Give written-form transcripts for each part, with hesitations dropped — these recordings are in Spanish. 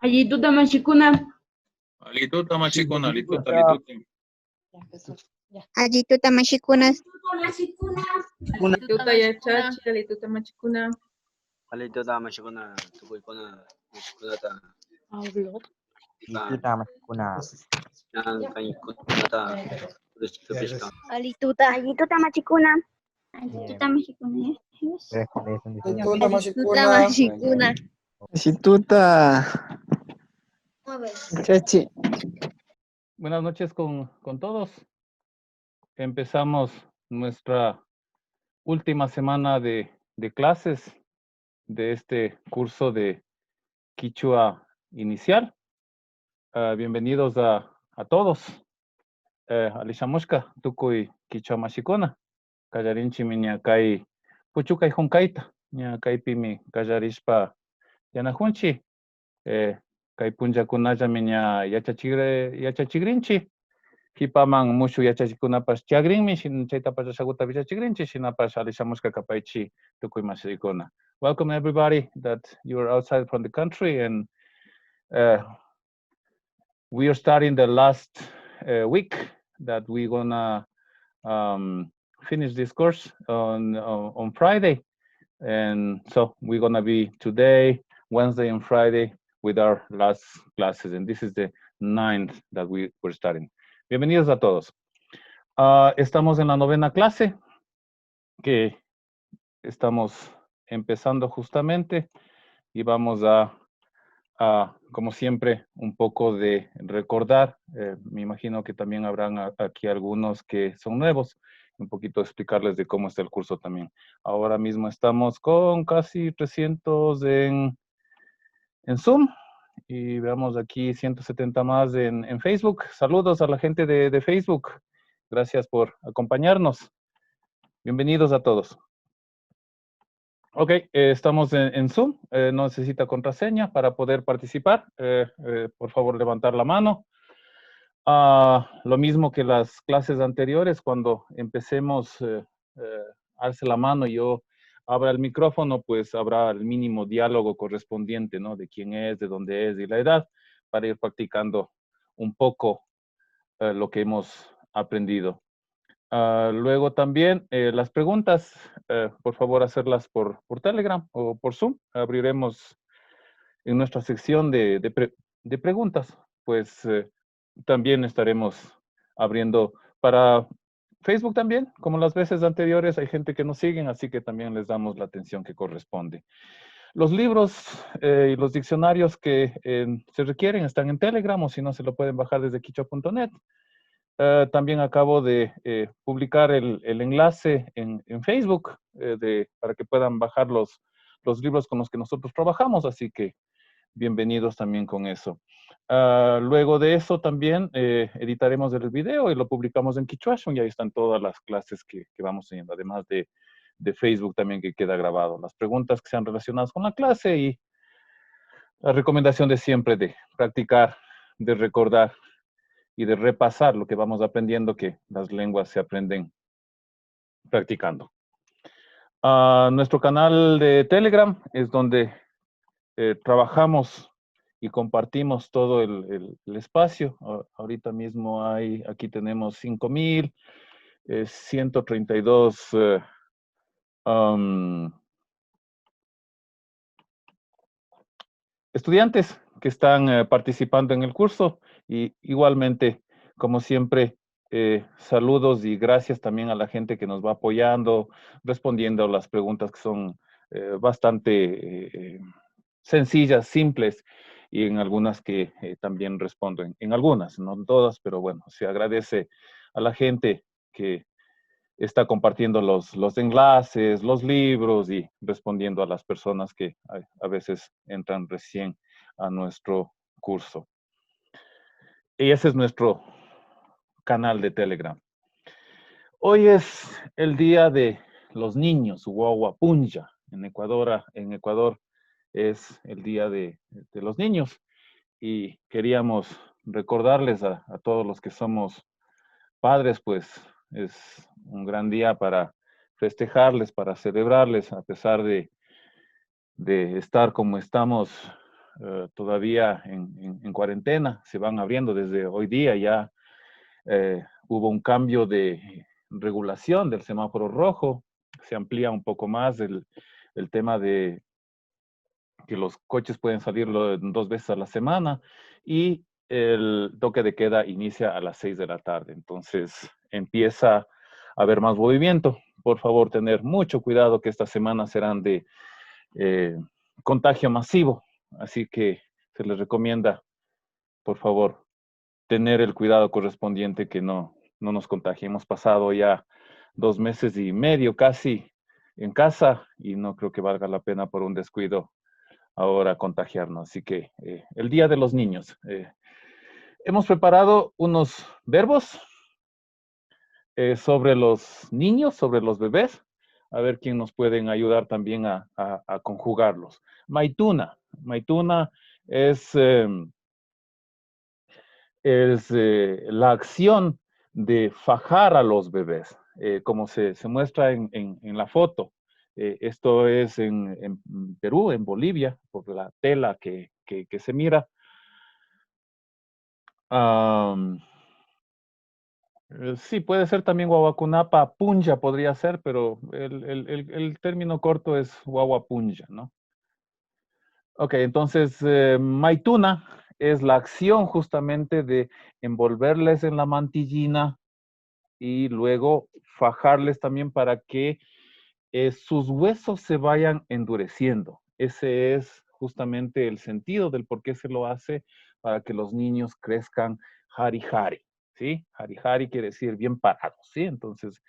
Allituta machikuna. Alituta machikuna, alituta, alituta. Allituta mashikuna. Allituta yachachi, allituta machikuna. Alituta mashikuna, tukuykuna, mashkunata, Alituta mashikuna. ñankañkunata, purishkapishka. Allituta machikuna. Allituta mashikuna. Allituta mashikuna. Situta. Chachi. Buenas noches con todos. Empezamos nuestra última semana de clases de este curso de Quichua inicial. Bienvenidos a todos. Alishamushka, tukuy Quichua mashikuna. Kallarinchi miña kay puchukay hunkaita. Ña kaypimi kallarishpa yanajunchi. Kay punllakunalla miña yachachigrinchi. Hipaman mushu yachachikunapas chagrinmi, chaytapas rashakuta vichachigrinchi, shinapas alishamushka kapaychi tukuy mashirikuna. Welcome everybody that you're outside from the country, and we are starting the last week that we're gonna finish this course on Friday, and so we're gonna be today, Wednesday, and Friday with our last classes, and this is the 9th that we're starting. Bienvenidos a todos. Estamos en la 9ª clase que estamos empezando justamente y vamos a como siempre, un poco de recordar. Me imagino que también habrán aquí algunos que son nuevos. Un poquito explicarles de cómo está el curso también. Ahora mismo estamos con casi 300 en Zoom. Y veamos aquí 170 más en Facebook. Saludos a la gente de Facebook. Gracias por acompañarnos. Bienvenidos a todos. Ok, estamos en Zoom. No necesita contraseña para poder participar. Por favor, levantar la mano. Lo mismo que las clases anteriores, cuando empecemos, alce la mano y yo abra el micrófono, pues habrá el mínimo diálogo correspondiente, ¿no? De quién es, de dónde es y la edad, para ir practicando un poco lo que hemos aprendido. Luego también las preguntas, por favor, hacerlas por Telegram o por Zoom. Abriremos en nuestra sección de preguntas, pues también estaremos abriendo para Facebook también, como las veces anteriores. Hay gente que nos siguen, así que también les damos la atención que corresponde. Los libros y los diccionarios que se requieren están en Telegram, o si no, se lo pueden bajar desde quichua.net. También acabo de publicar el enlace en Facebook para que puedan bajar los libros con los que nosotros trabajamos, así que bienvenidos también con eso. Luego de eso también editaremos el video y lo publicamos en Quichuashun, y ahí están todas las clases que vamos teniendo, además de Facebook también, que queda grabado. Las preguntas que sean relacionadas con la clase y la recomendación de siempre de practicar, de recordar y de repasar lo que vamos aprendiendo, que las lenguas se aprenden practicando. Nuestro canal de Telegram es donde trabajamos y compartimos todo el espacio. Ahorita mismo aquí tenemos 5,132 estudiantes que están participando en el curso, y igualmente, como siempre, saludos y gracias también a la gente que nos va apoyando, respondiendo a las preguntas que son bastante sencillas, simples, y en algunas que también respondo, en algunas, no en todas, pero bueno, se agradece a la gente que está compartiendo los enlaces, los libros y respondiendo a las personas que a veces entran recién a nuestro curso. Y ese es nuestro canal de Telegram. Hoy es el día de los niños, Huahuapunja. En Ecuador es el día de los niños, y queríamos recordarles a todos los que somos padres, pues es un gran día para festejarles, para celebrarles, a pesar de estar como estamos todavía en cuarentena, se van abriendo desde hoy día. Ya hubo un cambio de regulación del semáforo rojo, se amplía un poco más el tema de que los coches pueden salir 2 veces a la semana y el toque de queda inicia a las 6 de la tarde. Entonces empieza a haber más movimiento. Por favor, tener mucho cuidado que estas semanas serán de contagio masivo. Así que se les recomienda, por favor, tener el cuidado correspondiente que no nos contagie. Hemos pasado ya 2 meses y medio casi en casa y no creo que valga la pena por un descuido ahora contagiarnos. Así que el Día de los Niños. Hemos preparado unos verbos sobre los niños, sobre los bebés. A ver quién nos pueden ayudar también a conjugarlos. Maituna. Maituna es la acción de fajar a los bebés, como se muestra en la foto. Esto es en Perú, en Bolivia, por la tela que se mira. Sí, puede ser también Guaguacunapa, Punja podría ser, pero el término corto es Guaguapunja, ¿no? Ok, entonces Maituna es la acción justamente de envolverles en la mantillina y luego fajarles también para que sus huesos se vayan endureciendo. Ese es justamente el sentido del por qué se lo hace, para que los niños crezcan hari hari, ¿sí? Hari hari quiere decir bien parados, ¿sí? Entonces,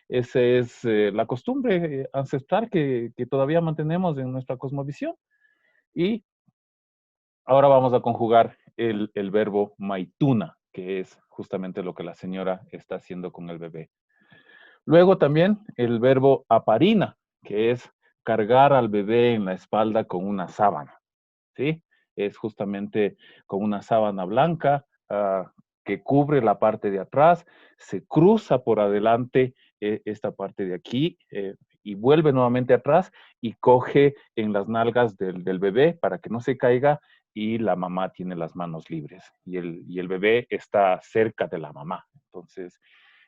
esa es la costumbre ancestral que todavía mantenemos en nuestra cosmovisión. Y ahora vamos a conjugar el verbo maituna, que es justamente lo que la señora está haciendo con el bebé. Luego también el verbo aparina, que es cargar al bebé en la espalda con una sábana, ¿sí? Es justamente con una sábana blanca que cubre la parte de atrás, se cruza por adelante esta parte de aquí y vuelve nuevamente atrás y coge en las nalgas del bebé para que no se caiga y la mamá tiene las manos libres y el bebé está cerca de la mamá. Entonces,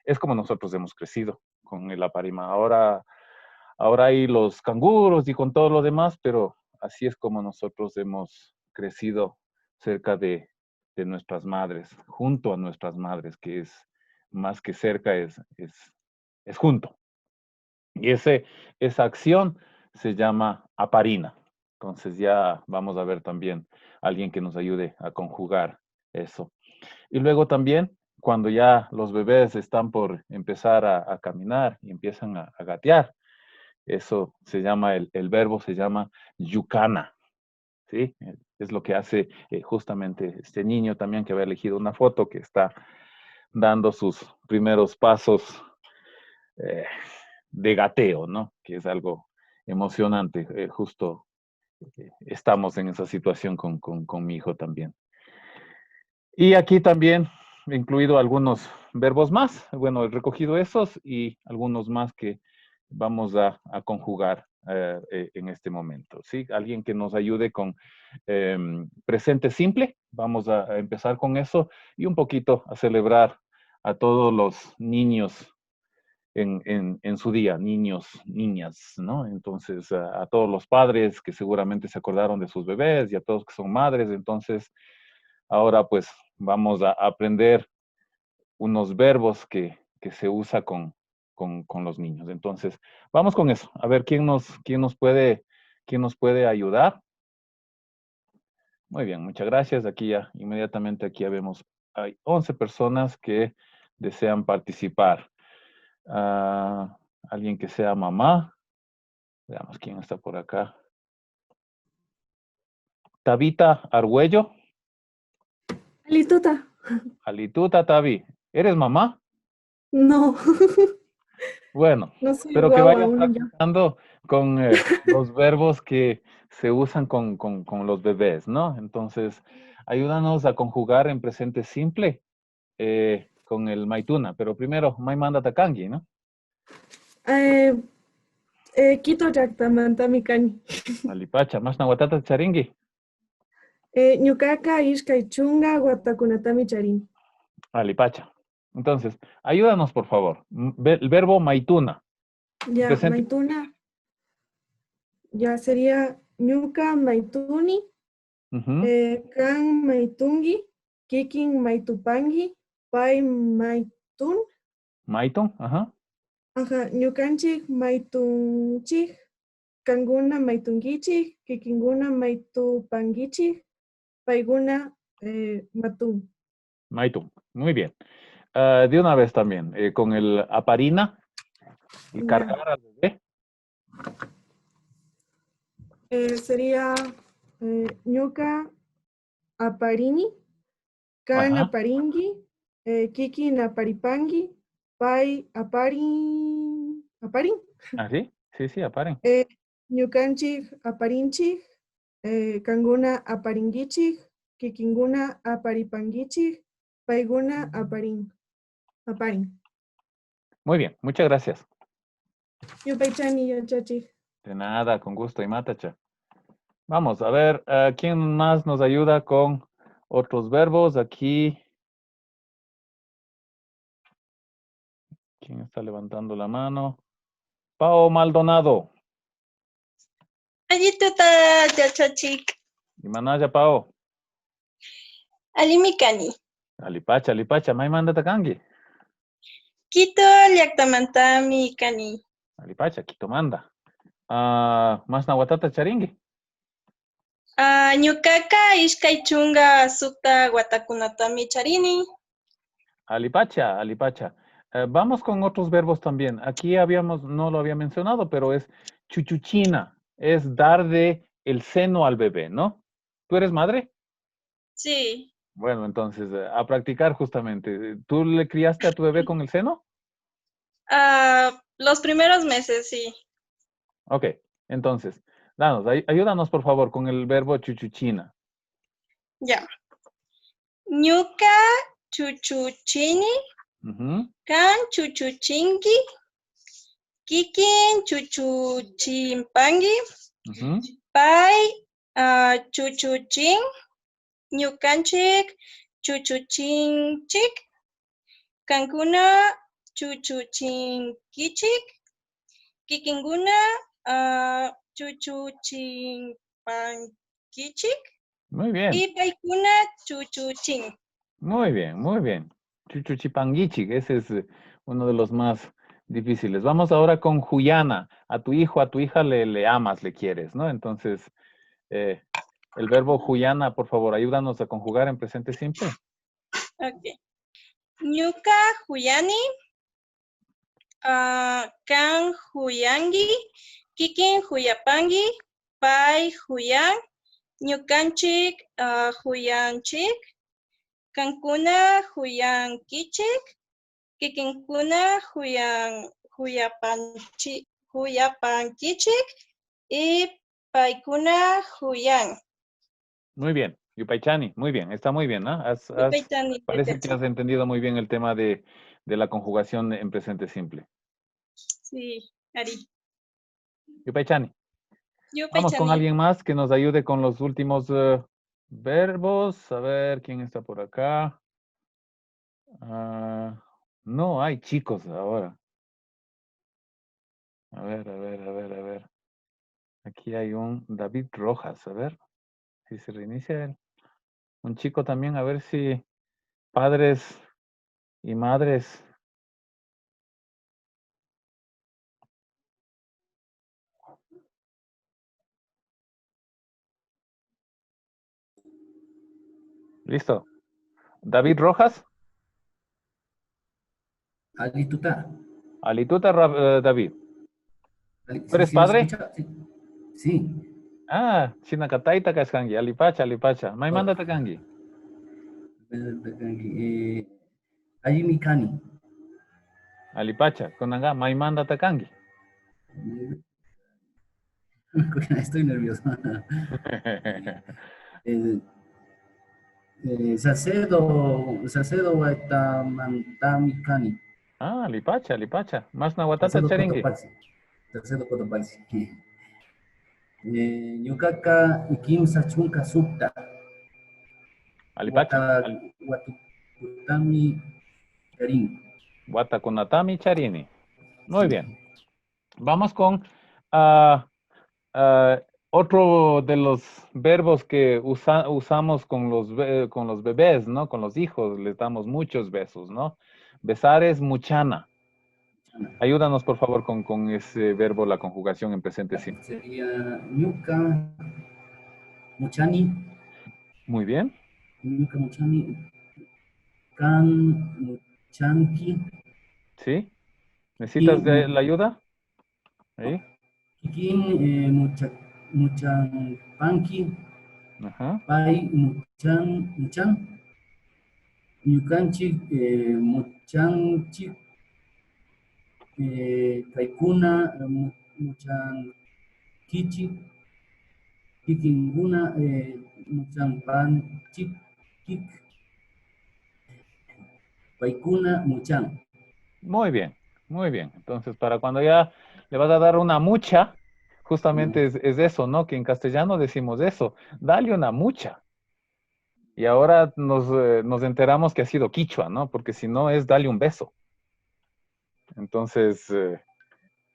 es como nosotros hemos crecido con el aparima. Ahora hay los canguros y con todo lo demás, pero así es como nosotros hemos crecido cerca de nuestras madres, junto a nuestras madres, que es más que cerca, es junto. Y esa acción se llama aparina. Entonces ya vamos a ver también a alguien que nos ayude a conjugar eso. Y luego también, cuando ya los bebés están por empezar a caminar y empiezan a gatear, eso se llama, el verbo se llama yucana, ¿sí? Es lo que hace justamente este niño también que había elegido una foto que está dando sus primeros pasos de gateo, ¿no? Que es algo emocionante. Justo estamos en esa situación con mi hijo también. Y aquí también he incluido algunos verbos más. Bueno, he recogido esos y algunos más que vamos a conjugar en este momento. ¿Sí? Alguien que nos ayude con presente simple. Vamos a empezar con eso y un poquito a celebrar a todos los niños en su día, niños, niñas, ¿no? Entonces, a todos los padres que seguramente se acordaron de sus bebés y a todos que son madres. Entonces, ahora pues vamos a aprender unos verbos que se usa con los niños. Entonces, vamos con eso. A ver, ¿quién nos puede ayudar? Muy bien, muchas gracias. Aquí ya, inmediatamente aquí ya vemos, hay 11 personas que desean participar. Alguien que sea mamá. Veamos quién está por acá. Tabita Argüello. Alituta. Alituta, Tavi. ¿Eres mamá? No, Bueno, no soy pero que guagua vayas aún yo. practicando con los verbos que se usan con los bebés, ¿no? Entonces, ayúdanos a conjugar en presente simple con el maituna. Pero primero, maimanda takangi, ¿no? Quito llaqtamanta mikani. Alipacha, más nahuatata charingi. Ñukaqa ishkay chunka watakunatami charini. Alipacha. Entonces, ayúdanos, por favor. El verbo maituna. Ya, Presente. maituna. Ya sería ñuka maituni, Ujú. kan maitungi, kikin maitupangi, pay maitun. Maitun, ajá. Ajá, ñukanchik maitunchik, kanguna maitungichik, kikinguna maitupangichik, payguna matun. Maitun. Muy bien. De una vez también, con el aparina, el Ya. cargar al bebé. Sería ñuka aparini, kan Ajá. aparingi, kikin aparipangi, pay aparin. ¿Ah, sí? Sí, sí, aparen. Ñukanchik aparinchik, kanguna aparingichik, kikinguna aparipangichik, payguna aparin. Muy bien, muchas gracias. Yupaychani yachachik. De nada, con gusto y matacha. Vamos a ver, ¿quién más nos ayuda con otros verbos? Aquí. ¿Quién está levantando la mano? Pao Maldonado. Allituta yachachik. Y Manaya Pao. Alimikani. Alipacha, Alipacha. May manda takangi. Kito llaktamantami kani. Alipacha, Quito manda. Más nahuatata charingi. Ñukaka ishkay chunka sukta watakunatami charini. Alipacha, Alipacha. Vamos con otros verbos también. Aquí no lo había mencionado, pero es chuchuchina. Es dar de el seno al bebé, ¿no? ¿Tú eres madre? Sí. Bueno, entonces, a practicar justamente. ¿Tú le criaste a tu bebé con el seno? Los primeros meses, sí. Ok, entonces, ayúdanos por favor con el verbo chuchuchina. Ya. Ñuka chuchuchini, Ujú. kan chuchuchinki, kikin chuchuchimpangi, Ujú. pay chuchuchin, ñukanchik chuchuchinchik, kankuna chuchuchinkichik, kikinguna chuchuchinpankichik, Muy bien, y paykuna chuchuchin. muy bien, muy bien. Chuchuchipanguichi, ese es uno de los más difíciles. Vamos ahora con Juliana. A tu hijo, a tu hija le amas, le quieres, ¿no? Entonces, el verbo Juliana, por favor, ayúdanos a conjugar en presente simple. Ok. Ñuka huyani, kan huyangi, kikin huyapangi, pay huyan, ñukanchik huyanchik, kankuna huyankichik, kikinkuna huyapankichik, y paykuna huyan. Muy bien, Yupaychani, muy bien, está muy bien, ¿no? Yupaychani, Parece que has entendido muy bien el tema de la conjugación en presente simple. Sí, Ari. Yupaychani. Vamos con Yupaychani. alguien más que nos ayude con los últimos verbos. A ver, ¿quién está por acá? No hay chicos ahora. A ver, a ver, a ver, a ver. Aquí hay un David Rojas. A ver si se reinicia él. Un chico también, a ver si padres y madres. Listo. David Rojas. Alituta. Alituta, David. ¿Tú eres ¿Sí me padre? escucha? Sí. Sí. Chinacataita Kaskangi, Alipacha, Alipacha. May manda takangi. Allí mi cani. Alipacha, Konanga, may manda takangi. Estoy nervioso. Sacedo Guatamantami cani. Alipacha, Alipacha. Más nahuatata Sacedo charingi. Cotopaxi. Sacedo Cotopaxi. Ñukaka Kimsa Chunka Supta. Alipacha. Watakutami Charini. Watakunatami Charini. Muy bien. Vamos con otro de los verbos que usamos con los bebés, ¿no? Con los hijos, les damos muchos besos, ¿no? Besar es muchana. Ayúdanos, por favor, con ese verbo, la conjugación en presente simple. Sería Ñuka Muchani. Muy bien. Ñuka Muchani. Kan Muchanki. ¿Sí? ¿Necesitas Sí. la ayuda? ¿Ahí? Kikin Muchanpanki. Ajá. Pai Muchan. Yukanchik Muchanchik. Kaikuna Muchankichik. Kikinguna Muchanpanchik. Kik. Paikuna Muchan. Muy bien, muy bien. Entonces, para cuando ya le vas a dar una mucha, justamente es eso, ¿no? Que en castellano decimos eso, dale una mucha. Y ahora nos enteramos que ha sido quichua, ¿no? Porque si no es dale un beso. Entonces,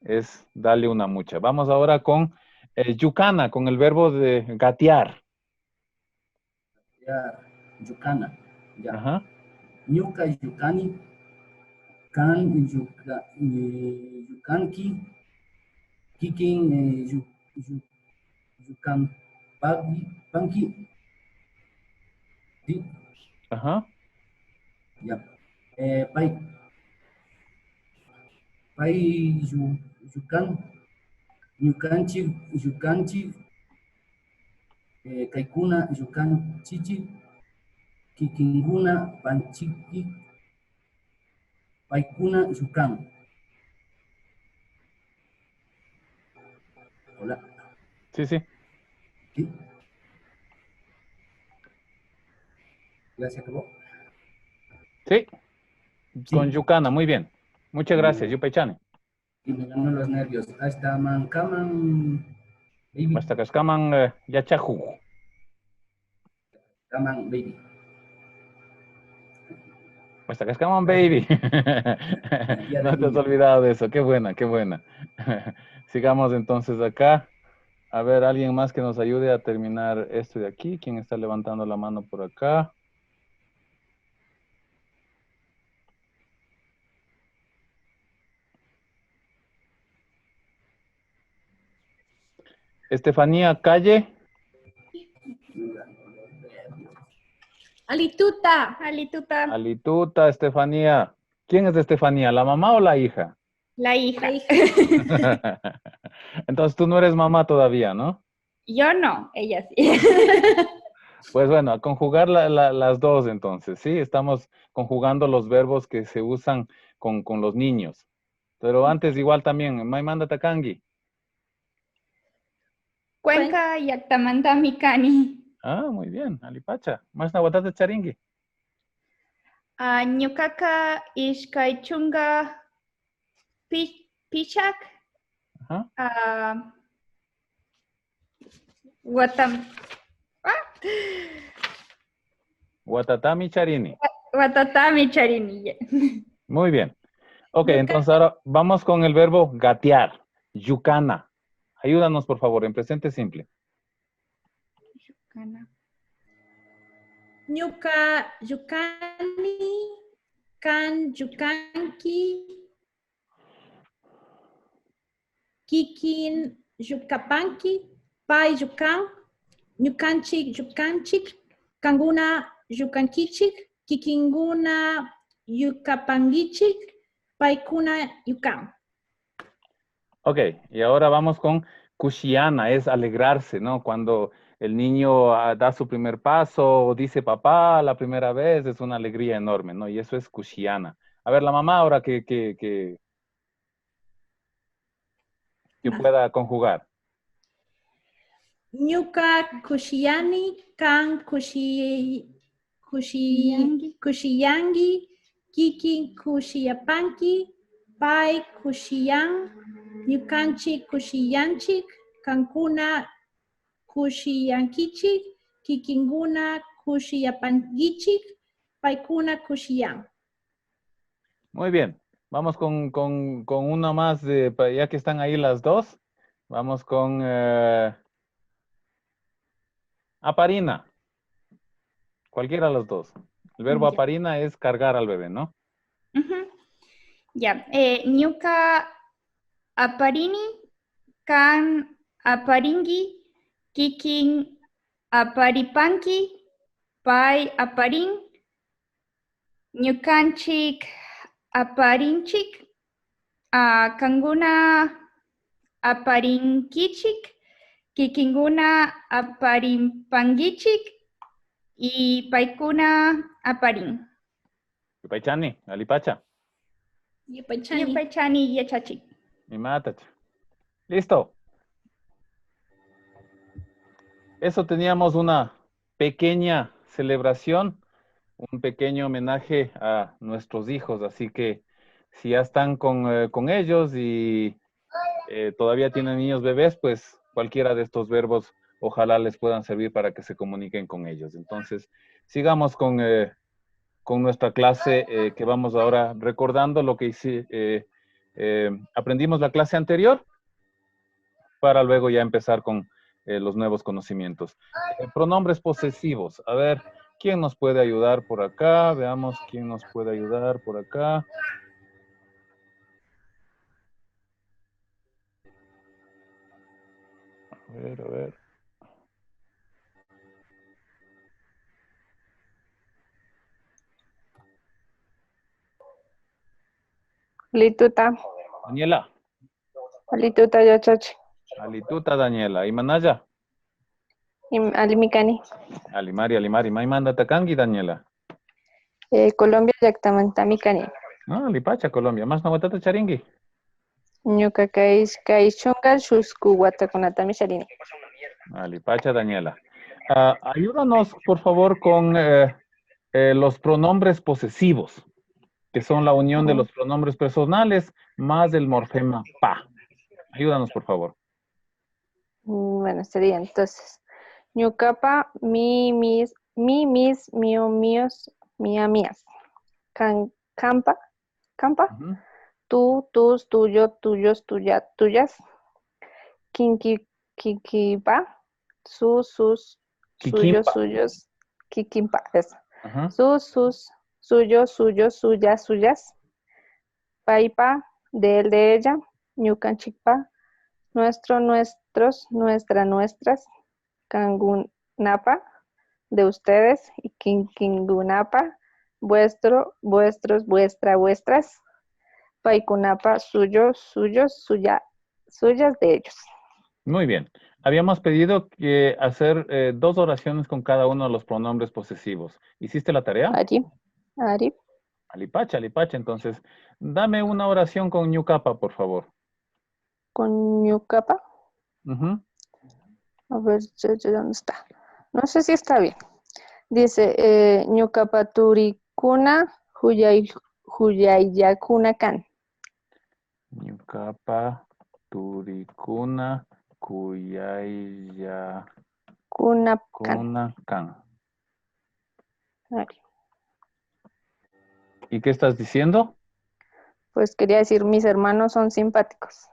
es dale una mucha. Vamos ahora con yucana, con el verbo de gatear. Ya, Yucana. Ya. Ajá. Ñuka Yukani. Kan Yukanki. Kikin Yukan Panki. Sí, Ajá. ya. Pai Yukan. Yukanchi. Kaikuna Yukanchichi. Kikinguna Panchiki. Paikuna Yukan. Hola. Sí, sí. ¿Sí? ¿Ya se acabó? Sí. Sí. Con yucana, muy bien. Muchas gracias, Yupaychane. Y me ganó los nervios. Hasta Mancaman, baby. Hasta Cascaman Yachaju. Caman, baby. Hasta Cascaman Baby. Día No del te has niño. olvidado de eso. Qué buena, qué buena. Sigamos entonces acá. A ver, alguien más que nos ayude a terminar esto de aquí. ¿Quién está levantando la mano por acá? Estefanía Calle. Alituta. Alituta. Alituta, Estefanía. ¿Quién es Estefanía? ¿La mamá o la hija? La hija. Entonces tú no eres mamá todavía, ¿no? Yo no, ella sí. Pues bueno, a conjugar las dos entonces, ¿sí? Estamos conjugando los verbos que se usan con los niños. Pero antes igual también, Maimanda Takangi. Cuenca Yactamanta Mikani. Ah, muy bien, Alipacha. Más Nahuatate Charingi. Ñukaka Ishkaichunga Pichak. Ajá. Watatami Charini. Watatami Charini. Muy bien. Ok, entonces ahora vamos con el verbo gatear. Yucana. Ayúdanos, por favor, en presente simple. Ñuka Yukani. Kan Yukanki. Kikin Yukapanki. Pai Yukan. Yukanchik Yukanchik. Kanguna Yukankichik. Kikinguna Yukapangichik. Paikuna Yukan. Ok, y ahora vamos con kushiana, es alegrarse, ¿no? Cuando el niño da su primer paso o dice papá la primera vez, es una alegría enorme, ¿no? Y eso es kushiana. A ver, la mamá ahora que pueda conjugar. Ñuka Kushiani, Kan Kushiyangi, Kiki Kushiyapanki, Pai Kushiyan, Ñukanchik Kushiyanchik, Kankuna Kushiyankichik, Kikinguna kushiyapankichik, paikuna kushiyang. Muy bien. Vamos con una más, ya que están ahí las dos. Vamos con aparina. Cualquiera de los dos. El verbo Ya. aparina es cargar al bebé, ¿no? Ya. Ñuka aparini kan aparingi kikin aparipanki pai aparin ñukanchik aparinchik kanguna aparinkichik kikinguna aparinpangichik y paikuna aparin. Paichani, alipacha. Yupachani. Yupaychani yachachik. Mi matacha. Listo. Eso teníamos una pequeña celebración, un pequeño homenaje a nuestros hijos. Así que si ya están con ellos y todavía tienen niños bebés, pues cualquiera de estos verbos ojalá les puedan servir para que se comuniquen con ellos. Entonces, sigamos con nuestra clase que vamos ahora recordando lo que aprendimos la clase anterior para luego ya empezar con los nuevos conocimientos. Pronombres posesivos. A ver, ¿quién nos puede ayudar por acá? Veamos quién nos puede ayudar por acá. A ver. Alituta. Daniela. Alituta yachachi. Alituta, Daniela. Imanaya. Alimikani. Alimari. Maimanda Takangi, Daniela. Colombia yaktamantamikani. Lipacha, Colombia. Más Nahuatata Charingui. Ñuka kaychunga shusku watakunatami sharini. Lipacha, Daniela. Ayúdanos, por favor, con los pronombres posesivos, que son la unión de los pronombres personales más el morfema pa. Ayúdanos, por favor. Bueno, sería entonces. Ñukapa, mis, mío, míos, mía, mías. Campa. Tú, tus, tuyo, tuyos, tuya, tuyas. Kikipa. Sus, suyos, suyos. Kikimpa, eso. Sus, suyos, suyas, suyas. Paipa, de él, de ella. Ñukanchikpa. Nuestro, nuestros, nuestra, nuestras. Kangunapa, de ustedes. Y Kingunapa, vuestro, vuestros, vuestra, vuestras. Paikunapa, suyos, suyas de ellos. Muy bien. Habíamos pedido que hacer 2 oraciones con cada uno de los pronombres posesivos. ¿Hiciste la tarea? Ari. Alipacha. Entonces, dame una oración con ñucapa, por favor. ¿Con ñucapa? A ver, ¿dónde está? No sé si está bien. Dice, ñucapa turicuna huyayakuna kan. Ñucapa turicuna huyayakuna kan. ¿Y qué estás diciendo? Pues quería decir, mis hermanos son simpáticos.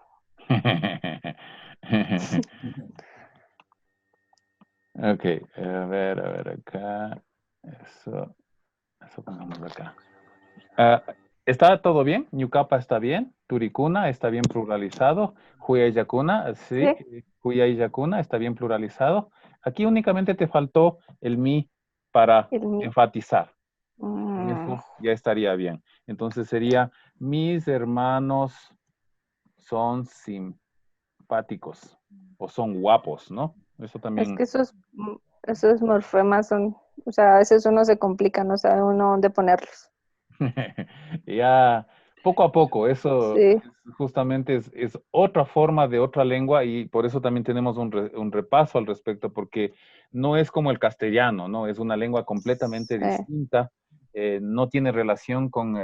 Ok, a ver acá. Eso pongamos acá. ¿Está todo bien? Ñucapa está bien. Turicuna está bien pluralizado. Huyayakuna, sí. Huyayakuna está bien pluralizado. Aquí únicamente te faltó el mi para enfatizar. Eso ya estaría bien. Entonces sería, mis hermanos son simpáticos o son guapos, ¿no? Eso también. Es que esos morfemas son, o sea, a veces uno se complica, no sabe uno dónde ponerlos. Ya, poco a poco, eso sí. Justamente es otra forma de otra lengua y por eso también tenemos un repaso al respecto, porque no es como el castellano, ¿no? Es una lengua completamente distinta, no tiene relación con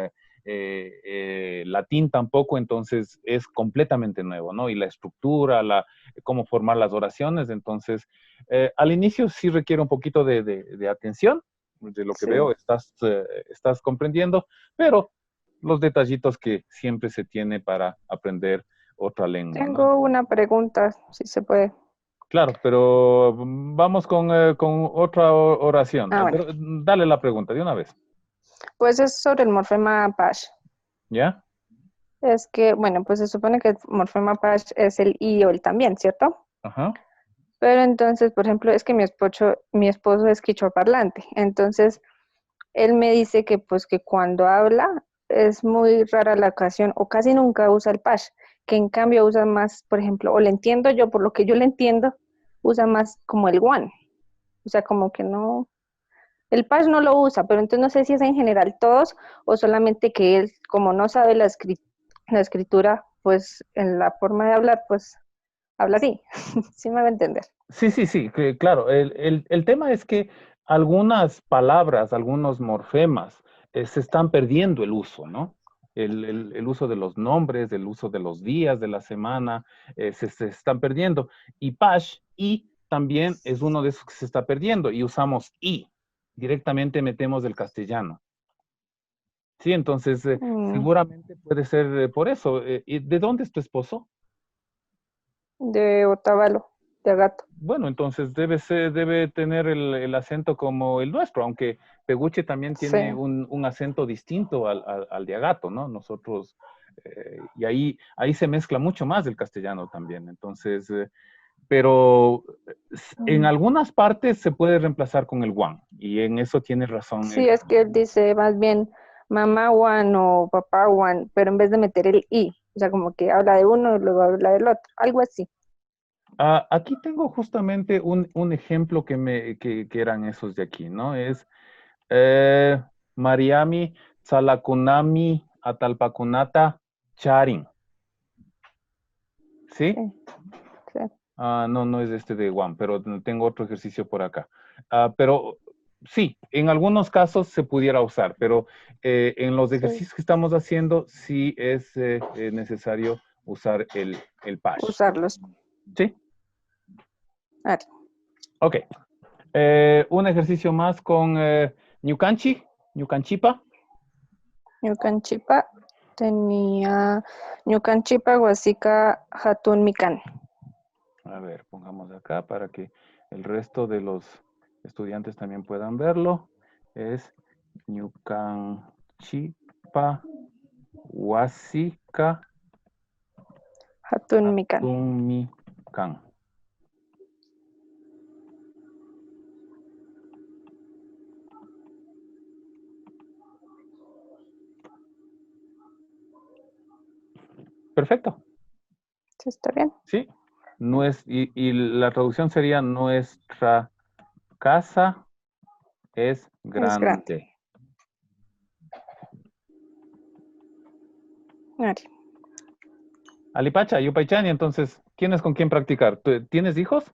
latín tampoco, entonces es completamente nuevo, ¿no? Y la estructura, cómo formar las oraciones, entonces al inicio sí requiere un poquito de atención, de lo que Sí. veo, estás comprendiendo, pero los detallitos que siempre se tiene para aprender otra lengua, ¿no? Tengo una pregunta, si se puede. Claro, pero vamos con otra oración. Ah, bueno. Pero dale la pregunta de una vez, Pues es sobre el morfema PASH. ¿ya? Es que, bueno, pues se supone que el morfema PASH es el I o el también, ¿cierto? Ajá. Pero entonces, por ejemplo, es que mi esposo es quichuaparlante. Entonces, él me dice que pues que cuando habla es muy rara la ocasión o casi nunca usa el PASH, que en cambio usa más, por ejemplo, o le entiendo yo, por lo que yo le entiendo, usa más como el one. O sea, como que no, el PASH no lo usa, pero entonces no sé si es en general todos o solamente que él, como no sabe la escritura, pues en la forma de hablar, pues habla así. Sí me va a entender. Sí, claro. El tema es que algunas palabras, algunos morfemas, se están perdiendo el uso, ¿no? El uso de los nombres, el uso de los días de la semana, se están perdiendo. Y PASH, I, también es uno de esos que se está perdiendo. Y usamos I. Directamente metemos el castellano. Sí, entonces seguramente puede ser por eso. ¿Y de dónde es tu esposo? De Otavalo, de Agato. Bueno, entonces debe tener el acento como el nuestro, aunque Peguche también tiene Sí. un acento distinto al de Agato, ¿no? Nosotros, y ahí se mezcla mucho más el castellano también. Entonces, pero en algunas partes se puede reemplazar con el guan, y en eso tiene razón. Sí, es que él dice más bien mamá one o papá one, pero en vez de meter el I, o sea, como que habla de uno y luego habla del otro, algo así. Aquí tengo justamente un ejemplo que eran esos de aquí, ¿no? Es Mariami, Tzalakunami, Atalpacunata, Charin. ¿Sí? Sí. No es este de Juan, pero tengo otro ejercicio por acá. Pero sí, en algunos casos se pudiera usar, pero en los ejercicios que estamos haciendo sí es necesario usar el PASH. Usarlos. ¿Sí? Vale. Ok. Un ejercicio más con Ñucanchi, Ñucanchipa. Ñucanchipa tenía Ñucanchipa, Huasica, Hatun, Mican. A ver, pongamos acá para que el resto de los estudiantes también puedan verlo. Es Ñucanchipa, Huasica, Hatun, Mican. Mican. Perfecto. ¿Sí está bien? Sí. Y la traducción sería: nuestra casa es grande. Es grande. Vale. Alipacha, Yupaychani, entonces, ¿tienes con quién practicar? ¿Tienes hijos?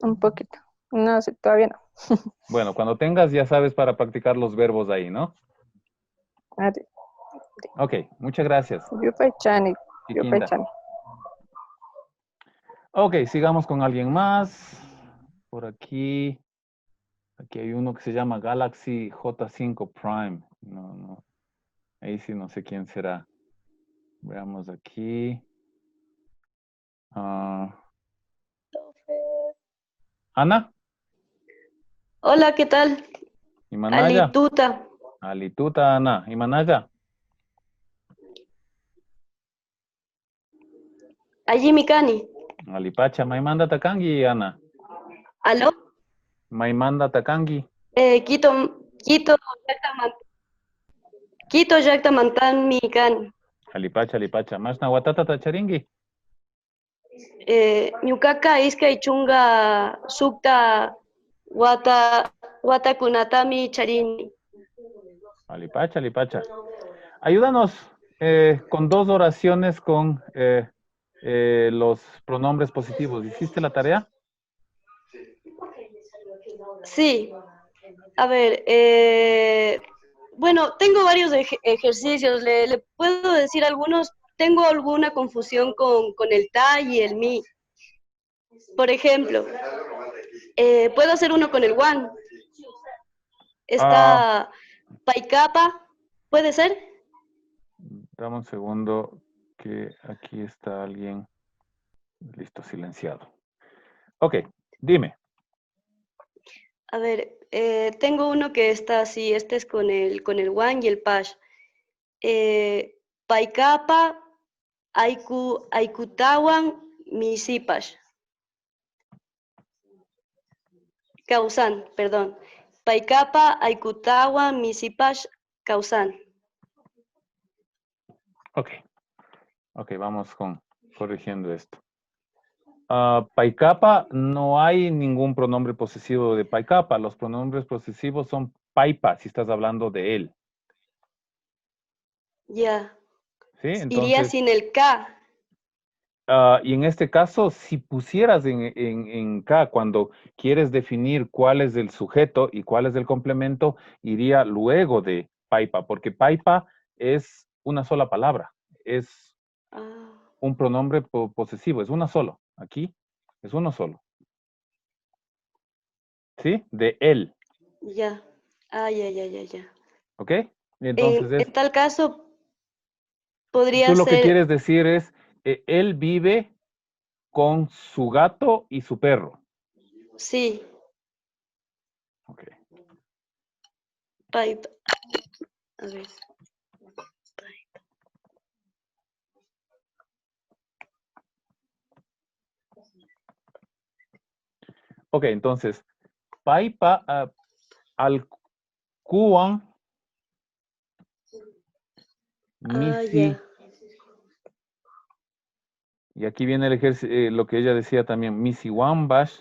Un poquito. No, sí, todavía no. Bueno, cuando tengas ya sabes para practicar los verbos ahí, ¿no? Vale. Ok, muchas gracias. Yupaychani. Chiquinda. Yupaychani. Ok, sigamos con alguien más. Por aquí hay uno que se llama Galaxy J5 Prime. No. Ahí sí no sé quién será. Veamos aquí. Ana. Hola, ¿qué tal? Imanaya. Alituta. Alituta, Ana. Imanaya. Allí Mikani. Alipacha, Maimanda Takangi, Ana. ¿Aló? Maimanda Takangi. Quito, Yactamantan, Mikani. Alipacha. Mashna Watata Tacharingi. Ñukaka iskay chunga sukta watakunatami charini. Alipacha. Ayúdanos con dos oraciones con los pronombres positivos. ¿Hiciste la tarea? Sí. A ver, bueno, tengo varios ejercicios, le puedo decir algunos, tengo alguna confusión con el ta y el mi. Por ejemplo, puedo hacer uno con el wan. Está paikapa, ¿puede ser? Dame un segundo que aquí está alguien. Listo, silenciado. Ok, dime. A ver, tengo uno que está así, este es con el wan y el pash. Paikapa, Aikutawan, Misipash. Causan, perdón. Paikapa, Aikutawan, Misipash, Causan. Ok, vamos corrigiendo esto. Paikapa, no hay ningún pronombre posesivo de Paikapa. Los pronombres posesivos son Paipa, si estás hablando de él. Ya. ¿Sí? Iría Entonces, sin el K. y en este caso, si pusieras en K, cuando quieres definir cuál es el sujeto y cuál es el complemento, iría luego de Paipa, porque Paipa es una sola palabra. Es un pronombre posesivo, es una solo. Aquí es uno solo. ¿Sí? De él. Ya. Ya. ¿Ok? Entonces En tal caso, podría tú lo que ser, quieres decir es, él vive con su gato y su perro. sí, Ok. Paipa. A ver. Ok, entonces, Paipa al Kuan Misi. Ya. Y aquí viene el ejercicio, lo que ella decía también, Misi Wambash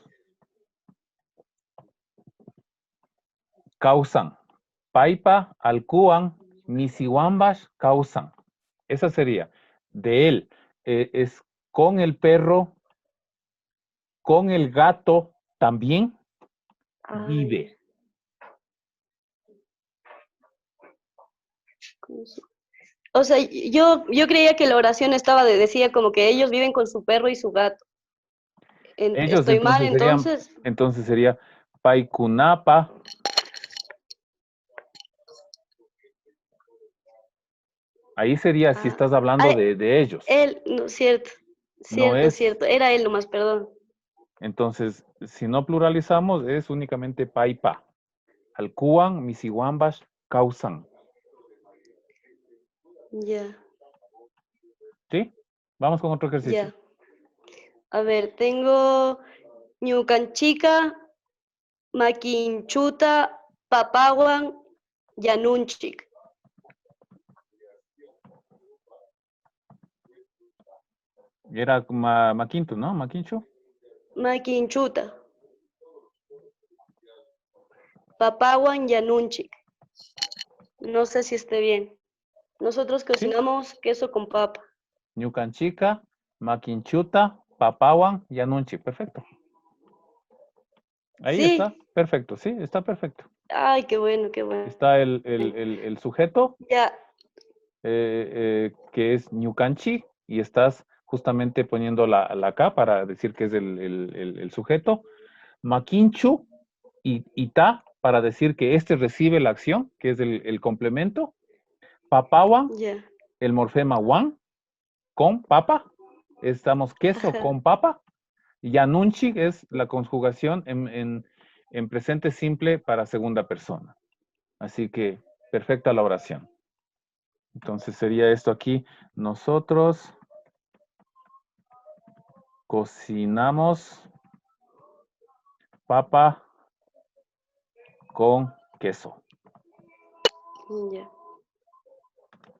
causan. Paipa al Kuan Misi Wambash causan. Esa sería de él. Es con el perro, con el gato también vive. O sea, yo creía que la oración decía como que ellos viven con su perro y su gato. Ellos ¿Estoy mal entonces entonces? entonces sería Paikunapa. Ahí sería si estás hablando de ellos. Él, no, cierto. No es, Cierto. Era él nomás, perdón. entonces, si no pluralizamos, es únicamente Paipa. Alcuan, Misiwambash, causan. Ya. ¿Sí? Vamos con otro ejercicio. Ya. A ver, tengo Ñucanchica, Maquinchuta, Papawan, Yanunchik. Era Maquinto, ¿no? Maquincho. Maquinchuta. Papawan, Yanunchik. No sé si esté bien. Nosotros cocinamos queso con papa. Ñucanchica, Maquinchuta, Papawan, Yanunchi. Perfecto. Ahí Sí. está. Perfecto. Sí, está perfecto. Ay, qué bueno, qué bueno. Está el sujeto. Ya. Que es Ñucanchi, y estás justamente poniendo la K para decir que es el sujeto. Maquinchu y Ta para decir que este recibe la acción, que es el complemento. Papawan, Ya. el morfema wan, con papa. Estamos queso con papa. Y Yanunchi es la conjugación en presente simple para segunda persona. Así que perfecta la oración. Entonces sería esto aquí. Nosotros cocinamos papa con queso. Ya.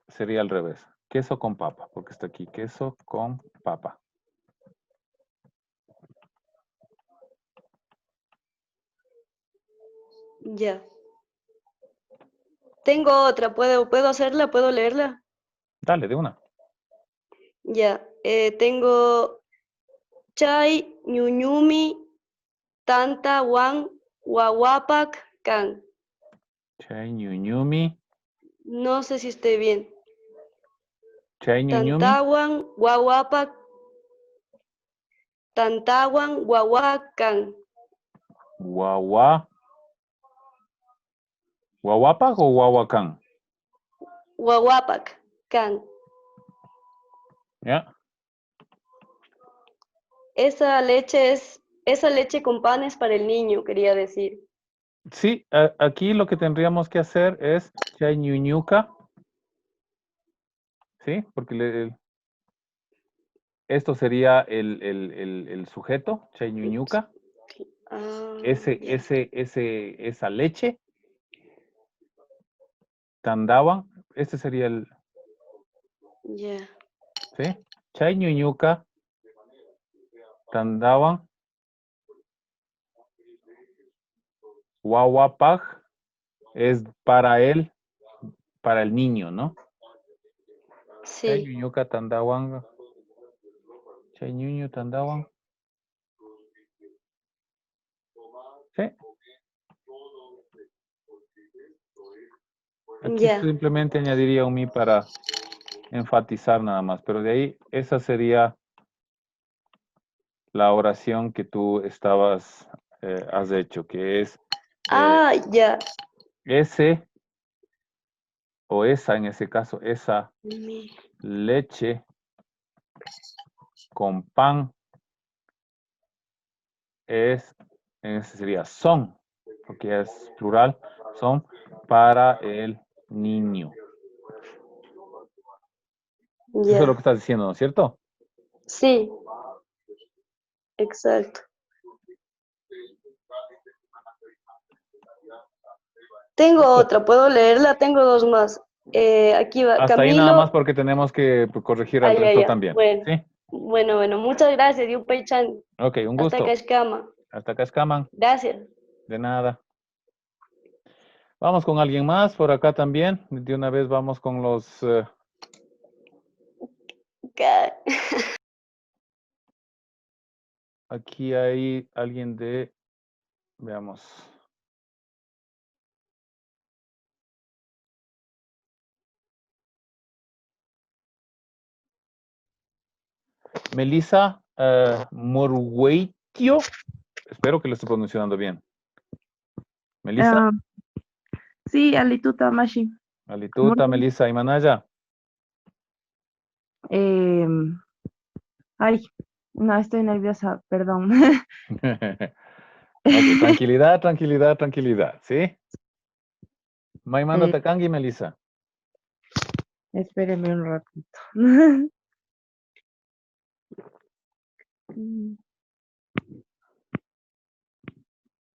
Sería al revés. Queso con papa, porque está aquí. Queso con papa. Ya. Tengo otra. ¿Puedo hacerla? ¿Puedo leerla? Dale, de una. Ya. Tengo Chay, Ñuñumi, Tanta, Wan, Wawapak, Kan. Chay, Ñuñumi, No sé si esté bien. Chay ñuñumi. Tantawan, guaguapac. Tantawan, guaguacan. Guagua. ¿Guaguapac o guaguacán? Guaguapac. Can. ¿Ya? Esa leche con pan es para el niño, quería decir. Sí, aquí lo que tendríamos que hacer es chay ñuñuca. ¿Sí? Porque esto sería el sujeto, chay ñuñuca. Ah, Esa leche. Tandawan. Este sería el. ya. ¿Sí? Chay ñuñuca. Tandawan. Guaguapaj es para el niño, ¿no? Chay Sí. ñuñuca tandawan. Chay ñuñu tandawan. Sí. Aquí Ya. simplemente añadiría un mi para enfatizar nada más, pero de ahí esa sería la oración que tú has hecho, que es Ah, ya. ese o esa, en ese caso, esa Mi- leche con pan ese sería son, porque es plural, son para el niño. Eso es lo Ya. que estás diciendo, ¿no es cierto? Sí. Exacto. Tengo otra, ¿puedo leerla? Tengo dos más. Aquí va. Hasta ahí nada más Camilo. porque tenemos que corregir al Ah, ya, resto ya. también. Bueno. ¿Sí? Bueno. Muchas gracias, Yupay-chan. Ok, un Hasta gusto. Kashkama. Hasta Cascaman. Gracias. De nada. Vamos con alguien más por acá también. De una vez vamos con los... Aquí hay alguien de... Veamos. Melissa Morhueitio. Espero que lo esté pronunciando bien. Melissa. Sí, Alituta Mashi. Alituta, Melissa Imanaya. Ay, no, estoy nerviosa, perdón. Ok, tranquilidad, ¿sí? Maimanda Takangi, Melissa. Espéreme un ratito.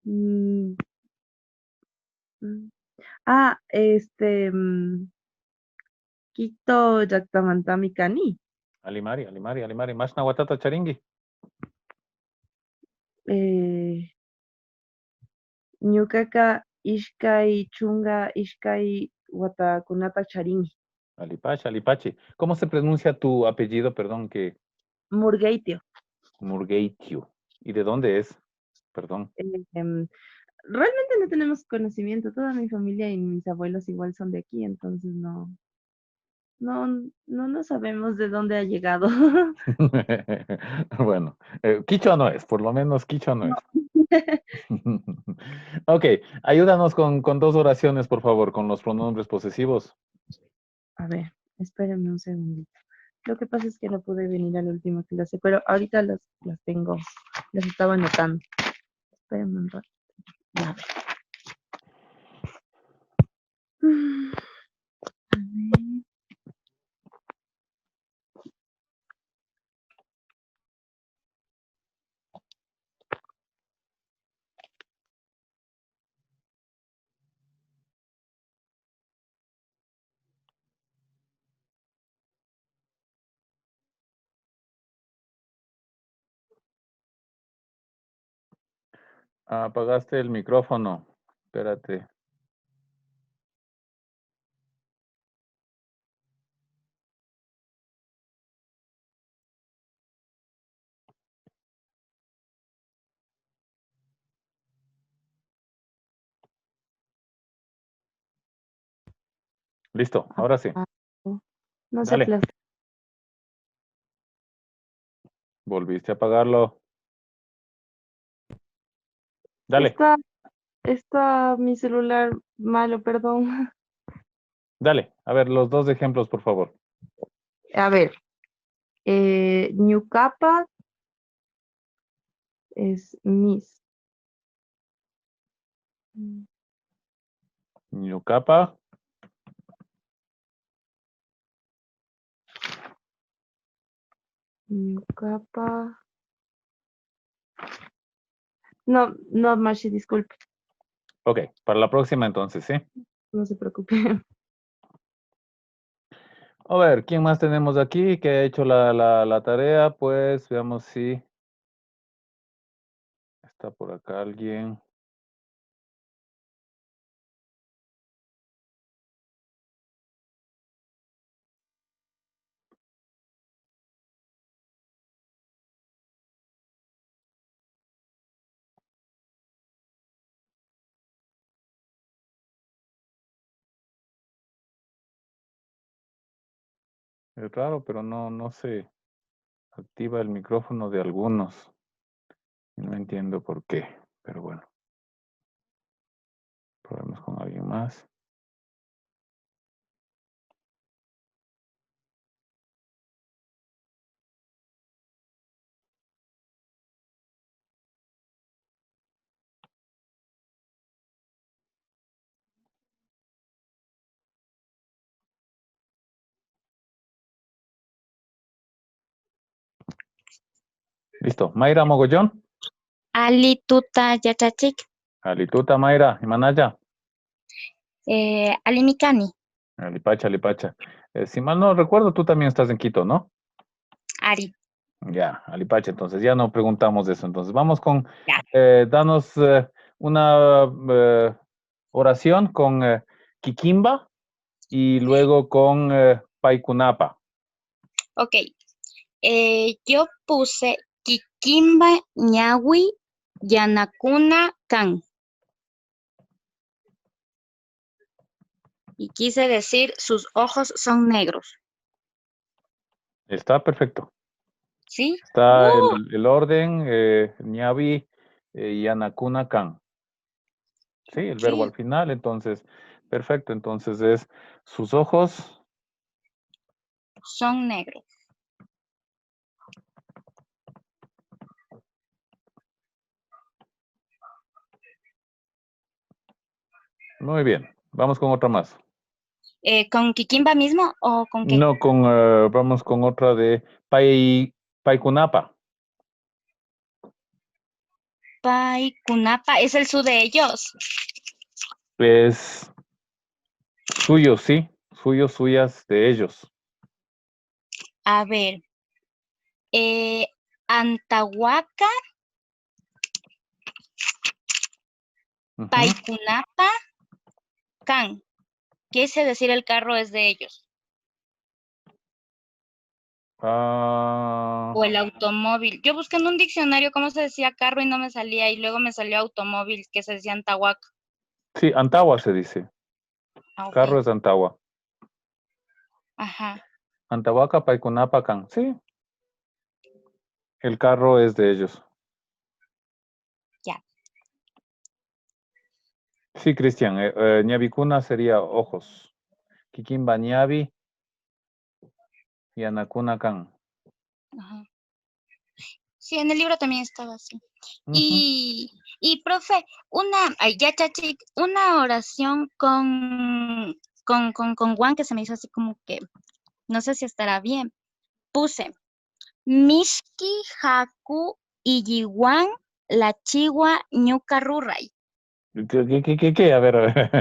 Mm, Quito Yaktamantami Kani. Alimari. Mashna Watata Charingi. Ñukaka Ishkai Chunga Ishkai Watakunata Charini. Alipachi. ¿Cómo se pronuncia tu apellido? Perdón, que... Murgeitio. Murgeitio. ¿Y de dónde es? Perdón. Realmente no tenemos conocimiento. Toda mi familia y mis abuelos igual son de aquí, entonces no sabemos de dónde ha llegado. Bueno, quichua no es, por lo menos quichua no es. Ok, ayúdanos con dos oraciones, por favor, con los pronombres posesivos. A ver, espérenme un segundito. Lo que pasa es que no pude venir a la última clase, pero ahorita las tengo, las estaba anotando. Espérenme un rato. A ver. A ver. Apagaste el micrófono. Espérate. Listo, ahora sí. No se Dale. aplasta. Volviste a apagarlo. Dale, Está mi celular malo, perdón. dale. A ver, los dos ejemplos, por favor. A ver, New Capa es Miss. New capa. New Capa. No, Marcy, disculpe, Ok, para la próxima entonces, ¿sí? no se preocupe. A ver, ¿quién más tenemos aquí que ha hecho la tarea? Pues veamos si está por acá alguien. Es raro, pero no se activa el micrófono de algunos. No entiendo por qué, pero bueno. Probemos con alguien más. Listo. Mayra Mogollón. Ali tuta yachachik, Alituta Mayra. Imanaya. Ali mikani, Alipacha, Alipacha. Si mal no recuerdo, tú también estás en Quito, ¿no? Ari. Ya, Alipacha, entonces ya no preguntamos de eso. Entonces vamos con, Ya. danos una oración con Kikimba y luego con Paikunapa. Ok. Yo puse Kikimba ñawi yanakuna kan. Y quise decir, sus ojos son negros. Está perfecto. ¿Sí? Está el orden, ñavi y anakuna kan. Sí, el verbo al final, entonces, perfecto. Entonces es, sus ojos son negros. Muy bien. Vamos con otra más. ¿Con Kikimba mismo o con qué? No, vamos con otra de Paikunapa. Paikunapa, ¿es el su de ellos? Es suyo, sí. Suyos, suyas, de ellos. A ver. Antahuaca, Paikunapa, Can. Quise decir el carro es de ellos. O el automóvil. Yo busqué en un diccionario cómo se decía carro y no me salía. Y luego me salió automóvil, que se decía Antahuaca. Sí, Antagua se dice. Ah, ok. Carro es Antagua. Ajá. Antahuaca, Paikunapa, Can. Sí. El carro es de ellos. Ya. Sí, Cristian. Ñavikuna sería ojos. Kikimba ñavi y Anakuna Can. Ajá. Sí, en el libro también estaba así. Y profe, una oración con Juan que se me hizo así como que, no sé si estará bien. Puse, Mishki, Haku, Iyiwan, La Chiwa, Ñuka Rurray. ¿Qué? A ver, a ver.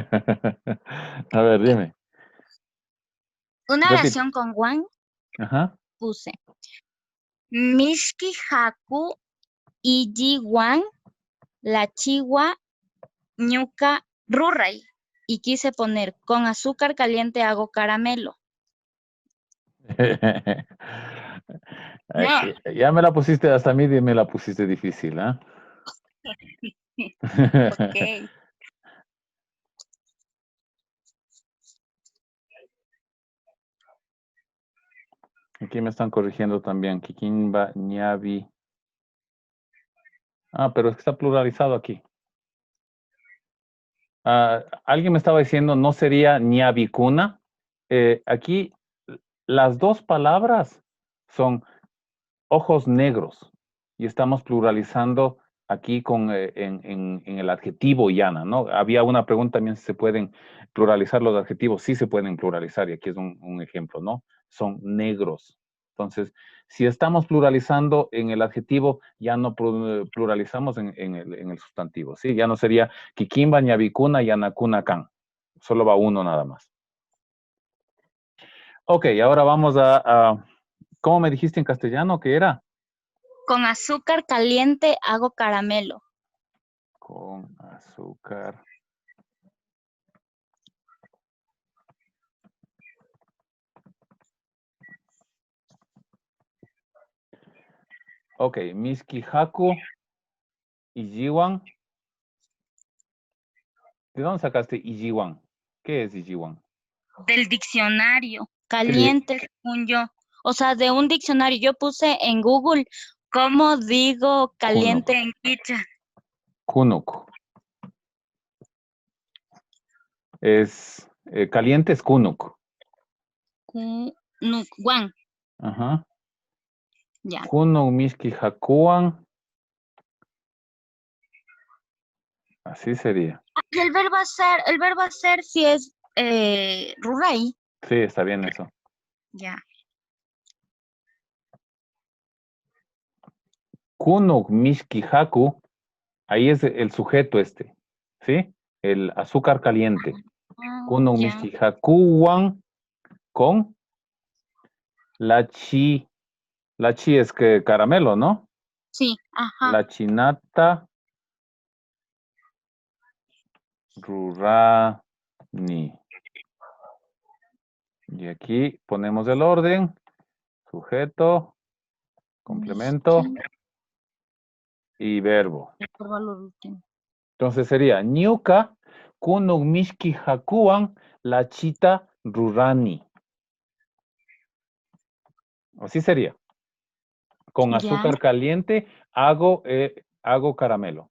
A ver, dime. Una Repite. oración con Juan, Ajá. puse, Mishki, Haku, Iyiwan, La Chiwa, Ñuka Rurray. Y quise poner, con azúcar caliente hago caramelo. Ay, No. ya me la pusiste, hasta a mí me la pusiste difícil, ¿ah? Ok. Aquí me están corrigiendo también. Kikimba, ñavi. Ah, pero es que está pluralizado aquí. Alguien me estaba diciendo, ¿no sería ñavikuna? Aquí las dos palabras son ojos negros y estamos pluralizando aquí con, en el adjetivo yana, ¿no? Había una pregunta también si se pueden pluralizar los adjetivos. Sí se pueden pluralizar y aquí es un ejemplo, ¿no? Son negros. Entonces, si estamos pluralizando en el adjetivo, ya no pluralizamos en el sustantivo, ¿sí? Ya no sería kikimba, ñavikuna, yanakuna, kan. Solo va uno nada más. Ok, ahora vamos a ¿cómo me dijiste en castellano que era? Con azúcar caliente hago caramelo. Con azúcar. Ok, Miskihaku Ijiwan. ¿De dónde sacaste Ijiwan? ¿Qué es Ijiwan? Del diccionario. Caliente, según yo. O sea, de un diccionario. Yo puse en Google cómo digo caliente en quichua. Kunuk. Es caliente es kunuk. Kunukwan. Ajá. Ya. Kunuk Miskihakuan. Así sería. Y el verbo hacer sí es rurai. Sí, está bien eso. Ya. Kunuk Miskihaku. Ahí es el sujeto este. ¿Sí? El azúcar caliente. Kunuk Ya. Miskihakuan con la chi. La chi es que caramelo, ¿no? Sí, ajá. La chinata rurani. Y aquí ponemos el orden. Sujeto, complemento y verbo. Entonces sería ñuka kunuk mishki hakuan la chita rurani. Así sería. Con Ya. azúcar caliente hago caramelo.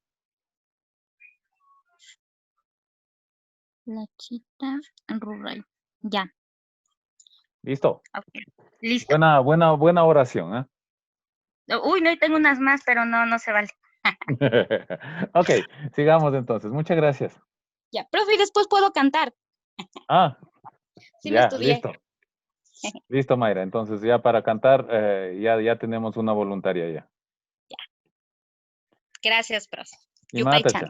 La chita rural. Ya. ¿Listo? Okay. Listo. Buena oración, ¿eh? Uy, no, tengo unas más, pero no se vale. Ok, sigamos entonces. Muchas gracias. Ya, profe, y después puedo cantar. Sí, me Ya, estudié. listo. Listo, Mayra. Entonces ya para cantar, ya tenemos una voluntaria ya. Gracias, profe. Y Yupay Matacha. Chan.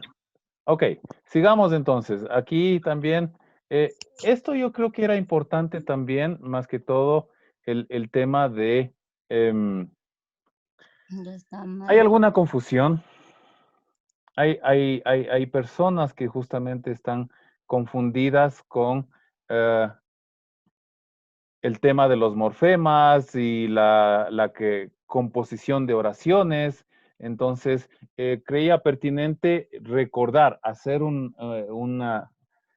Ok, sigamos entonces. Aquí también, esto yo creo que era importante también, más que todo, el tema de, ¿hay alguna confusión? Hay personas que justamente están confundidas con el tema de los morfemas y la composición de oraciones. Entonces, creía pertinente recordar, hacer un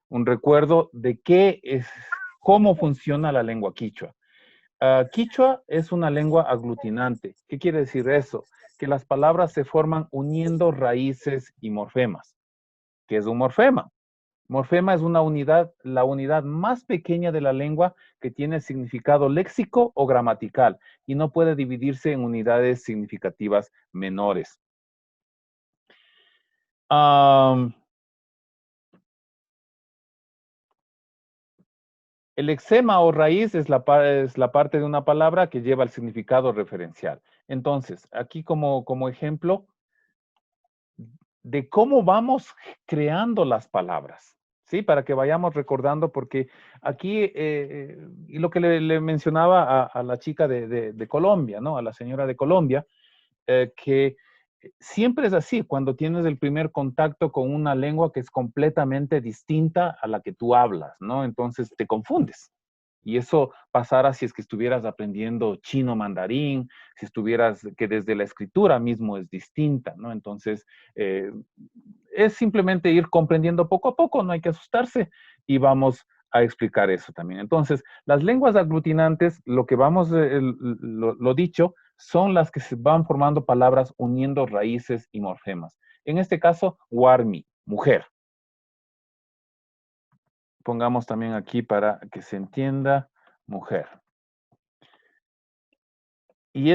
recuerdo de cómo funciona la lengua quichua. Quichua es una lengua aglutinante. ¿Qué quiere decir eso? Que las palabras se forman uniendo raíces y morfemas. ¿Qué es un morfema? Morfema es una unidad, la unidad más pequeña de la lengua que tiene significado léxico o gramatical y no puede dividirse en unidades significativas menores. El exema o raíz es la parte de una palabra que lleva el significado referencial. Entonces, aquí como ejemplo de cómo vamos creando las palabras, ¿sí? Para que vayamos recordando, porque aquí, y lo que le mencionaba a la chica de Colombia, ¿no? A la señora de Colombia, que siempre es así, cuando tienes el primer contacto con una lengua que es completamente distinta a la que tú hablas, ¿no? Entonces te confundes. Y eso pasara si es que estuvieras aprendiendo chino mandarín, si estuvieras, que desde la escritura mismo es distinta, ¿no? Entonces, es simplemente ir comprendiendo poco a poco, no hay que asustarse y vamos a explicar eso también. Entonces, las lenguas aglutinantes, lo que vamos, lo dicho, son las que se van formando palabras uniendo raíces y morfemas. En este caso, warmi, mujer. Pongamos también aquí para que se entienda, mujer. Y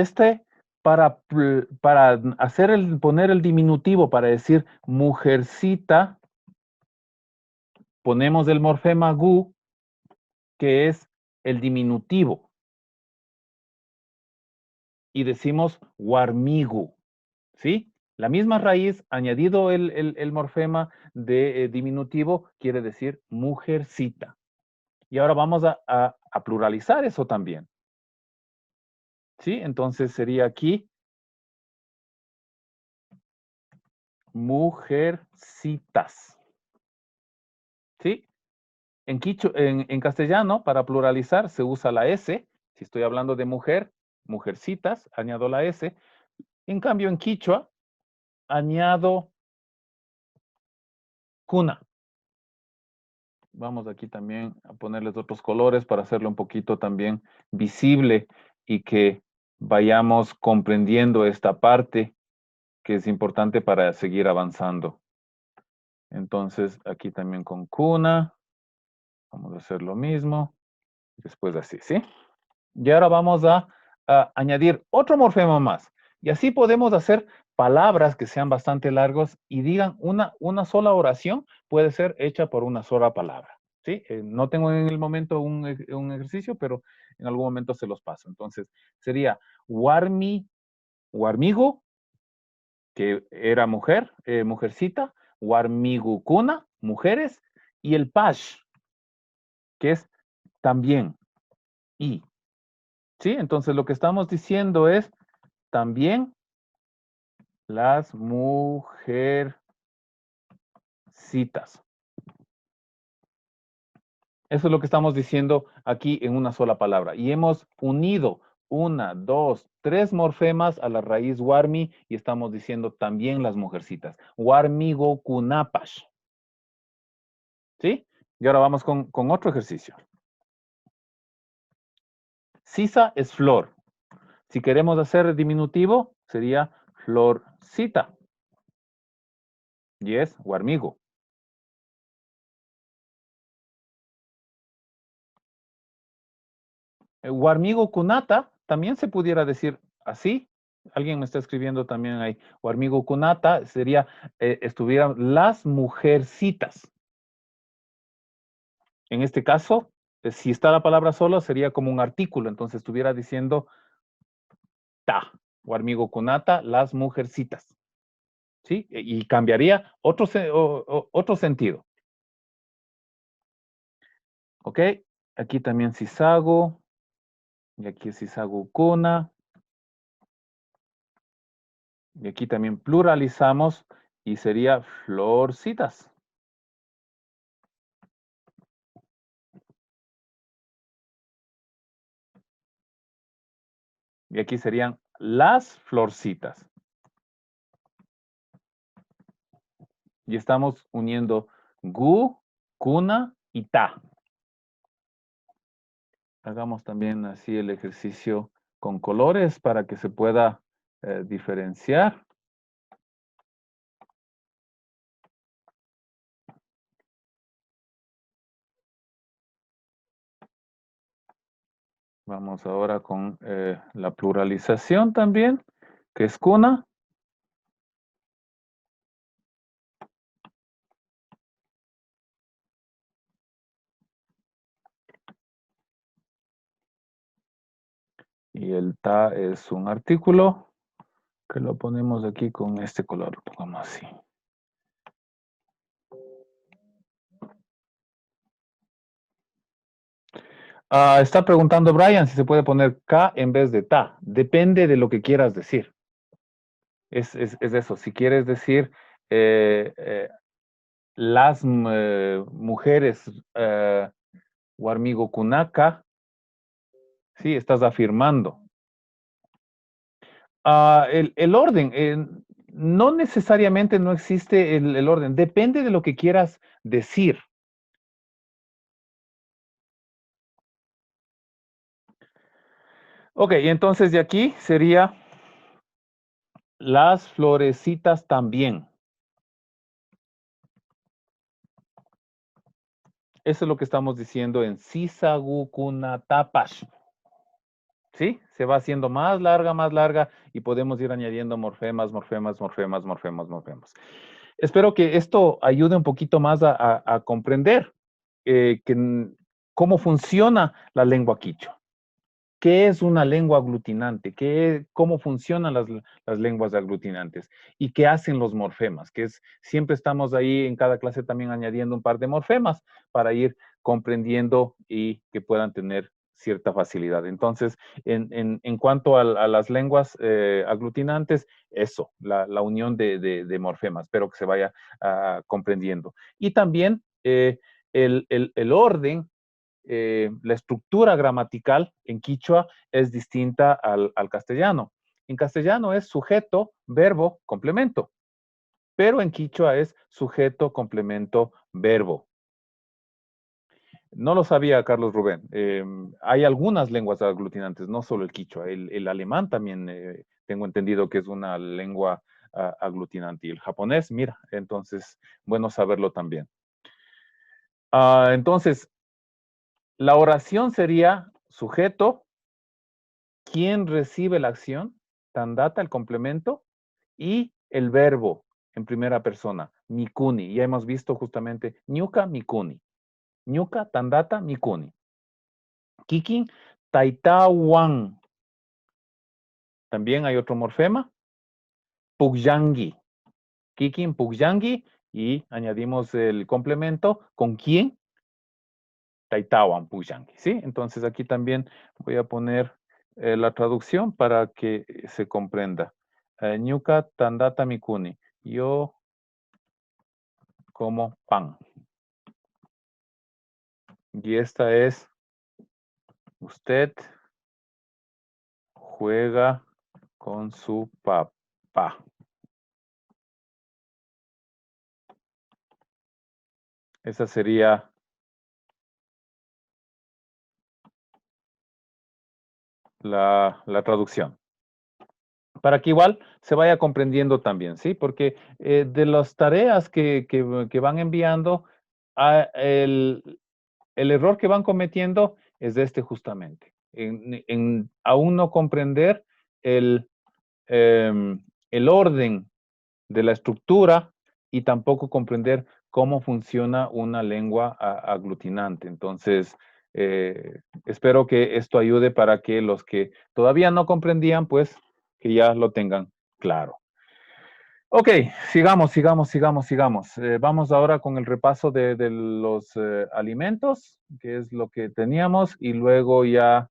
para poner el diminutivo, para decir mujercita, ponemos el morfema gu, que es el diminutivo. Y decimos warmigu, ¿sí? La misma raíz, añadido el morfema de diminutivo, quiere decir mujercita. Y ahora vamos a pluralizar eso también. ¿Sí? Entonces sería aquí mujercitas. ¿Sí? En castellano, para pluralizar, se usa la S. Si estoy hablando de mujer, mujercitas, añado la S. En cambio, en quichua, añado cuna. Vamos aquí también a ponerles otros colores para hacerlo un poquito también visible y que vayamos comprendiendo esta parte que es importante para seguir avanzando. Entonces, aquí también con cuna. Vamos a hacer lo mismo. Después así, ¿sí? Y ahora vamos a añadir otro morfema más. Y así podemos hacer palabras que sean bastante largos y digan una sola oración puede ser hecha por una sola palabra. ¿Sí? No tengo en el momento un ejercicio, pero en algún momento se los paso. Entonces, sería warmigo, que era mujer, mujercita, warmigukuna, mujeres, y el pash, que es también, y. ¿Sí? Entonces, lo que estamos diciendo es también las mujercitas. Eso es lo que estamos diciendo aquí en una sola palabra. Y hemos unido 1, 2, 3 morfemas a la raíz warmi y estamos diciendo también las mujercitas. Warmigo kunapash. ¿Sí? Y ahora vamos con otro ejercicio. Sisa es flor. Si queremos hacer diminutivo, sería florcita. Y es warmigo. Warmigo kunata también se pudiera decir así. Alguien me está escribiendo también ahí. Warmigo kunata sería, estuvieran las mujercitas. En este caso, si está la palabra solo, sería como un artículo. Entonces estuviera diciendo ta. Warmigo kunata, las mujercitas. ¿Sí? Y cambiaría otro sentido. ¿Ok? Aquí también sisago. Y aquí sisago kuna. Y aquí también pluralizamos y sería florcitas. Y aquí serían las florcitas. Y estamos uniendo gu, kuna y ta. Hagamos también así el ejercicio con colores para que se pueda diferenciar. Vamos ahora con la pluralización también, que es kuna. Y el ta es un artículo que lo ponemos aquí con este color, lo pongamos así. Está preguntando Brian si se puede poner K en vez de ta. Depende de lo que quieras decir. Es eso. Si quieres decir las mujeres warmigo kunaka, sí, estás afirmando. El orden, no necesariamente no existe el orden. Depende de lo que quieras decir. Ok, y entonces de aquí sería las florecitas también. Eso es lo que estamos diciendo en Sisagukunatapash. ¿Sí? Se va haciendo más larga y podemos ir añadiendo morfemas. Espero que esto ayude un poquito más a comprender cómo funciona la lengua quichua. ¿Qué es una lengua aglutinante? ¿Cómo funcionan las lenguas aglutinantes? ¿Y qué hacen los morfemas? Siempre estamos ahí en cada clase también añadiendo un par de morfemas para ir comprendiendo y que puedan tener cierta facilidad. Entonces, en cuanto a las lenguas aglutinantes, eso, la unión de morfemas. Espero que se vaya comprendiendo. Y también el orden, la estructura gramatical en quichua es distinta al castellano. En castellano es sujeto, verbo, complemento. Pero en quichua es sujeto, complemento, verbo. No lo sabía Carlos Rubén. Hay algunas lenguas aglutinantes, no solo el quichua. El alemán también tengo entendido que es una lengua aglutinante. Y el japonés, mira, entonces, bueno saberlo también. Entonces, la oración sería sujeto, quien recibe la acción, tandata, el complemento, y el verbo en primera persona, mikuni. Ya hemos visto justamente ñuka, mikuni. Ñuka, tandata, mikuni. Kikin, taitawan. También hay otro morfema. Pugyangi. Kikin, pugyangi. Y añadimos el complemento. ¿Con quién? Taitawan, pugyangi. ¿Sí? Entonces aquí también voy a poner la traducción para que se comprenda. Ñuka, tandata, mikuni. Yo como pan. Y esta es, usted juega con su papá. Esa sería la traducción. Para que igual se vaya comprendiendo también, ¿sí? Porque de las tareas que van enviando, el error que van cometiendo es justamente, en aún no comprender el orden de la estructura y tampoco comprender cómo funciona una lengua aglutinante. Entonces, espero que esto ayude para que los que todavía no comprendían, pues, que ya lo tengan claro. Ok, sigamos. Vamos ahora con el repaso de los alimentos, que es lo que teníamos, y luego ya,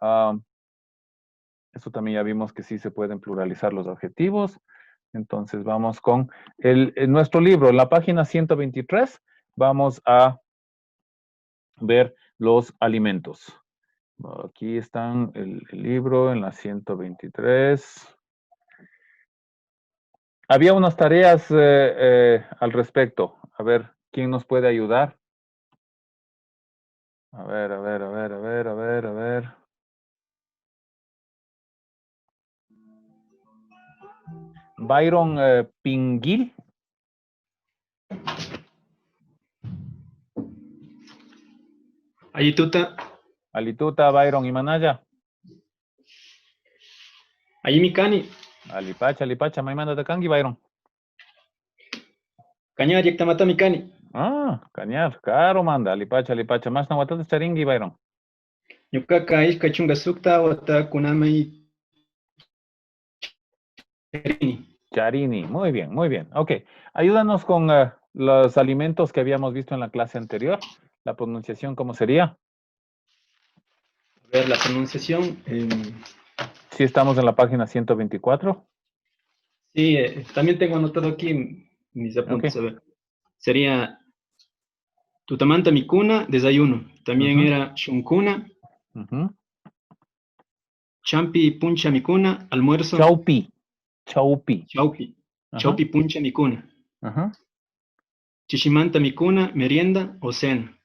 eso también ya vimos que sí se pueden pluralizar los adjetivos. Entonces vamos con nuestro libro, en la página 123, vamos a ver los alimentos. Aquí están el libro en la 123. Había unas tareas al respecto. A ver, ¿quién nos puede ayudar? A ver. Byron Pinguil. Alituta, Byron Imanaya. Ayimikani. Alipacha, Maimanda de Kangi, Byron. Cañar, Yaktamata Mikani. Cañar, caro manda, alipacha, más no watata charingi, Byron. Yukaka Ishka Chunga Sukta, Wata Kunamai Charini, muy bien. Ok, ayúdanos con los alimentos que habíamos visto en la clase anterior. La pronunciación, ¿cómo sería? A ver, la pronunciación. Sí, estamos en la página 124. Sí, también tengo anotado aquí mis apuntes. Okay. A ver, sería Tutamanta Mikuna, desayuno. También era Shunkuna. Champi Puncha Mikuna, almuerzo. Chaupi. Chaupi Puncha Mikuna. Chishimanta Mikuna, merienda o cena.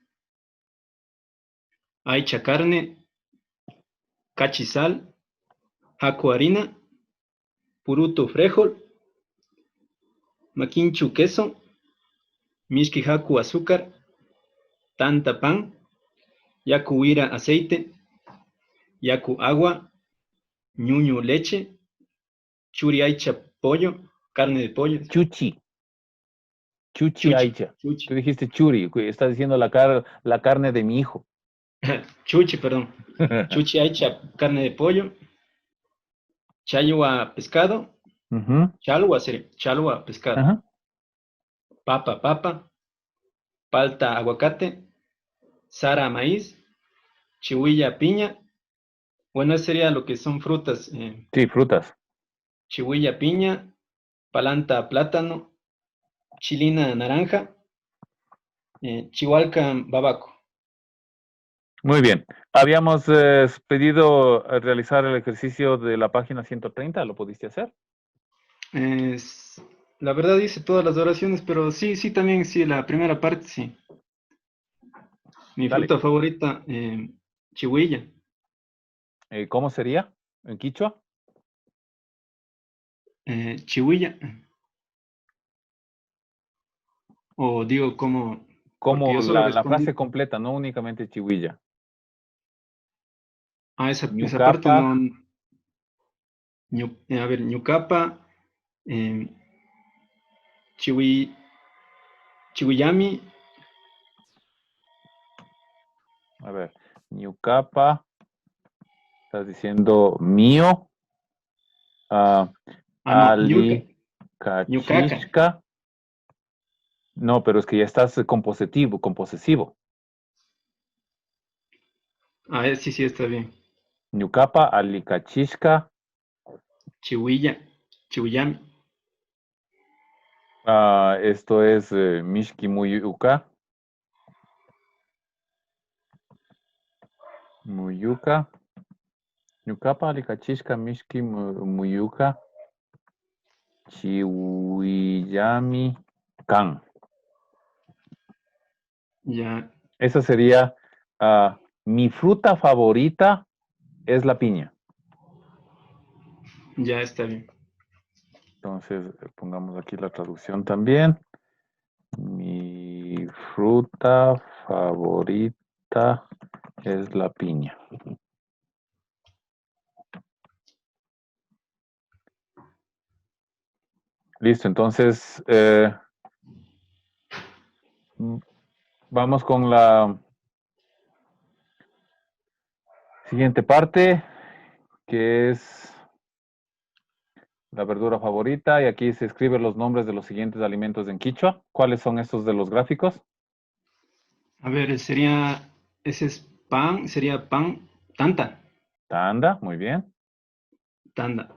Aicha carne, cachisal, Haku harina, puruto frijol, maquinchu queso, mishki haku azúcar, tanta pan, yaku huira aceite, yaku agua, ñuñu leche, churi aicha pollo, carne de pollo. Chuchi. Chuchi Chuchi, aicha. chuchi. Tú dijiste churi, estás diciendo la carne de mi hijo. Chuchi, perdón. Chuchi aicha, carne de pollo, chayua pescado, Ujú. chalua pescado, Ajá. papa, palta aguacate, sara maíz, chihuilla piña. Bueno, eso sería lo que son frutas. Sí, frutas. Chihuilla piña, palanta plátano, chilina naranja, chihualca babaco. Muy bien. Habíamos pedido realizar el ejercicio de la página 130. ¿Lo pudiste hacer? La verdad hice todas las oraciones, pero sí, también, sí, la primera parte, sí. Mi Dale. fruta favorita, chihuilla. ¿Cómo sería en quichua? Chihuilla. O digo como... porque Como yo solo la respondí. frase completa, no únicamente chihuilla. Ah, esa parte Ñucapa. no... a ver, ñucapa, chihuillami. A ver, ñucapa. Estás diciendo mío. No, Ali. ñucaca. Cachishka. No, pero es que ya estás con posesivo. Ah, sí, está bien. Ñucapa, ali cachishka. Chihuillami. Esto es Mishki Muyuka. Muyuka. Ñucapa, ali cachishka, Mishki Muyuka. Chihuillami Kan. Ya. Esa sería mi fruta favorita es la piña. Ya está bien. Entonces pongamos aquí la traducción también. Mi fruta favorita es la piña. Listo, entonces vamos con la siguiente parte, que es la verdura favorita, y aquí se escriben los nombres de los siguientes alimentos en quichua. ¿Cuáles son estos de los gráficos? A ver, ese es pan, sería pan, tanta. Tanda, muy bien. Tanda.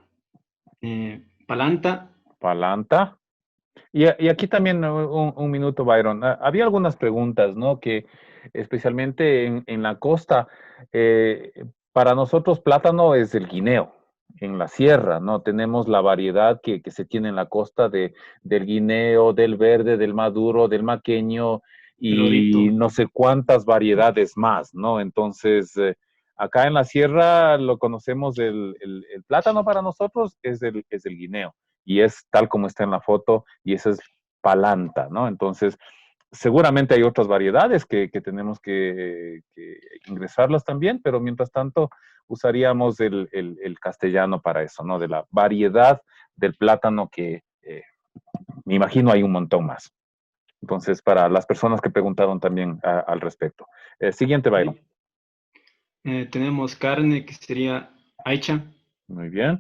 Palanta. Palanta. Y aquí también un minuto, Byron. Había algunas preguntas, ¿no? Que especialmente en la costa, para nosotros plátano es el guineo. En la sierra, ¿no? Tenemos la variedad que se tiene en la costa del guineo, del verde, del maduro, del maqueño y Lorito. no sé cuántas variedades más, ¿no? Entonces, acá en la sierra lo conocemos, el plátano para nosotros es el guineo y es tal como está en la foto y esa es palanta, ¿no? Entonces, seguramente hay otras variedades que tenemos que ingresarlas también, pero mientras tanto usaríamos el castellano para eso, ¿no? De la variedad del plátano que me imagino hay un montón más. Entonces, para las personas que preguntaron también al respecto. Siguiente, Byron. Tenemos carne que sería aicha. Muy bien.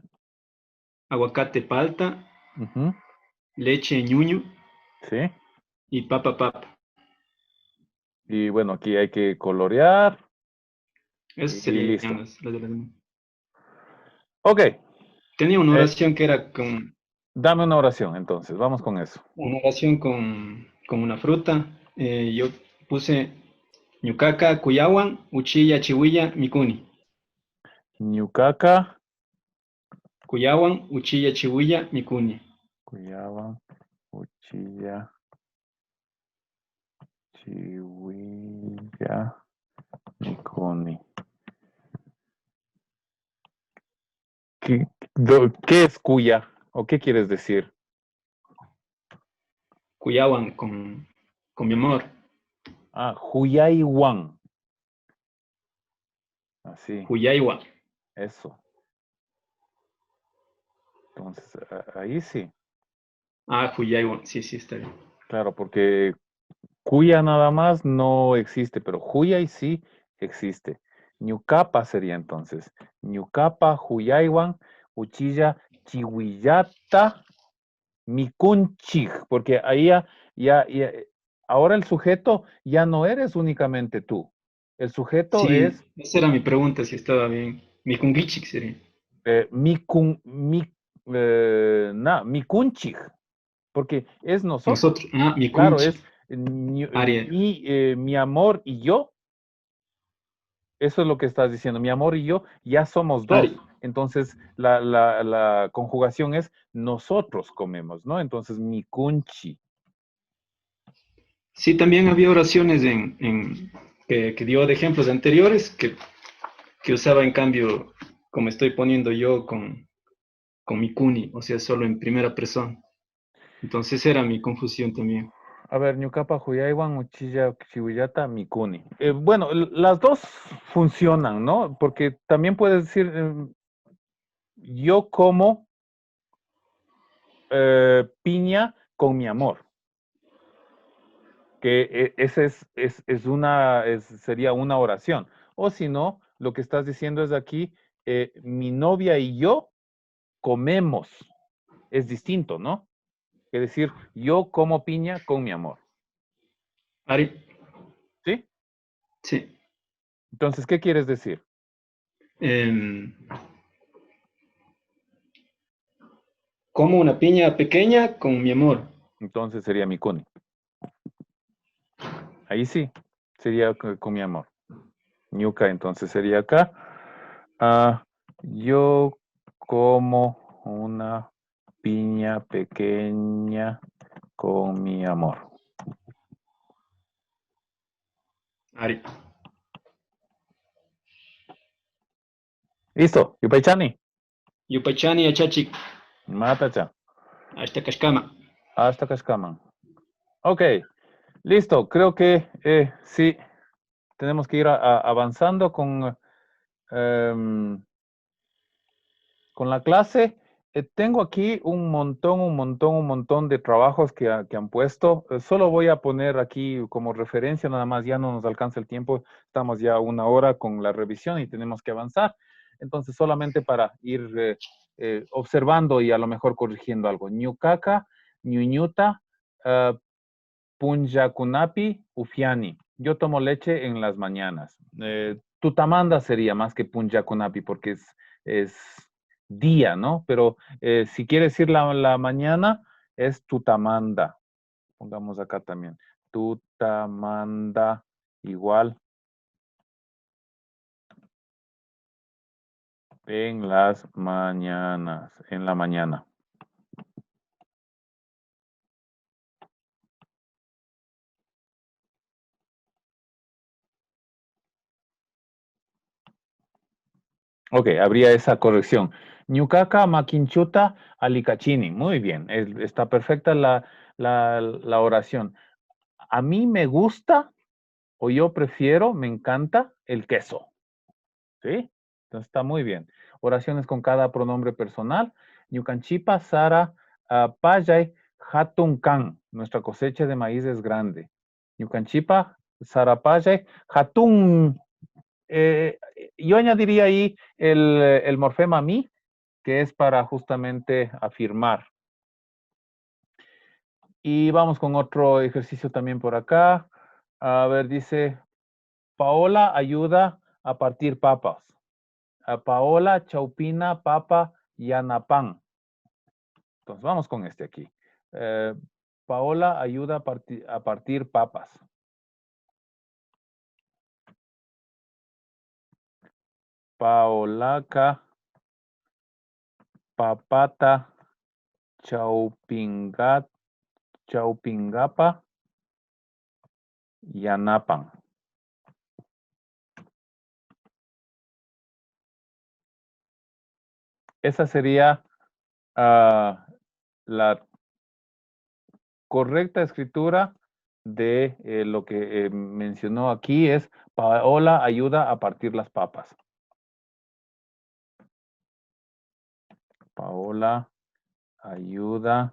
Aguacate palta. Uh-huh. Leche ñuño. Sí. Y papa. Y bueno, aquí hay que colorear. Eso y sería listo. Ok. Tenía una oración que era con... Dame una oración, entonces. Vamos con eso. Una oración con una fruta. Yo puse ñucaca, cuyahuan, uchilla, chihuilla, mikuni. Ñucaca. Cuyahuan, uchilla, chihuilla, mikuni. Cuyahuan, uchilla, chihuilla, mikuni. ¿Qué es cuya? ¿O qué quieres decir? Cuyawan con mi amor. Ah, Huyaiwan. Así. Huyaiwan. Eso. Entonces, ahí sí. Ah, Huyaiwan. Sí, está bien. Claro, porque cuya nada más no existe, pero Huyai sí existe. Ñucapa sería entonces. Ñucapa, Huyaiwan, Uchilla, Chihuillata, Mikunchig, porque ahí ahora el sujeto ya no eres únicamente tú. El sujeto Sí, es esa era mi pregunta, si estaba bien. Mi kungichik sería. Mikunchig, porque es nosotros. Nosotros. Ah, mi Claro, kunchik. es Aria. mi amor y yo. Eso es lo que estás diciendo. Mi amor y yo ya somos dos. Ari. Entonces, la conjugación es nosotros comemos, ¿no? Entonces, mi kunchi. Sí, también había oraciones que dio de ejemplos anteriores que usaba en cambio, como estoy poniendo yo con mi kuni, o sea, solo en primera persona. Entonces era mi confusión también. A ver, Ñucapa, Huyaiwan, Uchilla, Chihuillata, Mikuni. Bueno, las dos funcionan, ¿no? Porque también puedes decir, yo como piña con mi amor. Que ese sería una oración. O si no, lo que estás diciendo es aquí, mi novia y yo comemos. Es distinto, ¿no? Es decir, yo como piña con mi amor. Ari. ¿Sí? Sí. Entonces, ¿qué quieres decir? Como una piña pequeña con mi amor. Entonces sería mi cuni. Ahí sí, sería con mi amor. Ñuca, entonces sería acá. Yo como una piña pequeña con mi amor. Ari. Listo, Yupaychani. Yupaychani achachik. Matacha. Hasta Kashkama. Hasta Kashkaman. Ok, listo. Creo que sí, tenemos que ir avanzando con la clase. Tengo aquí un montón de trabajos que han puesto. Solo voy a poner aquí como referencia, nada más, ya no nos alcanza el tiempo. Estamos ya 1 hora con la revisión y tenemos que avanzar. Entonces, solamente para ir observando y a lo mejor corrigiendo algo. Ñucaca, Ñuñuta, Punjakunapi, Ufiani. Yo tomo leche en las mañanas. Tutamanda sería más que Punjakunapi porque es día, ¿no? Pero si quieres decir la mañana, es Tutamanda. Pongamos acá también. Tutamanda igual en las mañanas, en la mañana. Ok, habría esa corrección. Ñucaca, Maquinchuta, Alicachini. Muy bien, está perfecta la oración. A mí me gusta, o yo prefiero, me encanta el queso. ¿Sí? Entonces está muy bien. Oraciones con cada pronombre personal. Ñucanchipa, Sara, Payay, Hatuncan. Nuestra cosecha de maíz es grande. Ñucanchipa, Sara Payay, Hatun. Yo añadiría ahí el morfema mi, que es para justamente afirmar. Y vamos con otro ejercicio también por acá. A ver, dice, Paola ayuda a partir papas. Paola, chaupina, papa, yanapan. Entonces, vamos con este aquí. Paola ayuda a partir papas. Paolaca, papata, chaupingapa, yanapan. Esa sería la correcta escritura de lo que mencionó aquí es Paola ayuda a partir las papas. Paola ayuda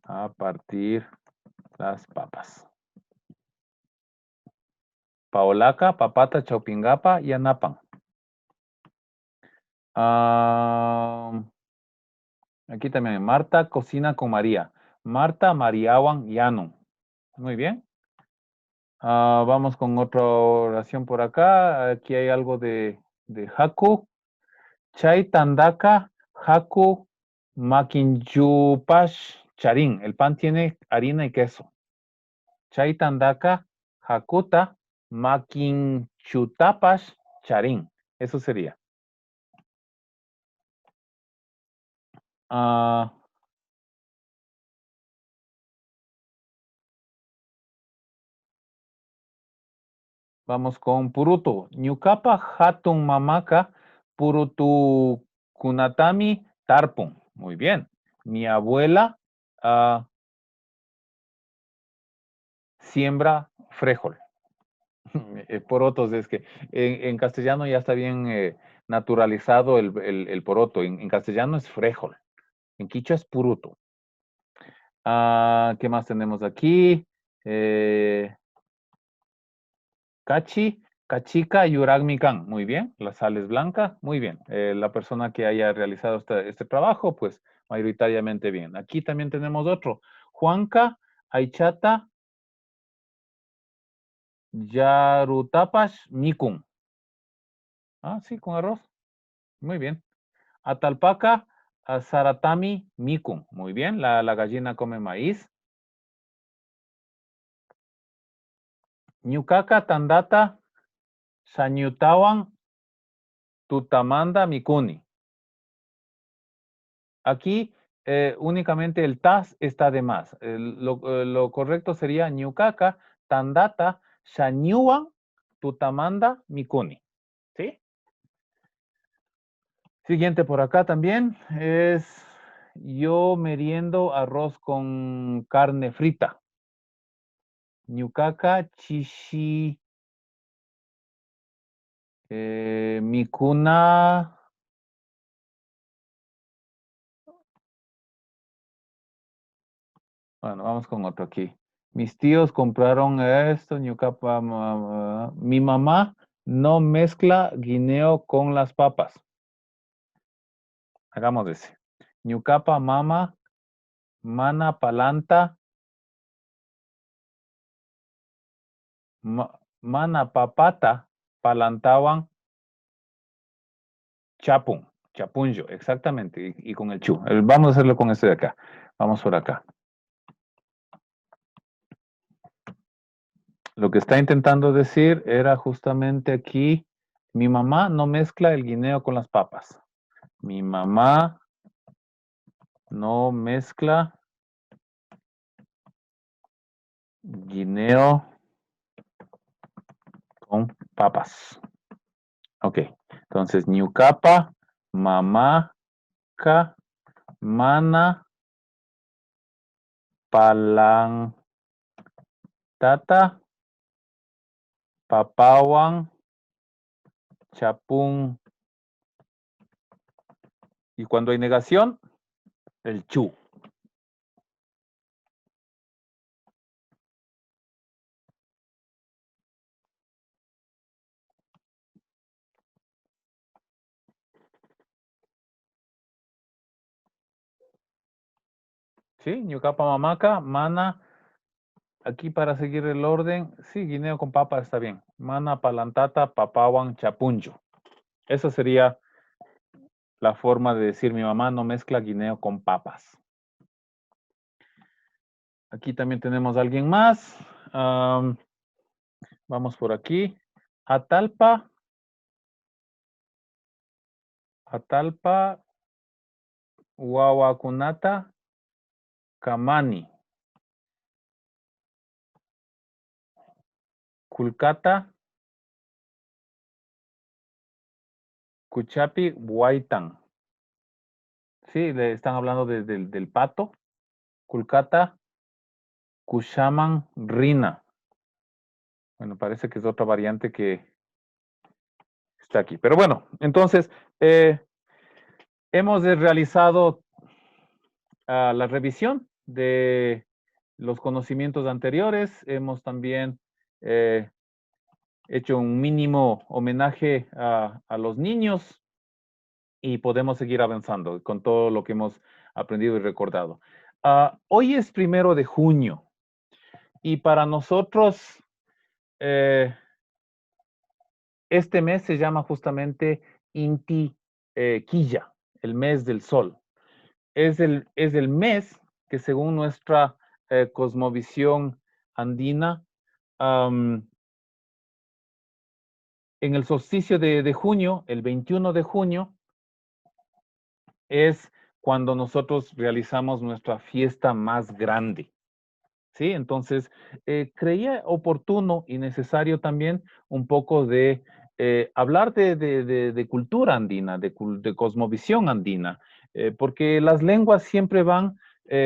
a partir las papas. Paolaca, papata, chaupingapa y anapan. Aquí también, Marta cocina con María. Marta, Mariawan, Yanu. Muy bien. Vamos con otra oración por acá. Aquí hay algo de Haku. Chay tandaka, Haku, makinchupash, charín. El pan tiene harina y queso. Chay tandaka, Hakuta, makinchutapash, charín. Eso sería. Vamos con Puruto. Ñukapa hatun mamaka Purutu kunatami tarpun. Muy bien. Mi abuela siembra frijol. Porotos, es que en castellano ya está bien naturalizado el poroto. En castellano es frijol. En quichua es puruto. ¿Qué más tenemos aquí? Cachi, cachica y uragmican. Muy bien. La sal es blanca. Muy bien. La persona que haya realizado este trabajo, pues mayoritariamente bien. Aquí también tenemos otro. Juanca, Aichata, Yarutapash, Mikun. Sí, con arroz. Muy bien. Atalpaca, Saratami, Mikun. Muy bien. La gallina come maíz. Ñucaca, Tandata, Sanyutawan, Tutamanda, Mikuni. Aquí únicamente el tas está de más. Lo correcto sería Ñucaca, Tandata, Shanyuwan, Tutamanda, Mikuni. ¿Sí? Siguiente por acá también es yo meriendo arroz con carne frita. Ñucaca, chishi, mikuna. Bueno, vamos con otro aquí. Mis tíos compraron esto, Ñucapa. Mi mamá no mezcla guineo con las papas. Hagamos ese. Ñucapa, mama, mana, palanta. Mana, papata, palantawan, chapun, chapunyo, exactamente. Y con el chu. Vamos a hacerlo con este de acá. Vamos por acá. Lo que está intentando decir era justamente aquí, mi mamá no mezcla el guineo con las papas. Mi mamá no mezcla guineo con papas. Ok, entonces, ñucapa, mamaca, mana, palantata, papawan, chapún. Y cuando hay negación, el chu. ¿Sí? Ñucapa, mamaca, mana. Aquí para seguir el orden, sí, guineo con papa está bien. Mana, palantata, papawan, chapuncho. Esa sería la forma de decir mi mamá no mezcla guineo con papas. Aquí también tenemos a alguien más. Vamos por aquí. Atalpa. Atalpa. Wawakunata. Kamani. Kulkata. Kuchapi, Huaytan. Sí, le están hablando del pato. Kulkata, Kushaman, Rina. Bueno, parece que es otra variante que está aquí. Pero bueno, entonces, hemos realizado la revisión de los conocimientos anteriores. Hemos también hecho un mínimo homenaje a los niños y podemos seguir avanzando con todo lo que hemos aprendido y recordado. Hoy es 1 de junio y para nosotros este mes se llama justamente Inti Quilla, el mes del sol. Es el mes que según nuestra cosmovisión andina, en el solsticio de junio, el 21 de junio, es cuando nosotros realizamos nuestra fiesta más grande. ¿Sí? Entonces, creía oportuno y necesario también un poco de hablar de cultura andina, de cosmovisión andina, porque las lenguas siempre van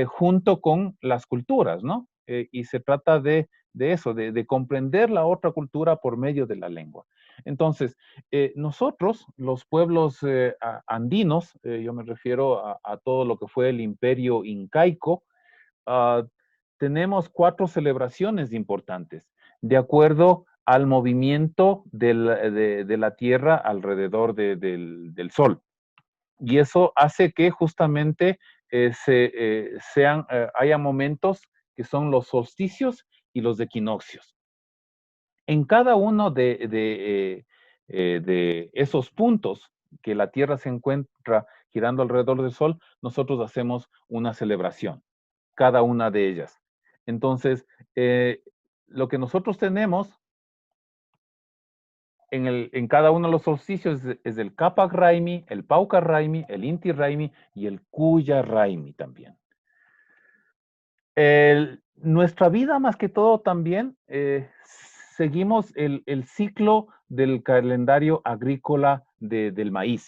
junto con las culturas, ¿no? Y se trata de eso, de comprender la otra cultura por medio de la lengua. Entonces, nosotros, los pueblos andinos, yo me refiero a todo lo que fue el imperio incaico, tenemos 4 celebraciones importantes, de acuerdo al movimiento de la Tierra alrededor del Sol. Y eso hace que justamente haya momentos que son los solsticios y los equinoccios. En cada uno de esos puntos que la Tierra se encuentra girando alrededor del Sol, nosotros hacemos una celebración, cada una de ellas. Entonces, lo que nosotros tenemos en cada uno de los solsticios es el Capac Raimi, el Pauca Raimi, el Inti Raimi y el Cuya Raimi también. Nuestra vida, más que todo, también seguimos el ciclo del calendario agrícola del maíz.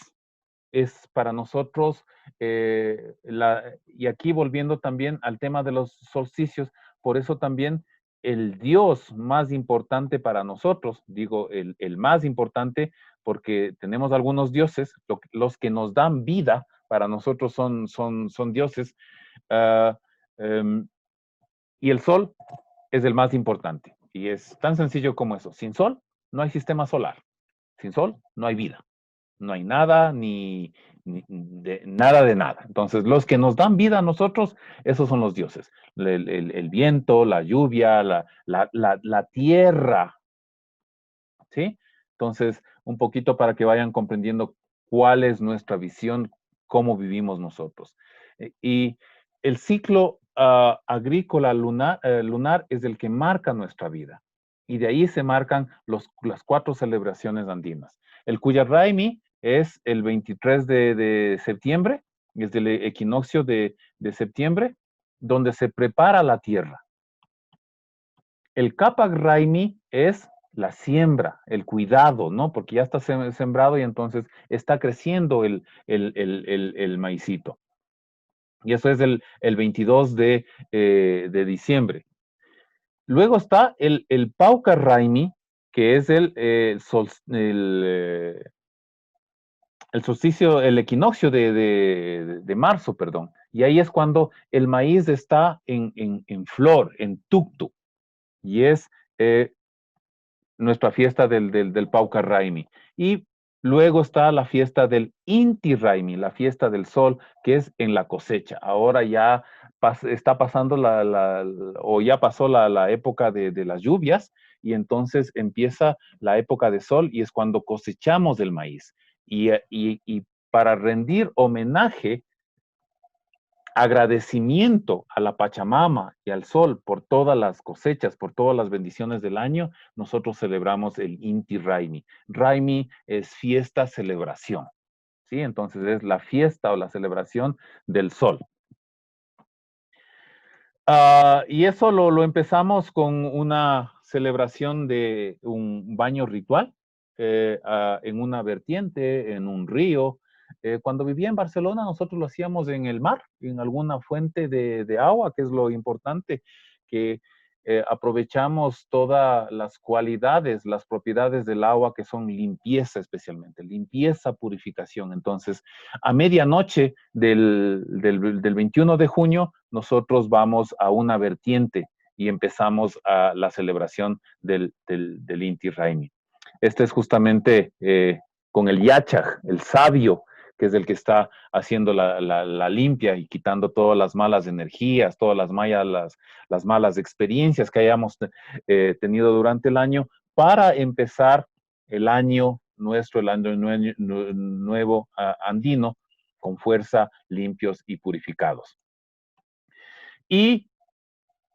Es para nosotros, y aquí volviendo también al tema de los solsticios, por eso también el Dios más importante para nosotros, digo el más importante, porque tenemos algunos dioses, los que nos dan vida, para nosotros son dioses, y el sol es el más importante. Y es tan sencillo como eso. Sin sol, no hay sistema solar. Sin sol, no hay vida. No hay nada, nada de nada. Entonces, los que nos dan vida a nosotros, esos son los dioses. El viento, la lluvia, la tierra. ¿Sí? Entonces, un poquito para que vayan comprendiendo cuál es nuestra visión, cómo vivimos nosotros. Y el ciclo agrícola lunar es el que marca nuestra vida. Y de ahí se marcan las 4 celebraciones andinas. El Cuya Raimi es el 23 de septiembre, es el equinoccio de septiembre, donde se prepara la tierra. El Capac Raimi es la siembra, el cuidado, ¿no? Porque ya está sembrado y entonces está creciendo el maicito. Y eso es el 22 de diciembre. Luego está el Pauca Raimi, que es el solsticio, el equinoccio de marzo, perdón. Y ahí es cuando el maíz está en flor, en tuctu. Y es nuestra fiesta del Pauca Raimi. Y luego está la fiesta del Inti Raimi, la fiesta del sol, que es en la cosecha. Ahora ya está pasando o ya pasó la época de las lluvias, y entonces empieza la época de sol, y es cuando cosechamos el maíz. Y para rendir homenaje, agradecimiento a la Pachamama y al sol por todas las cosechas, por todas las bendiciones del año, nosotros celebramos el Inti Raimi. Raimi es fiesta, celebración. ¿Sí? Entonces es la fiesta o la celebración del sol. Y eso lo empezamos con una celebración de un baño ritual en una vertiente, en un río, Cuando vivía en Barcelona, nosotros lo hacíamos en el mar, en alguna fuente de agua, que es lo importante, que aprovechamos todas las cualidades, las propiedades del agua, que son limpieza especialmente, limpieza, purificación. Entonces, a medianoche del 21 de junio, nosotros vamos a una vertiente y empezamos a la celebración del Inti Raymi. Este es justamente con el Yachaj, el sabio, que es el que está haciendo la limpia y quitando todas las malas energías, todas las malas experiencias que hayamos tenido durante el año, para empezar el año nuestro, el año nuevo andino, con fuerza, limpios y purificados. Y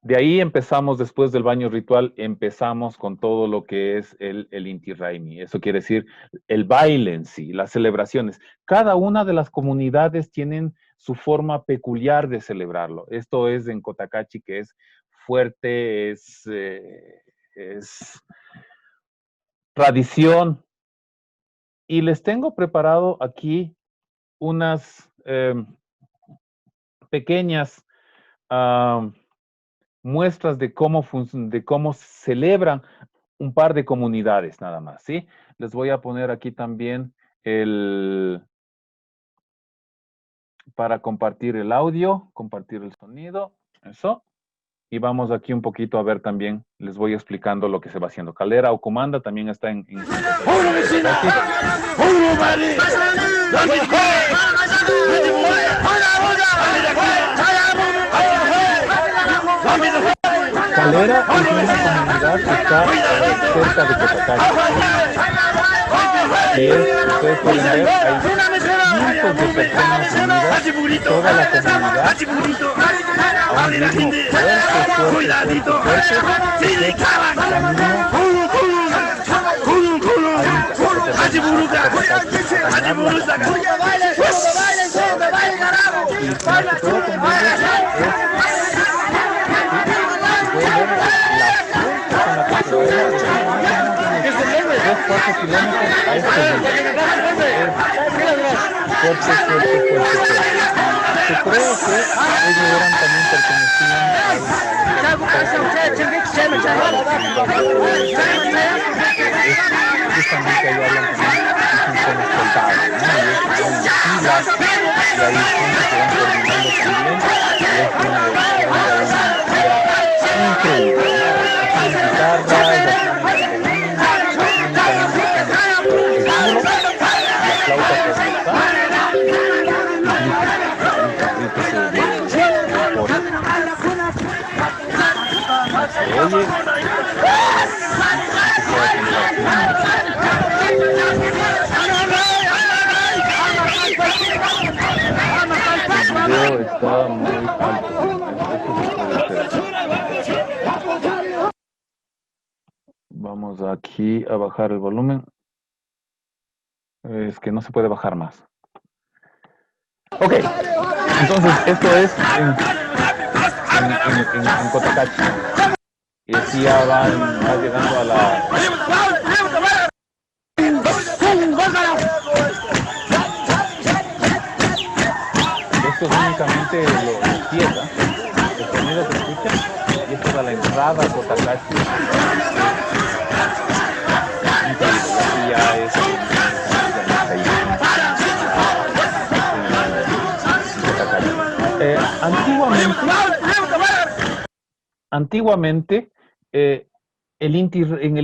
de ahí empezamos, después del baño ritual, empezamos con todo lo que es el Inti Raymi. Eso quiere decir el baile en sí, las celebraciones. Cada una de las comunidades tienen su forma peculiar de celebrarlo. Esto es en Cotacachi, que es fuerte, es tradición. Y les tengo preparado aquí unas pequeñas muestras de cómo celebran un par de comunidades nada más, ¿sí? Les voy a poner aquí también para compartir el audio, compartir el sonido, eso. Y vamos aquí un poquito a ver también, les voy explicando lo que se va haciendo. Calera o Comanda también está en Calera es una comunidad que está cerca de Cotacachi. Y ustedes pueden ver, hay cientos de personas unidas, toda la comunidad, a un ritmo Se cree que ellos eran también justamente ahí hablan también con los soldados, ¿no? Y hay filas, y hay gente que van coordinando también, y es una increíble, ¿no? Aquí en guitarra, el video está muy alto. Vamos aquí a bajar el volumen. Es que no se puede bajar más. Ok, entonces esto es en Cotacachi. Y aquí ya va llegando a la... Esto es únicamente lo pieza, el sonido que escuchan, y esto es la entrada a Cotacachi. Increíble, aquí ya es... Antiguamente, en el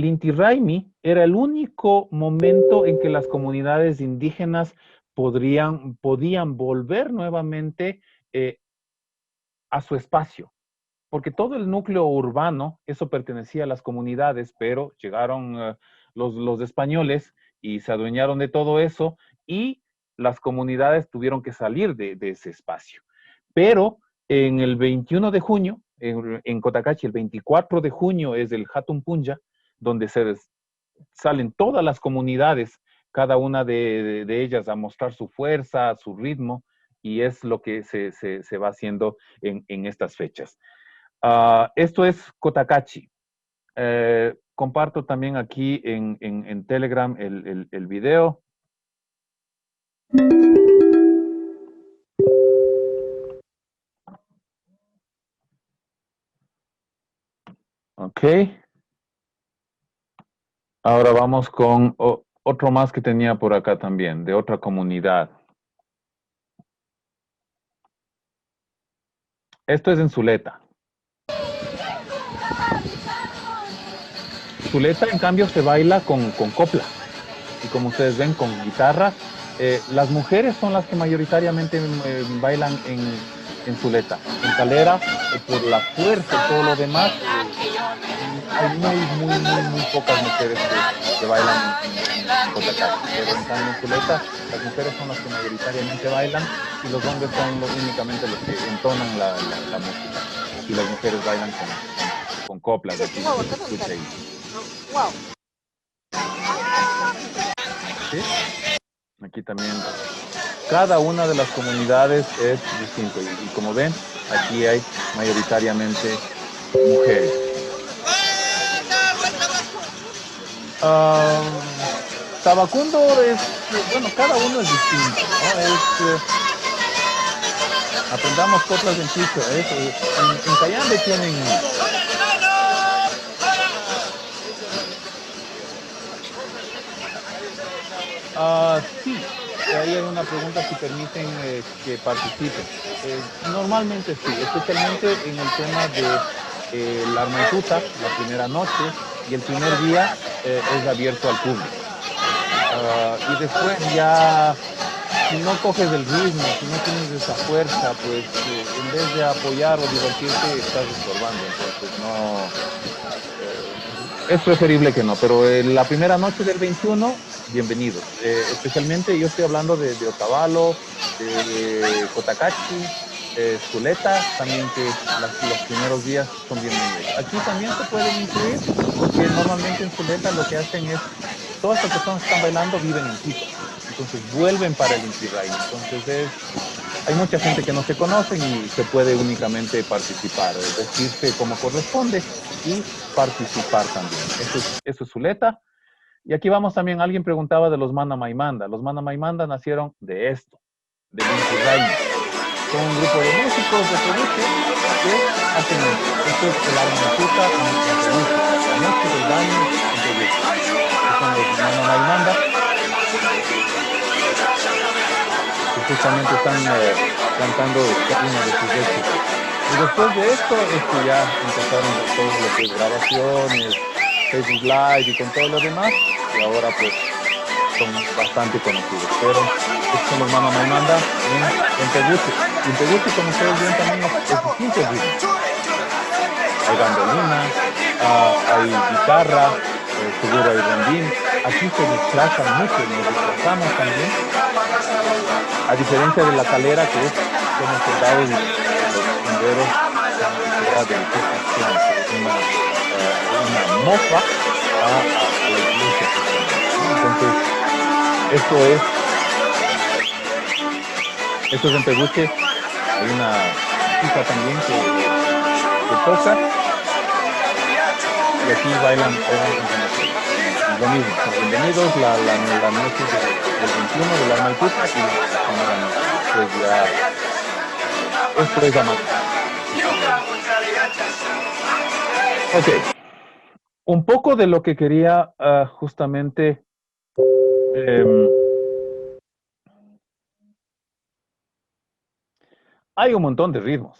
Inti Raymi era el único momento en que las comunidades indígenas podían volver nuevamente a su espacio, porque todo el núcleo urbano, eso pertenecía a las comunidades, pero llegaron los españoles y se adueñaron de todo eso, y las comunidades tuvieron que salir de ese espacio. Pero en el 21 de junio, en Cotacachi, el 24 de junio es el Hatun Punja, donde salen todas las comunidades, cada una de ellas a mostrar su fuerza, su ritmo, y es lo que se va haciendo en estas fechas. Esto es Cotacachi. Comparto también aquí en Telegram el video. Ok. Ahora vamos con otro más que tenía por acá también, de otra comunidad. Esto es en Zuleta. Zuleta, en cambio, se baila con copla. Y como ustedes ven, con guitarra. Las mujeres son las que mayoritariamente bailan en Zuleta. En Calera, por la fuerza y todo lo demás, hay muy pocas mujeres que bailan en Cotacachi. Pero en cambio en Zuleta, las mujeres son las que mayoritariamente bailan y los hombres son únicamente los que entonan la música. Y las mujeres bailan con coplas. Aquí se escucha ahí. ¿Sí? Aquí también. Cada una de las comunidades es distinto. Y como ven, aquí hay mayoritariamente mujeres. Tabacundo es, bueno, cada uno es distinto, ¿no? Aprendamos coplas en Quichua. En Cayambe tienen... sí, ahí hay una pregunta si permiten que participen. Normalmente sí, especialmente en el tema de la armaituta, la primera noche, y el primer día es abierto al público. Y después ya, si no coges el ritmo, si no tienes esa fuerza, pues en vez de apoyar o divertirte, estás estorbando. Entonces no, es preferible que no. Pero la primera noche del 21, bienvenidos. Especialmente yo estoy hablando de Otavalo, de Cotacachi, Zuleta, también que los primeros días son bienvenidos. Aquí también se pueden incluir, porque normalmente en Zuleta lo que hacen es, todas las personas que están bailando viven en Quito, entonces vuelven para el Inti Raymi. Entonces hay mucha gente que no se conoce y se puede únicamente participar, vestirse como corresponde y participar también. Eso es Zuleta. Y aquí vamos también, alguien preguntaba de los Mana Maimanda. Los Mana Maimanda nacieron de esto, del Inti Raymi. Son un grupo de músicos de Peruche que hacen esto es el armaituta en Peruche, la noche del baño en Peruche. Son los Mana Maimanda, que justamente están cantando uno de sus éxitos. Y después de esto es que ya empezaron todo lo que es grabaciones, Facebook Live y con todo lo demás, y ahora pues son bastante conocidos. Pero estos son los Mana Maimanda en Peruche. Y en Peruche, como ustedes ven, también es distinto el ritmo. Hay bandolina, hay guitarra, seguro hay rondín. Aquí se desplazan mucho, nos desplazamos también. A diferencia de la Calera, que es como se da los sombreros, una mofa a la iglesia. Entonces, esto es en Peruche. Hay una chica también que toca, y aquí bailan lo mismo. Bienvenidos la noche del 21 de la armaituta, y pues ya esto es Amata. Ok, un poco de lo que quería justamente hay un montón de ritmos.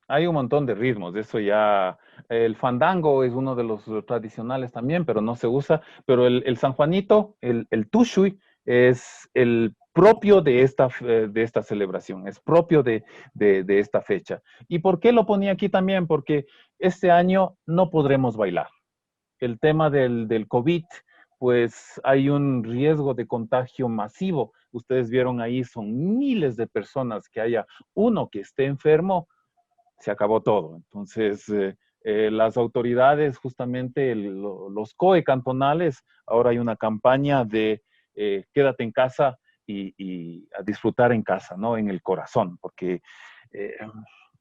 Hay un montón de ritmos, eso ya, el fandango es uno de los tradicionales también, pero no se usa, pero el San Juanito, el Tushui, es el propio de esta celebración, es propio de esta fecha. ¿Y por qué lo ponía aquí también? Porque este año no podremos bailar. El tema del COVID, pues hay un riesgo de contagio masivo. Ustedes vieron ahí, son miles de personas, que haya uno que esté enfermo, se acabó todo. Entonces, las autoridades, justamente los COE cantonales, ahora hay una campaña de quédate en casa y a disfrutar en casa, ¿no? En el corazón, porque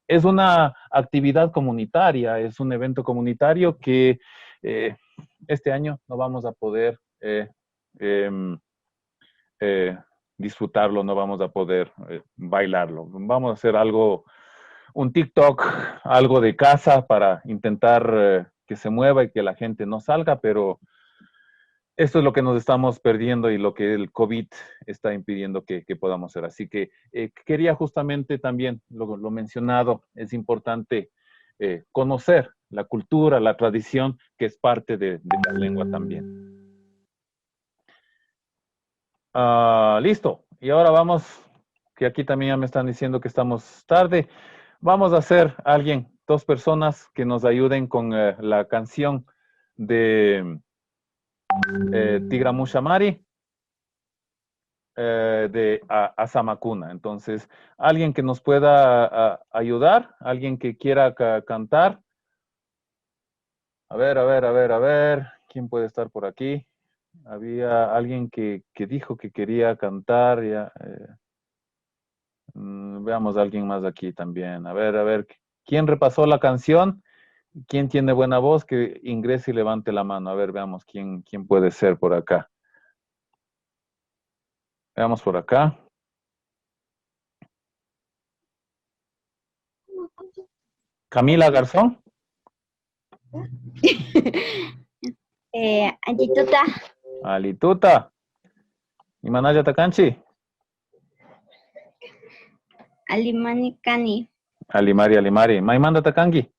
es una actividad comunitaria, es un evento comunitario que este año no vamos a poder disfrutarlo, no vamos a poder bailarlo. Vamos a hacer algo, un TikTok, algo de casa para intentar que se mueva y que la gente no salga, pero esto es lo que nos estamos perdiendo y lo que el COVID está impidiendo que podamos hacer. Así que quería justamente también, lo mencionado, es importante conocer la cultura, la tradición, que es parte de la lengua también. Listo. Y ahora vamos, que aquí también ya me están diciendo que estamos tarde. Vamos a hacer dos personas que nos ayuden con la canción de Tigramushamari de Asamakuna. Entonces, alguien que nos pueda ayudar, alguien que quiera cantar. A ver, ¿quién puede estar por aquí? Había alguien que dijo que quería cantar. Ya, veamos a alguien más aquí también. A ver, ¿quién repasó la canción? ¿Quién tiene buena voz? Que ingrese y levante la mano. A ver, veamos quién puede ser por acá. Veamos por acá. Camila Garzón. Antituta. Alituta. Imanaya Takanchi. Alimani Kani. Alimari. Maimanda Takangi.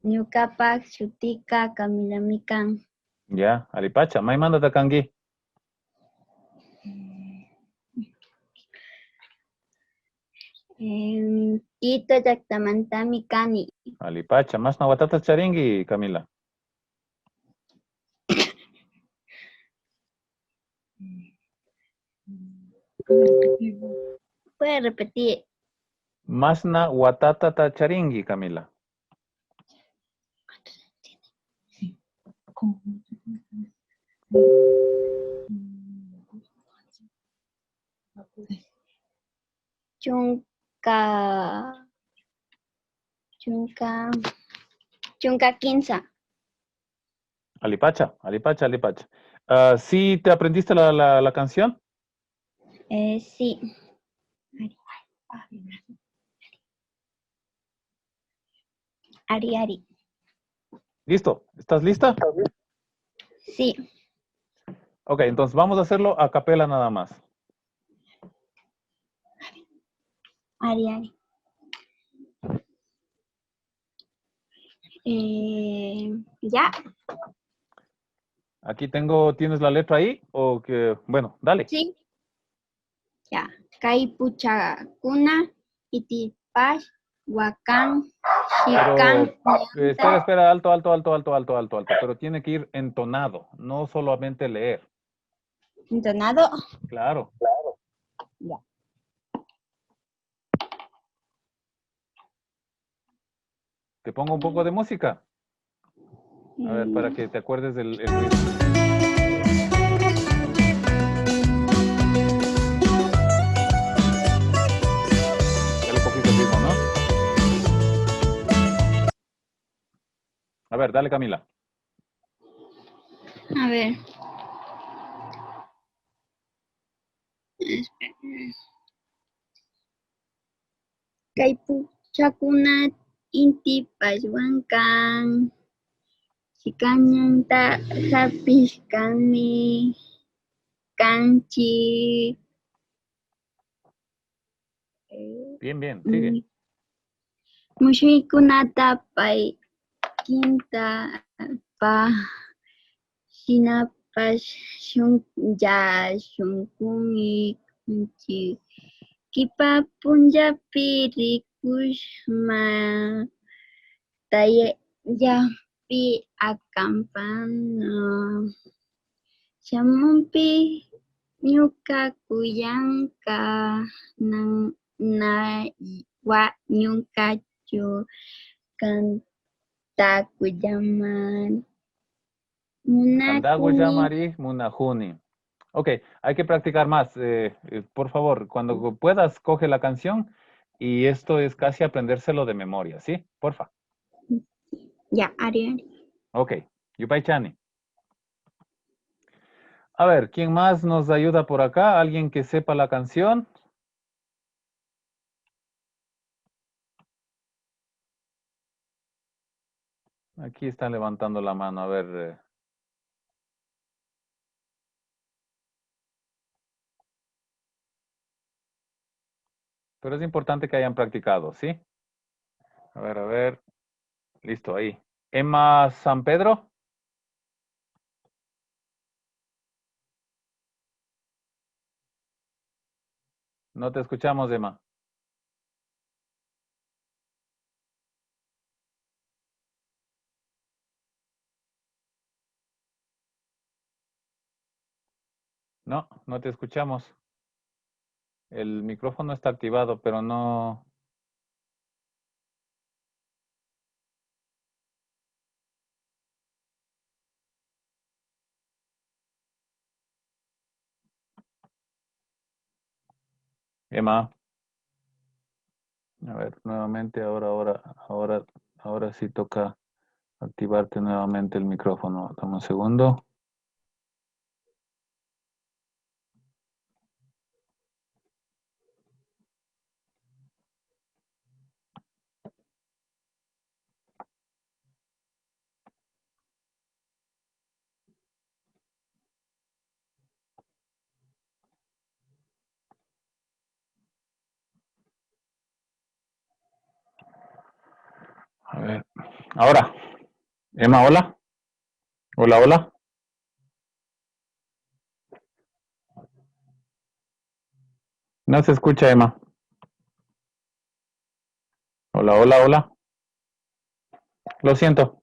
Ñukapak Shutika Kamilamikan. Ya, Alipacha. Maimanda Takangi. Quito Yaktamantami Kani. Alipacha. Más Nawatata Charingi, Camila. ¿Puede repetir? Masna Watata Charingi, Camila. Chunka Quinza. Alipacha. ¿Sí te aprendiste la canción? Sí. Ari. ¿Listo? ¿Estás lista? Sí. Ok, entonces vamos a hacerlo a capela nada más. Ari. Ya. Aquí ¿tienes la letra ahí? O que, bueno, dale. Sí. Ya. Kaipuchakuna, Itipash, Huacán, Chicán. Espera, alto. Pero tiene que ir entonado, no solamente leer. ¿Entonado? Claro. Ya. Te pongo un poco de música. A ver, para que te acuerdes del ritmo. Ya le cogiste el ritmo, ¿no? A ver, dale, Camila. A ver. Kaipuchakuna, Inti Payhuancan, Chicañanta, Japishkani, Canchi. Bien, sigue. Mushikunata Pai Quinta Pa Sinapash Shunkumi Kunchi Kipa Punjabi Rikushma Taye Yapi Akampana Shamumpi Nyuka Kuyanka na wa Nyuka Chu Kanta Kuyaman Kandaguyamari Munajuni. Ok, hay que practicar más. Por favor, cuando puedas, coge la canción y esto es casi aprendérselo de memoria, ¿sí? Porfa. Ya, Ari. Ok, Yupaychani. A ver, ¿quién más nos ayuda por acá? ¿Alguien que sepa la canción? Aquí están levantando la mano. A ver. Pero es importante que hayan practicado, ¿sí? A ver, a ver. Listo, ahí. Emma San Pedro. No te escuchamos, Emma. No, no te escuchamos. El micrófono está activado, pero no. Emma. A ver, nuevamente, ahora sí toca activarte nuevamente el micrófono. Dame un segundo. A ver. Ahora. Emma, hola. Hola, hola. No se escucha, Emma. Hola, hola, hola. Lo siento.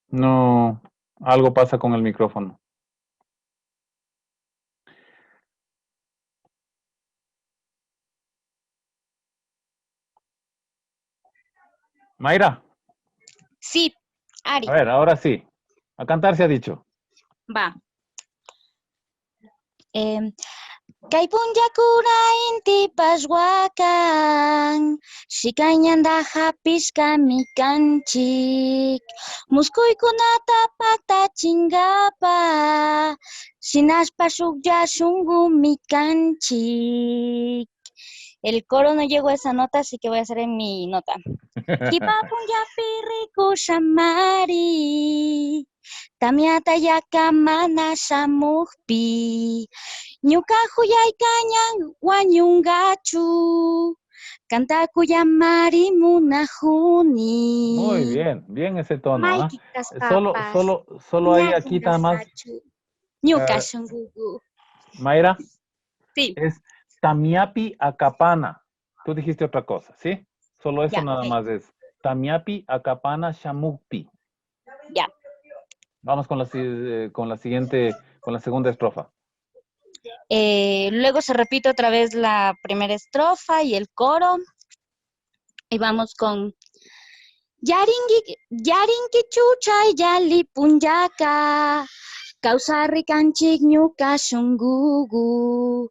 No, algo pasa con el micrófono. Mayra. Sí, Ari, A ver, ahora sí. A cantar se ha dicho. va. Kay punllakuna inti paswakan, shikayñanda hapiskami kanchik, muskuykunata paktachingapa, sinaspa shukllashungumi kanchik. El coro no llegó a esa nota, así que voy a hacer en mi nota. Kipapunllapi rikushamari, tamiata yakamana shamukpi, ñuka huyaykañan wañungachu, kantakuyamari munajuni. Muy bien ese tono, ¿ah? Maykitas Solo papas, hay aquí nada más. ñakungasachu, ñuka eh, shungugu. Mayra, Sí, es Tamiapi Acapana. Tú dijiste otra cosa, ¿sí? Solo eso ya, nada ok, más es Tamiapi Acapana Shamukpi. ya. Vamos con la siguiente, con la segunda estrofa. Luego se repite otra vez la primera estrofa y el coro. Y vamos con Yarinki chuchay yali punyaka, kausarri kanchik ñuka shungugu,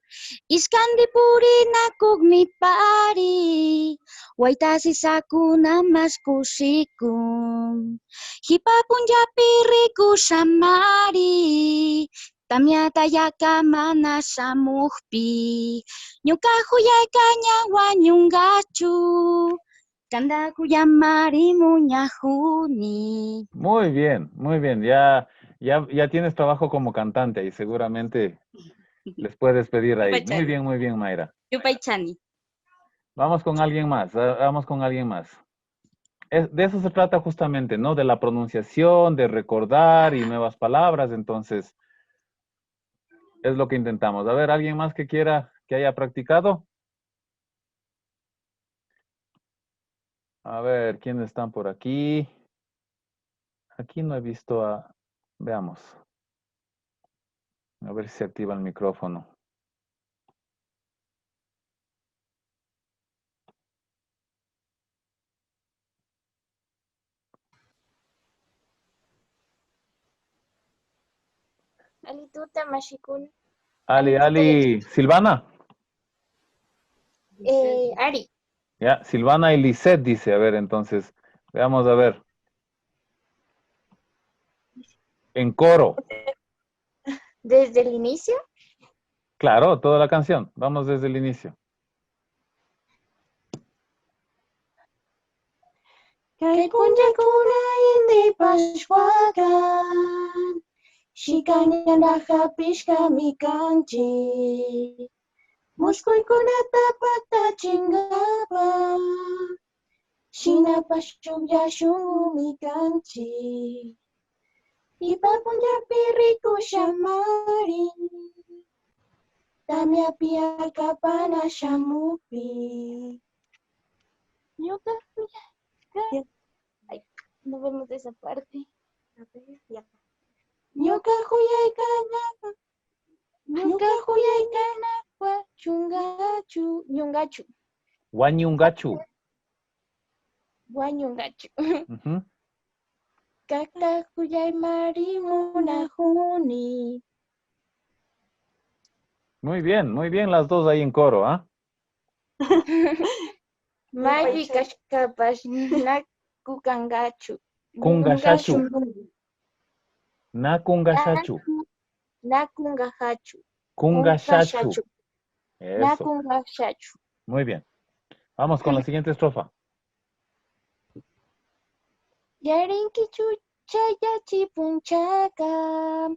iskandi purina kugmi pari, waitasi sakuna mas kushikun, hipa punjapi rikushamari, tamyata yakamana shamuhpi, ñuka huyaykaña wañungachu, Kandakuyamari muñajuni. Muy bien. Ya tienes trabajo como cantante y seguramente les puedes pedir ahí. Muy bien, Mayra. Yupaychani. Vamos con alguien más. De eso se trata justamente, ¿no? De la pronunciación, de recordar y nuevas palabras. Entonces, es lo que intentamos. A ver, ¿alguien más que quiera que haya practicado? A ver, ¿quiénes están por aquí? Aquí no he visto a... Veamos. A ver si se activa el micrófono. Alituta Mashikun. Ali, Silvana. Ari. Ya, Silvana y Lisette dice, a ver, entonces, veamos a ver. En coro. ¿Desde el inicio? Claro, toda la canción. Vamos desde el inicio. Kay punjakuna indi pashwakan, shikanyanda hapishkami kanchik. Muskuykunata patachingapan, shinapash chukyashunmi kanchik. Ipapunllapi rikushamari, tamyapi akapana shamupi. Ñuka kuyayka. Ay, no vemos esa parte. A ver, ya. Ñuka kuyaykanapa. Ñuka kuyaykanapa chungachu. Ñungachu. Wañungachu. Wañungachu. Ujú. Kaka kuyaymari munahuni. Muy bien las dos ahí en coro, ¿ah? Mari kashkapash nakukangachu. Kungashachu. Nakungashachu. Nakungahachu. Kungashachu. Eso. Nakungashachu. Muy bien. Vamos con la siguiente estrofa. Yarinki chuchayachi punchaka.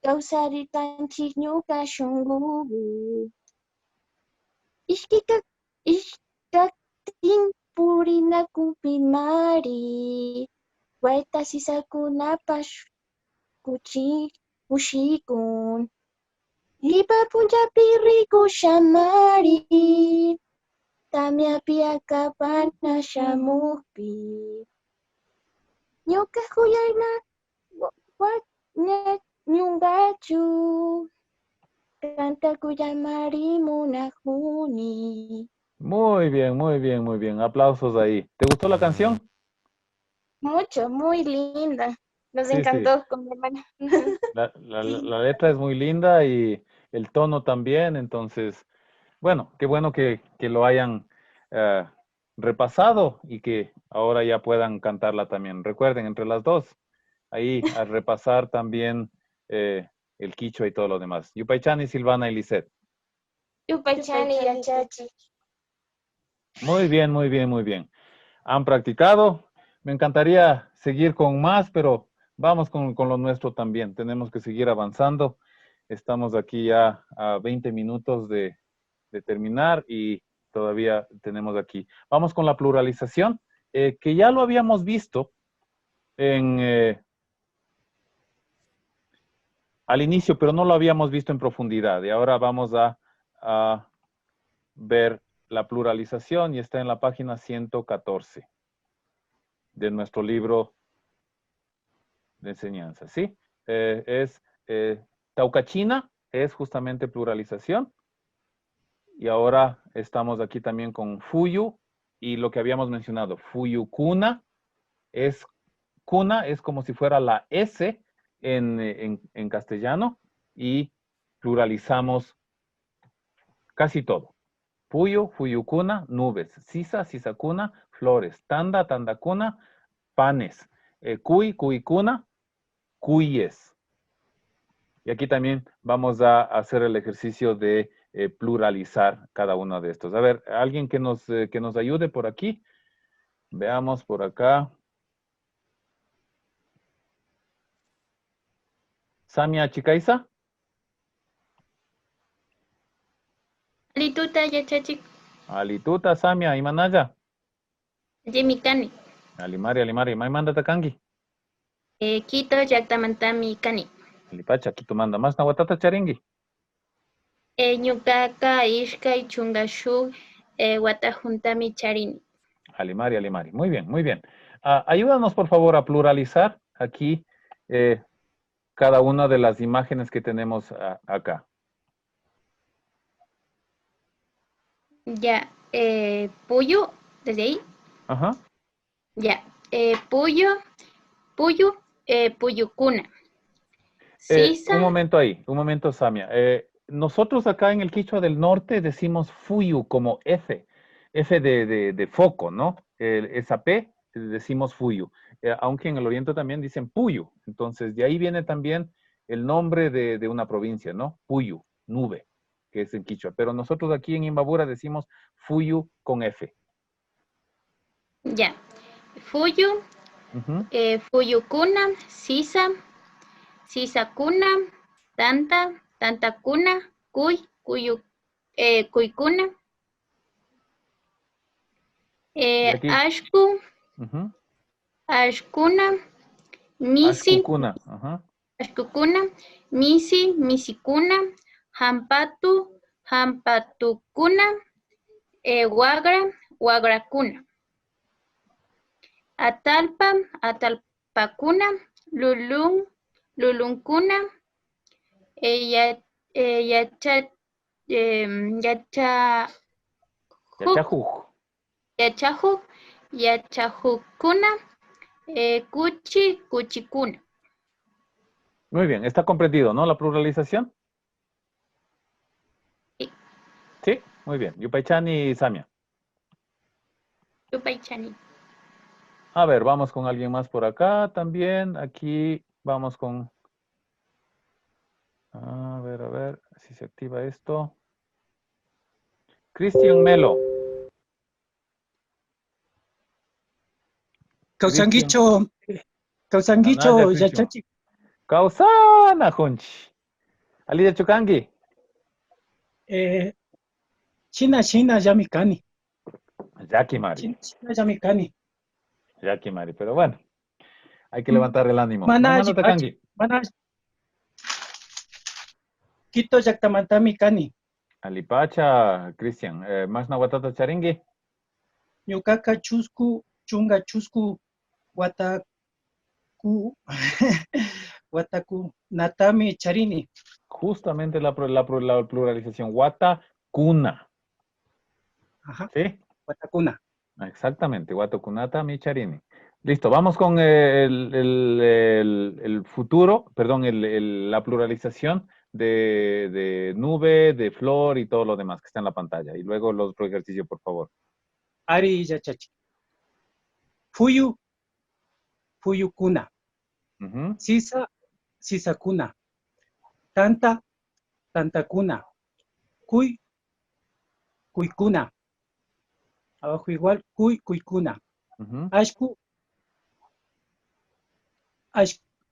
Kausaritan chiñuka shungubu. Ishkaktin purinakupi mari. Waita sisakunapash kushikun. Lipa punjapi riku shamari. Tamyapi akapana shamupi. Ñuka kuyayna ñungachu. Canta kuyaymari munahuni. Muy bien. Aplausos ahí. ¿Te gustó la canción? Mucho, muy linda. Nos Sí, encantó con mi hermana. La letra es muy linda y el tono también, entonces, bueno, qué bueno que lo hayan repasado y que ahora ya puedan cantarla también. Recuerden, entre las dos, ahí a repasar también el quichua y todo lo demás. Yupaychani, Silvana y Lisette. Yupaychani y Achachi. Muy bien. Han practicado. Me encantaría seguir con más, pero vamos con lo nuestro también. Tenemos que seguir avanzando. Estamos aquí ya a 20 minutos de terminar y todavía tenemos aquí. Vamos con la pluralización, que ya lo habíamos visto al inicio, pero no lo habíamos visto en profundidad. Y ahora vamos a ver la pluralización y está en la página 114 de nuestro libro de enseñanza, ¿sí? Taucachina es justamente pluralización. Y ahora estamos aquí también con Fuyu y lo que habíamos mencionado, Fuyukuna es como si fuera la S en castellano y pluralizamos casi todo. Fuyu, Fuyukuna, nubes. Sisa, Sisakuna, flores. Tanda, Tandakuna, panes. Cuy, Cuicuna, cuyes. Y aquí también vamos a hacer el ejercicio de pluralizar cada uno de estos. A ver, alguien que nos ayude por aquí. Veamos por acá. Samia Chicaiza. Alituta Yachachi. Alituta, Samia, Imanaya. Yemikani. Alimari, Maimanda Takangi. Quito Yaktamantami Kani. Alipacha, Quito manda más Nahuatata Charingi. Ñukaka Ishkay Chungashu Watajuntami Charini. Alimari. Muy bien. Ayúdanos, por favor, a pluralizar aquí cada una de las imágenes que tenemos acá. Ya, Puyo, desde ahí. Ajá. Ya, Puyo, Puyukuna. Sisa. Un momento, Samia. Nosotros acá en el Quichua del Norte decimos Fuyu como F de foco, ¿no? Esa P decimos Fuyu. Aunque en el Oriente también dicen Puyu. Entonces, de ahí viene también el nombre de una provincia, ¿no? Puyu, nube, que es en Quichua. Pero nosotros aquí en Imbabura decimos Fuyu con F. Ya. Fuyu, Ujú. Fuyukuna, Sisa, Sisakuna, Tanta, Tantakuna, Kuykuna, Y aquí, Ashku, ujú. Ashkuna, Misi, Ashkukuna. Ajá. Ashkukuna, Misi, Misikuna, Hampatu, Hampatukuna, Wagra, Wagrakuna, Atalpa, Atalpakuna, Lulun, Lulunkuna, Yacha, Yacha, Yachajuj. Yachahu, Yachahukuna, Kuchi, Kuchikuna. Muy bien, está comprendido, ¿no? La pluralización. Sí. Sí, muy bien. Yupaychani y Samia. Yupaychani. A ver, vamos con alguien más por acá también. Aquí vamos con... A ver si se activa esto. Cristian Melo. Causanguicho, yachachi. Kausana, Junchi. Ali de Chukangi. China, yamikani. Jackie Mari. China, yamikani. Jackie Mari, pero bueno. Hay que levantar el ánimo. Mana, Hermano Takangi. mana. Quito, yaktamantami kani. Alipacha, Cristian. Más Nahuatata Charingi. Ñukaka chusku, chunga chusku, wataku, natami charini. Justamente la pluralización. Watakuna. Ajá. ¿Sí? Watakuna. Exactamente. Watakunata Micharini. Listo. Vamos con el futuro, perdón, la pluralización de nube, de flor y todo lo demás que está en la pantalla. Y luego los otro ejercicio, por favor. Ari yachachi. Fuyukuna. Sisa, sisakuna. Tanta, tantakuna. Kuykuna. Abajo igual, kuykuna. Ashku,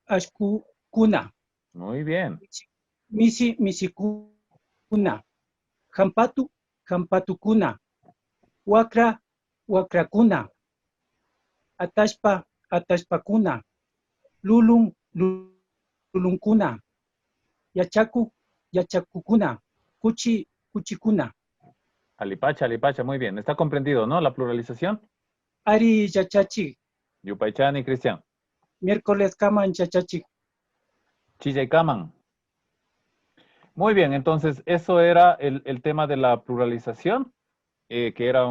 ashkukuna. Muy bien. Misikuna. Hampatukuna. Wakrakuna. Atashpakuna. Lulunkuna. Yachakukuna. Kuchikuna. Alipacha, muy bien. ¿Está comprendido, no? La pluralización. Ari yachachi. Yupaychani, Cristian. Miércoles kaman yachachi. Chilla y Kaman. Muy bien, entonces eso era el tema de la pluralización, que era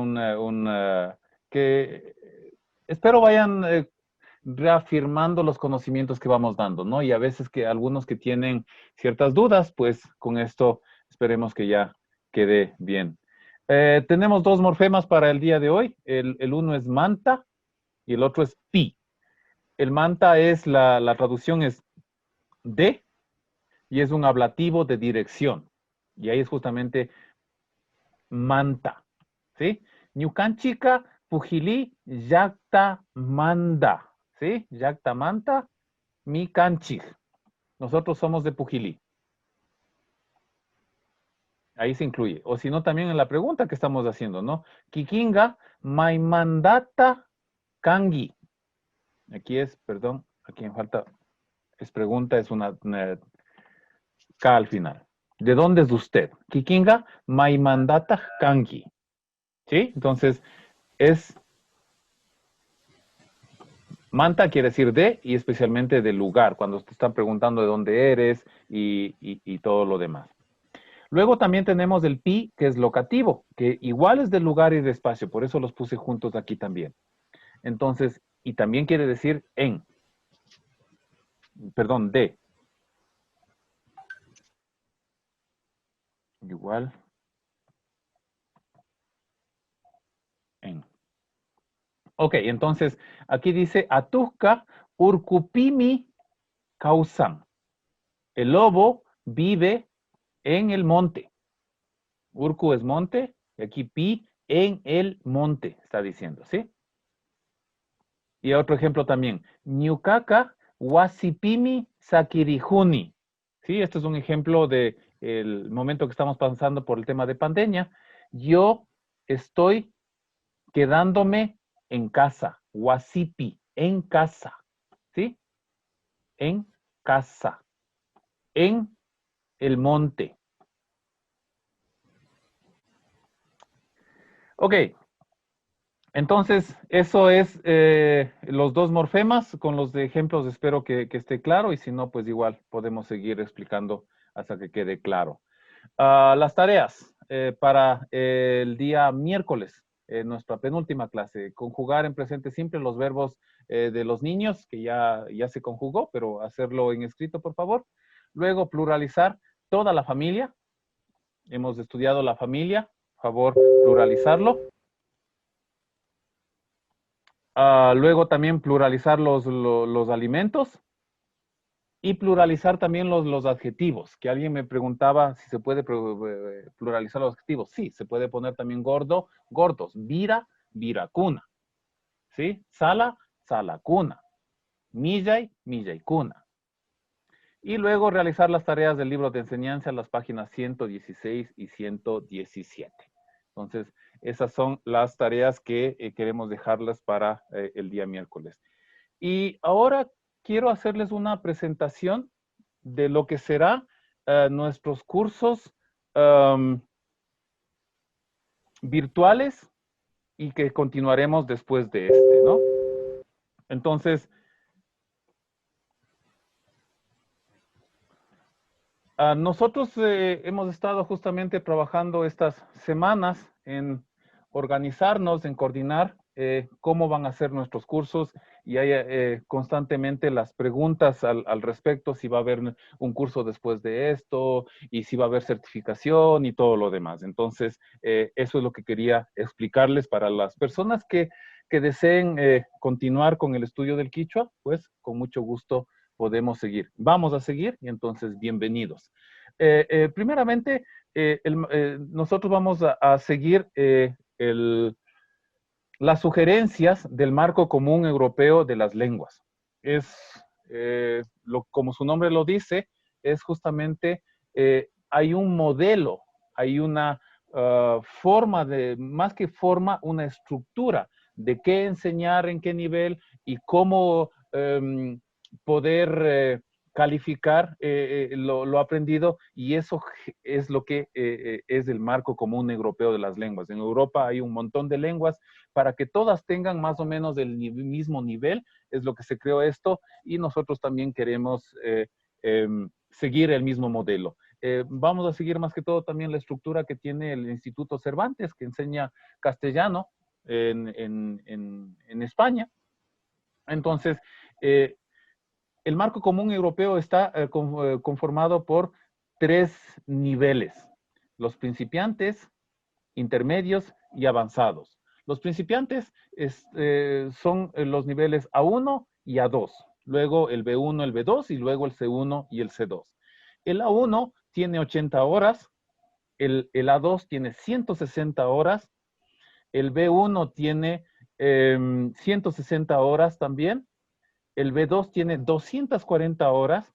que espero vayan reafirmando los conocimientos que vamos dando, ¿no? Y a veces que algunos que tienen ciertas dudas, pues con esto esperemos que ya quede bien. Tenemos dos morfemas para el día de hoy. El uno es manta y el otro es pi. El manta es, la traducción es de, y es un ablativo de dirección. Y ahí es justamente manta, ¿sí? Ñucanchica, pujili, yacta manda, ¿sí? Yacta manta, mi canchig. Nosotros somos de Pujilí. Ahí se incluye. O si no, también en la pregunta que estamos haciendo, ¿no? Kikinga, maimandata kangi. Aquí es, perdón, aquí me falta, es pregunta, es una K al final. ¿De dónde es usted? Kikinga, maimandata kangi. ¿Sí? Entonces, es manta quiere decir de y especialmente del lugar, cuando te están preguntando de dónde eres y todo lo demás. Luego también tenemos el pi, que es locativo, que igual es del lugar y de espacio, por eso los puse juntos aquí también. Entonces, y también quiere decir en. Perdón, de. Igual. En. Ok, entonces, aquí dice, Atusca urcupimi causan. El lobo vive en el monte. Urcu es monte, y aquí pi en el monte, está diciendo, ¿sí? Y otro ejemplo también. Ñuqaqa wasipimi sakirijuni. ¿Sí? Este es un ejemplo de el momento que estamos pasando por el tema de pandemia. Yo estoy quedándome en casa. Wasipi, en casa. ¿Sí? En casa. En el monte. Ok. Entonces, eso es los dos morfemas. Con los de ejemplos espero que esté claro y si no, pues igual podemos seguir explicando hasta que quede claro. Las tareas para el día miércoles, nuestra penúltima clase. Conjugar en presente simple los verbos de los niños, que ya se conjugó, pero hacerlo en escrito, por favor. Luego, pluralizar toda la familia. Hemos estudiado la familia. Por favor, pluralizarlo. Luego también pluralizar los alimentos y pluralizar también los adjetivos, que alguien me preguntaba si se puede pluralizar los adjetivos. Sí, se puede poner también gordo, gordos, vira, viracuna, ¿sí? Sala, salacuna, millay, millaykuna. Y luego realizar las tareas del libro de enseñanza, las páginas 116 y 117. Entonces, esas son las tareas que queremos dejarlas para el día miércoles. Y ahora quiero hacerles una presentación de lo que será nuestros cursos virtuales y que continuaremos después de este, ¿no? Entonces, nosotros hemos estado justamente trabajando estas semanas en organizarnos, en coordinar cómo van a ser nuestros cursos y hay constantemente las preguntas al respecto, si va a haber un curso después de esto y si va a haber certificación y todo lo demás. Entonces, eso es lo que quería explicarles para las personas que deseen continuar con el estudio del quichua, pues con mucho gusto podemos seguir. Vamos a seguir y entonces bienvenidos. Primeramente, nosotros vamos a seguir las sugerencias del Marco Común Europeo de las Lenguas. Como su nombre lo dice, es justamente, hay un modelo, hay una forma más que forma, una estructura de qué enseñar, en qué nivel y cómo poder calificar lo aprendido, y eso es lo que es el Marco Común Europeo de las Lenguas. En Europa hay un montón de lenguas para que todas tengan más o menos el mismo nivel, es lo que se creó esto, y nosotros también queremos seguir el mismo modelo. Vamos a seguir más que todo también la estructura que tiene el Instituto Cervantes, que enseña castellano en España. Entonces, el Marco Común Europeo está conformado por 3 niveles: los principiantes, intermedios y avanzados. Los principiantes son los niveles A1 y A2, luego el B1, el B2 y luego el C1 y el C2. El A1 tiene 80 horas, el A2 tiene 160 horas, el B1 tiene 160 horas también, el B2 tiene 240 horas,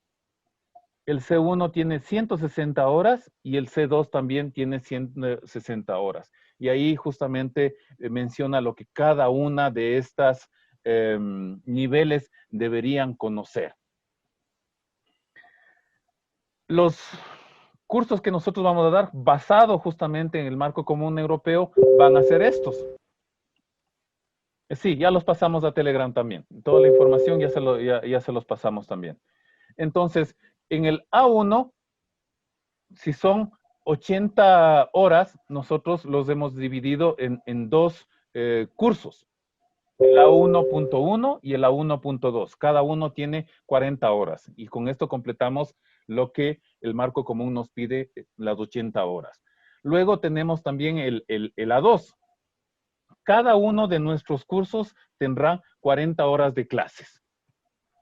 el C1 tiene 160 horas y el C2 también tiene 160 horas. Y ahí justamente menciona lo que cada una de estas niveles deberían conocer. Los cursos que nosotros vamos a dar, basado justamente en el Marco Común Europeo, van a ser estos. Sí, ya los pasamos a Telegram también. Toda la información ya se los pasamos también. Entonces, en el A1, si son 80 horas, nosotros los hemos dividido en 2 cursos. El A1.1 y el A1.2. Cada uno tiene 40 horas. Y con esto completamos lo que el Marco Común nos pide, las 80 horas. Luego tenemos también el A2. Cada uno de nuestros cursos tendrá 40 horas de clases.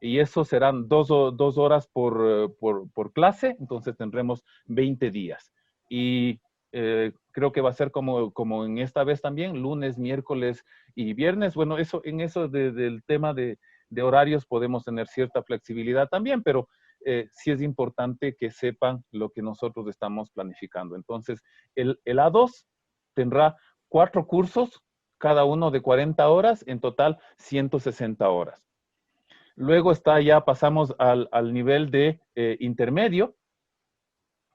Y eso serán 2 horas por clase, entonces tendremos 20 días. Y creo que va a ser como en esta vez también, lunes, miércoles y viernes. Bueno, en eso del tema de horarios podemos tener cierta flexibilidad también, pero sí es importante que sepan lo que nosotros estamos planificando. Entonces, el A2 tendrá 4 cursos, cada uno de 40 horas, en total 160 horas. Luego pasamos al nivel de intermedio,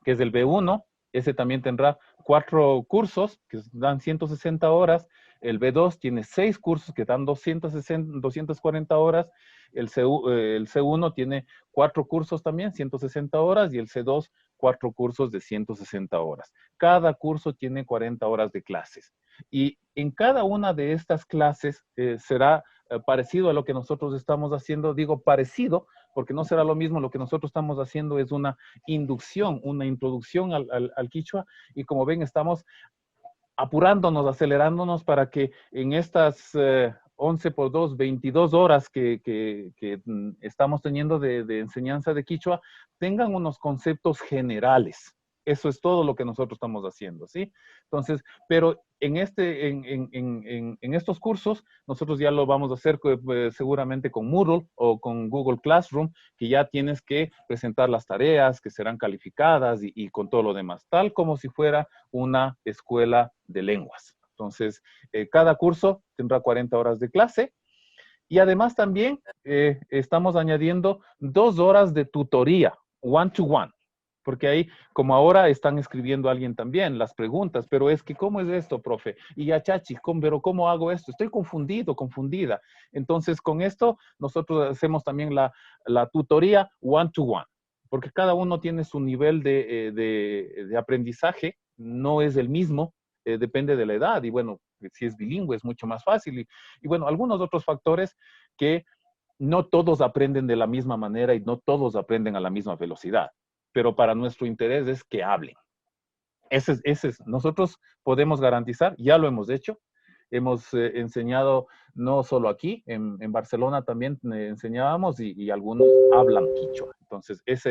que es el B1. Ese también tendrá 4 cursos que dan 160 horas. El B2 tiene 6 cursos que dan 240 horas. El C1 tiene 4 cursos también, 160 horas. Y el C2, 4 cursos de 160 horas. Cada curso tiene 40 horas de clases. Y en cada una de estas clases será parecido a lo que nosotros estamos haciendo. Digo parecido, porque no será lo mismo. Lo que nosotros estamos haciendo es una inducción, una introducción al quichua. Y como ven, estamos apurándonos, acelerándonos para que en estas 11 por 2, 22 horas que estamos teniendo de enseñanza de quichua, tengan unos conceptos generales. Eso es todo lo que nosotros estamos haciendo, ¿sí? Entonces, pero en estos cursos, nosotros ya lo vamos a hacer seguramente con Moodle o con Google Classroom, que ya tienes que presentar las tareas que serán calificadas y con todo lo demás, tal como si fuera una escuela de lenguas. Entonces, cada curso tendrá 40 horas de clase. Y además también estamos añadiendo 2 horas de tutoría, one-to-one. Porque ahí, como ahora están escribiendo a alguien también las preguntas, pero es que, ¿cómo es esto, profe? Y ya, Chachi, pero ¿cómo hago esto? Estoy confundido, confundida. Entonces, con esto, nosotros hacemos también la tutoría one-to-one, porque cada uno tiene su nivel de aprendizaje, no es el mismo, depende de la edad. Y bueno, si es bilingüe es mucho más fácil. Y bueno, algunos otros factores que no todos aprenden de la misma manera y no todos aprenden a la misma velocidad. Pero para nuestro interés es que hablen. Nosotros podemos garantizar, ya lo hemos hecho, hemos enseñado no solo aquí, en Barcelona también enseñábamos y algunos hablan quichua. Entonces, eso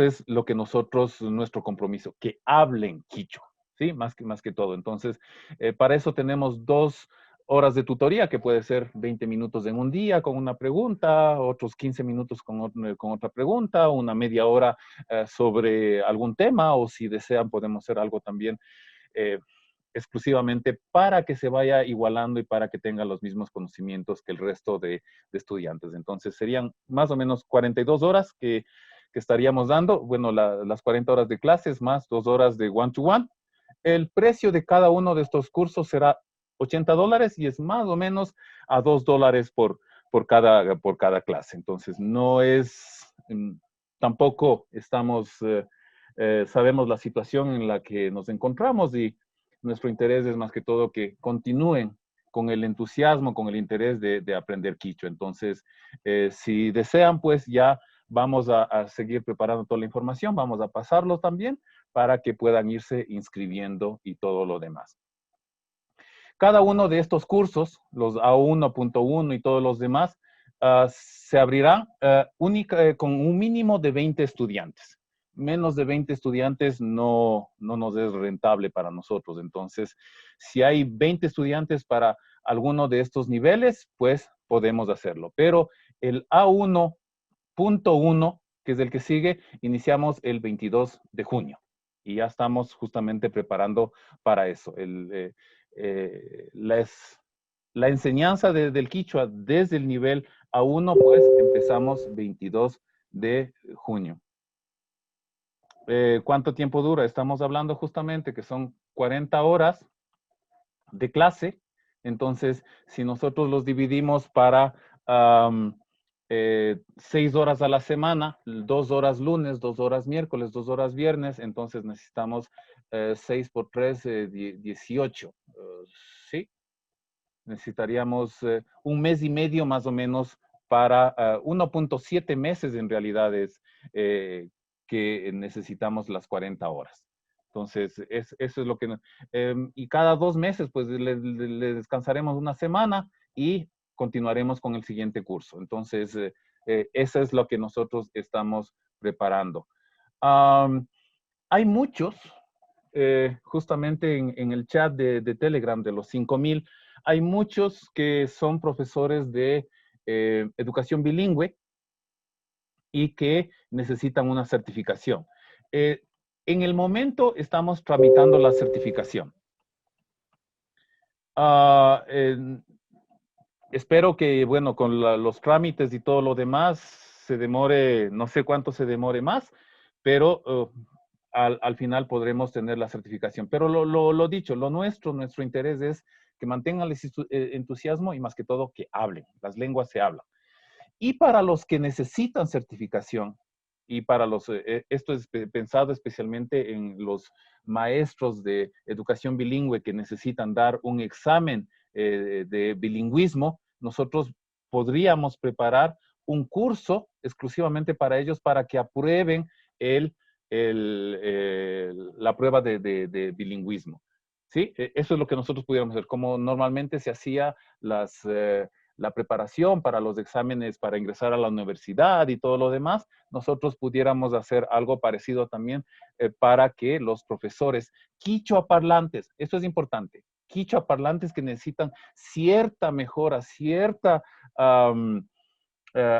es lo que nuestro compromiso, que hablen quichua, ¿sí? Más que todo. Entonces, para eso tenemos 2 horas de tutoría, que puede ser 20 minutos en un día con una pregunta, otros 15 minutos con otra pregunta, una media hora sobre algún tema, o si desean podemos hacer algo también exclusivamente para que se vaya igualando y para que tenga los mismos conocimientos que el resto de estudiantes. Entonces serían más o menos 42 horas que estaríamos dando, bueno, las 40 horas de clases más 2 horas de one-to-one. El precio de cada uno de estos cursos será $80 y es más o menos a $2 por cada clase. Entonces, no es, tampoco sabemos la situación en la que nos encontramos y nuestro interés es más que todo que continúen con el entusiasmo, con el interés de aprender quichua. Entonces, si desean, pues ya vamos a seguir preparando toda la información, vamos a pasarlo también para que puedan irse inscribiendo y todo lo demás. Cada uno de estos cursos, los A1.1 y todos los demás, se abrirá con un mínimo de 20 estudiantes. Menos de 20 estudiantes no nos es rentable para nosotros. Entonces, si hay 20 estudiantes para alguno de estos niveles, pues podemos hacerlo. Pero el A1.1, que es el que sigue, iniciamos el 22 de junio. Y ya estamos justamente preparando para eso. La enseñanza del quichua desde el nivel A1, pues empezamos 22 de junio. ¿Cuánto tiempo dura? Estamos hablando justamente que son 40 horas de clase. Entonces, si nosotros los dividimos para 6 horas a la semana, 2 horas lunes, 2 horas miércoles, 2 horas viernes, entonces necesitamos 6 por 3, 18. ¿Sí? Necesitaríamos un mes y medio más o menos para 1.7 meses en realidad es que necesitamos las 40 horas. Entonces, eso es lo que... y cada 2 meses, pues, le descansaremos una semana y continuaremos con el siguiente curso. Entonces, eso es lo que nosotros estamos preparando. Hay muchos justamente en el chat de Telegram de los 5,000, hay muchos que son profesores de educación bilingüe y que necesitan una certificación. En el momento estamos tramitando la certificación. Espero que, bueno, con los trámites y todo lo demás se demore, no sé cuánto se demore más, pero al final podremos tener la certificación. Pero lo dicho, nuestro interés es que mantengan el entusiasmo y más que todo que hablen. Las lenguas se hablan. Y para los que necesitan certificación, y para esto es pensado especialmente en los maestros de educación bilingüe que necesitan dar un examen de bilingüismo, nosotros podríamos preparar un curso exclusivamente para ellos para que aprueben la prueba de bilingüismo. ¿Sí? Eso es lo que nosotros pudiéramos hacer. Como normalmente se hacía la preparación para los exámenes para ingresar a la universidad y todo lo demás, nosotros pudiéramos hacer algo parecido también para que los profesores quichua parlantes, esto es importante, quichua parlantes que necesitan cierta mejora, cierta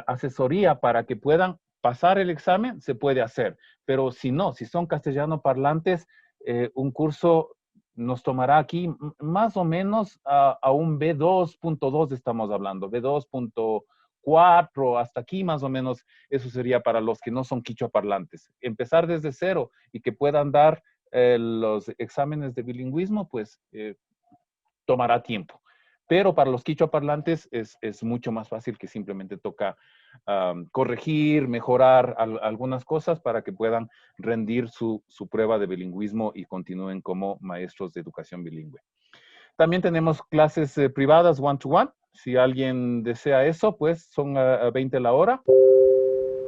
asesoría para que puedan pasar el examen, se puede hacer. Pero si no, si son castellano parlantes, un curso nos tomará aquí más o menos a un B2.2 estamos hablando, B2.4, hasta aquí más o menos, eso sería para los que no son quichua parlantes. Empezar desde cero y que puedan dar los exámenes de bilingüismo, pues tomará tiempo. Pero para los quichua parlantes es mucho más fácil, que simplemente toca corregir, mejorar algunas cosas para que puedan rendir su prueba de bilingüismo y continúen como maestros de educación bilingüe. También tenemos clases privadas one-to-one. Si alguien desea eso, pues son a 20 la hora.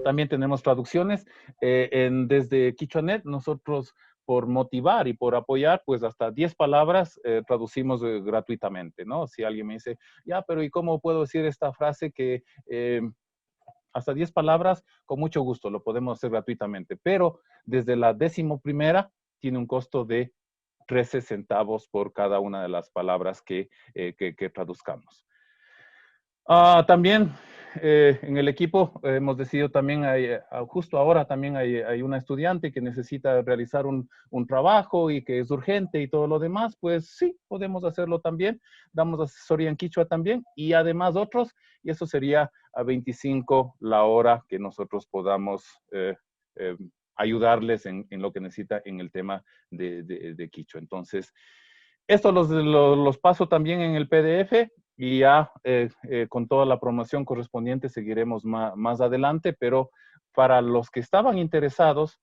También tenemos traducciones. Desde KichuaNet, nosotros por motivar y por apoyar, pues hasta 10 palabras traducimos gratuitamente, ¿no? Si alguien me dice, ya, pero ¿y cómo puedo decir esta frase que hasta 10 palabras? Con mucho gusto, lo podemos hacer gratuitamente. Pero desde la 11ª tiene un costo de 13 centavos por cada una de las palabras que traduzcamos. También en el equipo hemos decidido también, justo ahora también hay una estudiante que necesita realizar un trabajo y que es urgente y todo lo demás, pues sí, podemos hacerlo también. Damos asesoría en quichua también y además otros, y eso sería a 25 la hora que nosotros podamos ayudarles en lo que necesita en el tema de quichua. Entonces, esto los paso también en el PDF y ya con toda la promoción correspondiente seguiremos más adelante, pero para los que estaban interesados,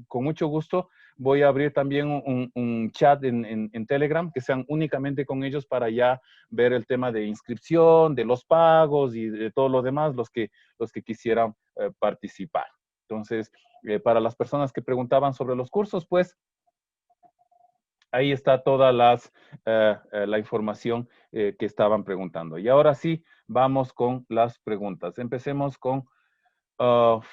con mucho gusto voy a abrir también un chat en Telegram que sean únicamente con ellos para ya ver el tema de inscripción, de los pagos y de todo lo demás, los que quisieran participar. Entonces, para las personas que preguntaban sobre los cursos, pues ahí está toda la información que estaban preguntando. Y ahora sí, vamos con las preguntas. Empecemos con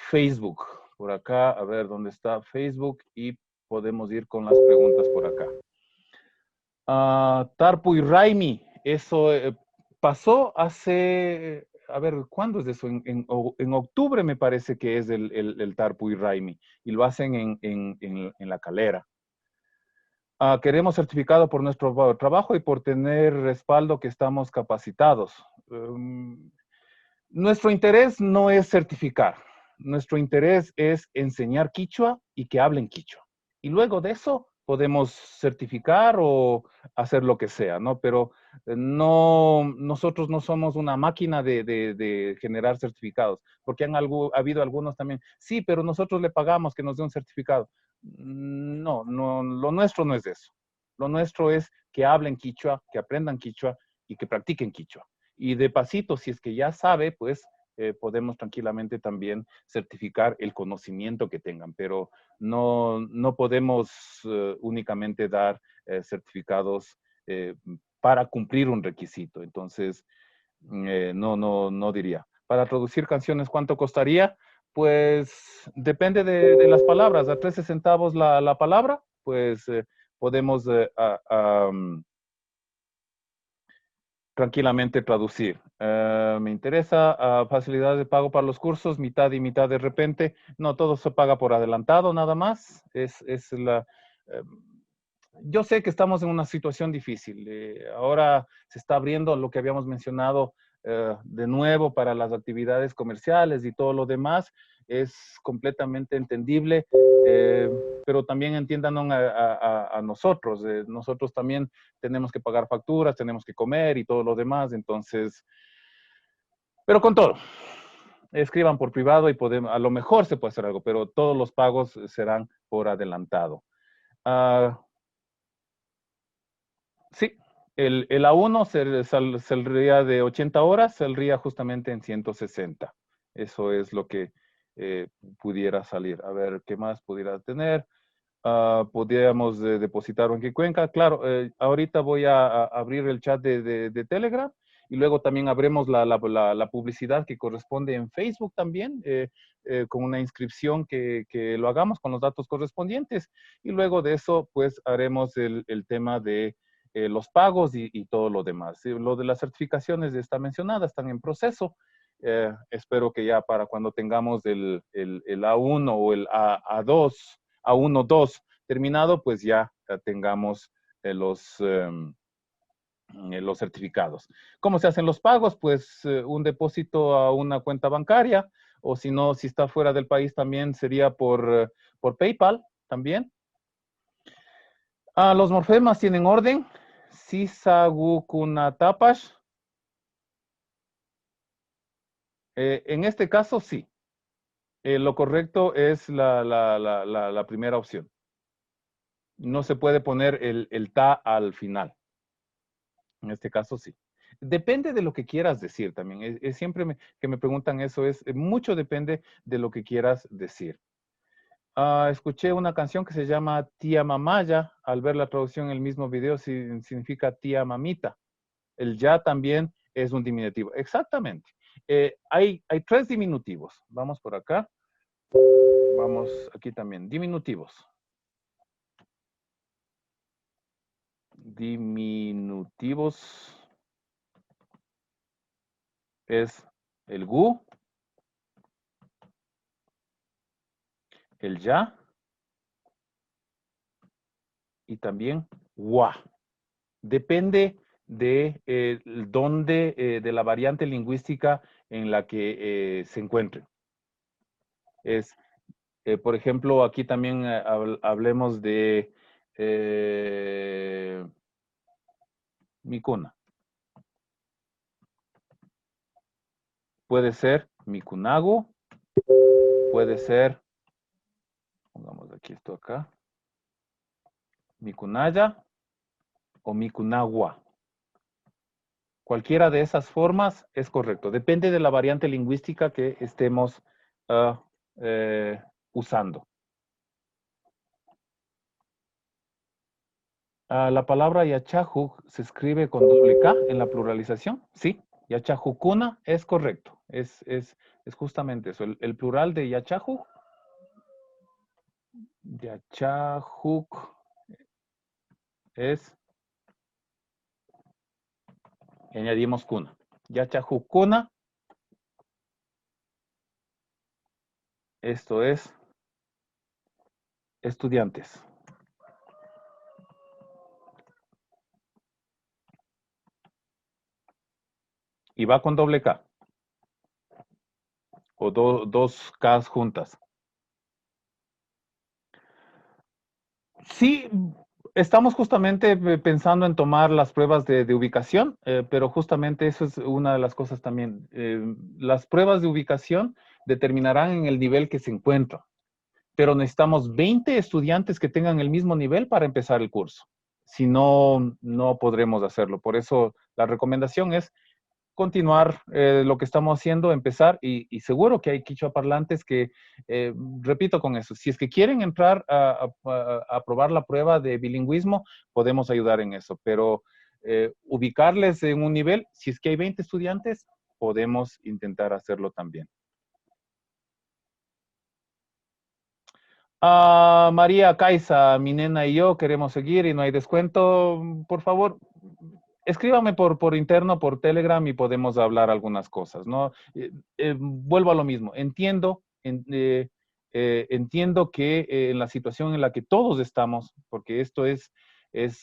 Facebook. Por acá, a ver dónde está Facebook y podemos ir con las preguntas por acá. Tarpu y Raimi, eso pasó hace, a ver, ¿cuándo es eso? En octubre me parece que es el Tarpu y Raimi y lo hacen en La Calera. Queremos certificado por nuestro trabajo y por tener respaldo que estamos capacitados. Nuestro interés no es certificar. Nuestro interés es enseñar quichua y que hablen quichua. Y luego de eso podemos certificar o hacer lo que sea, ¿no? Pero nosotros no somos una máquina de generar certificados, porque ha habido algunos también. Sí, pero nosotros le pagamos que nos dé un certificado. No, lo nuestro no es eso. Lo nuestro es que hablen quichua, que aprendan quichua y que practiquen quichua. Y de pasito, si es que ya sabe, pues podemos tranquilamente también certificar el conocimiento que tengan, pero no podemos únicamente dar certificados para cumplir un requisito. Entonces, no diría. Para traducir canciones, ¿cuánto costaría? Pues depende de las palabras, a 13 centavos la palabra, pues podemos tranquilamente traducir. Me interesa facilidades de pago para los cursos, mitad y mitad de repente. No, todo se paga por adelantado nada más. Yo sé que estamos en una situación difícil. Ahora se está abriendo lo que habíamos mencionado de nuevo para las actividades comerciales y todo lo demás. Es completamente entendible, pero también entiendan a nosotros. Nosotros también tenemos que pagar facturas, tenemos que comer y todo lo demás. Entonces, pero con todo, escriban por privado y podemos, a lo mejor se puede hacer algo, pero todos los pagos serán por adelantado. Sí, el A1 saldría de 80 horas, saldría justamente en 160. Eso es lo que pudiera salir. A ver, ¿qué más pudiera tener? Podríamos depositar en qué cuenca. Claro, ahorita voy a abrir el chat de Telegram y luego también abremos la publicidad que corresponde en Facebook también, con una inscripción que lo hagamos con los datos correspondientes. Y luego de eso, pues haremos el tema de los pagos y todo lo demás. Lo de las certificaciones está mencionada, están en proceso. Espero que ya para cuando tengamos el A1 o el A2, A1-2 terminado, pues ya tengamos los certificados. ¿Cómo se hacen los pagos? Pues un depósito a una cuenta bancaria, o si no, si está fuera del país también sería por PayPal también. Los morfemas tienen orden. Sisagukunatapash. En este caso, sí. Lo correcto es la primera opción. No se puede poner el ta al final. En este caso, sí. Depende de lo que quieras decir también. Siempre que me preguntan eso, mucho depende de lo que quieras decir. Escuché una canción que se llama Tía Mamaya. Al ver la traducción en el mismo video, significa tía mamita. El ya también es un diminutivo. Exactamente. Hay 3 diminutivos. Vamos por acá. Vamos aquí también. Diminutivos. Diminutivos es el gu, el ya y también wa. Depende de de la variante lingüística en la que se encuentren. Por ejemplo, aquí también hablemos de Mikuna. Puede ser Mikunago, puede ser, pongamos aquí esto acá, Mikunaya o Mikunagua. Cualquiera de esas formas es correcto. Depende de la variante lingüística que estemos usando. La palabra yachajuk se escribe con doble K en la pluralización. Sí, yachajukuna es correcto. Es justamente eso. El plural de yachajuk. Yachajuk es, añadimos kuna. Yachajukuna. Esto es estudiantes. Y va con doble K. O dos Ks juntas. Sí, estamos justamente pensando en tomar las pruebas de ubicación, pero justamente eso es una de las cosas también. Las pruebas de ubicación determinarán en el nivel que se encuentra, pero necesitamos 20 estudiantes que tengan el mismo nivel para empezar el curso. Si no, no podremos hacerlo. Por eso la recomendación es continuar lo que estamos haciendo, empezar, y seguro que hay quichua parlantes que, repito con eso, si es que quieren entrar a probar la prueba de bilingüismo, podemos ayudar en eso, pero ubicarles en un nivel, si es que hay 20 estudiantes, podemos intentar hacerlo también. María Caiza, mi nena y yo queremos seguir y no hay descuento. Por favor, escríbame por interno, por Telegram y podemos hablar algunas cosas, ¿no? Vuelvo a lo mismo. Entiendo que en la situación en la que todos estamos, porque esto es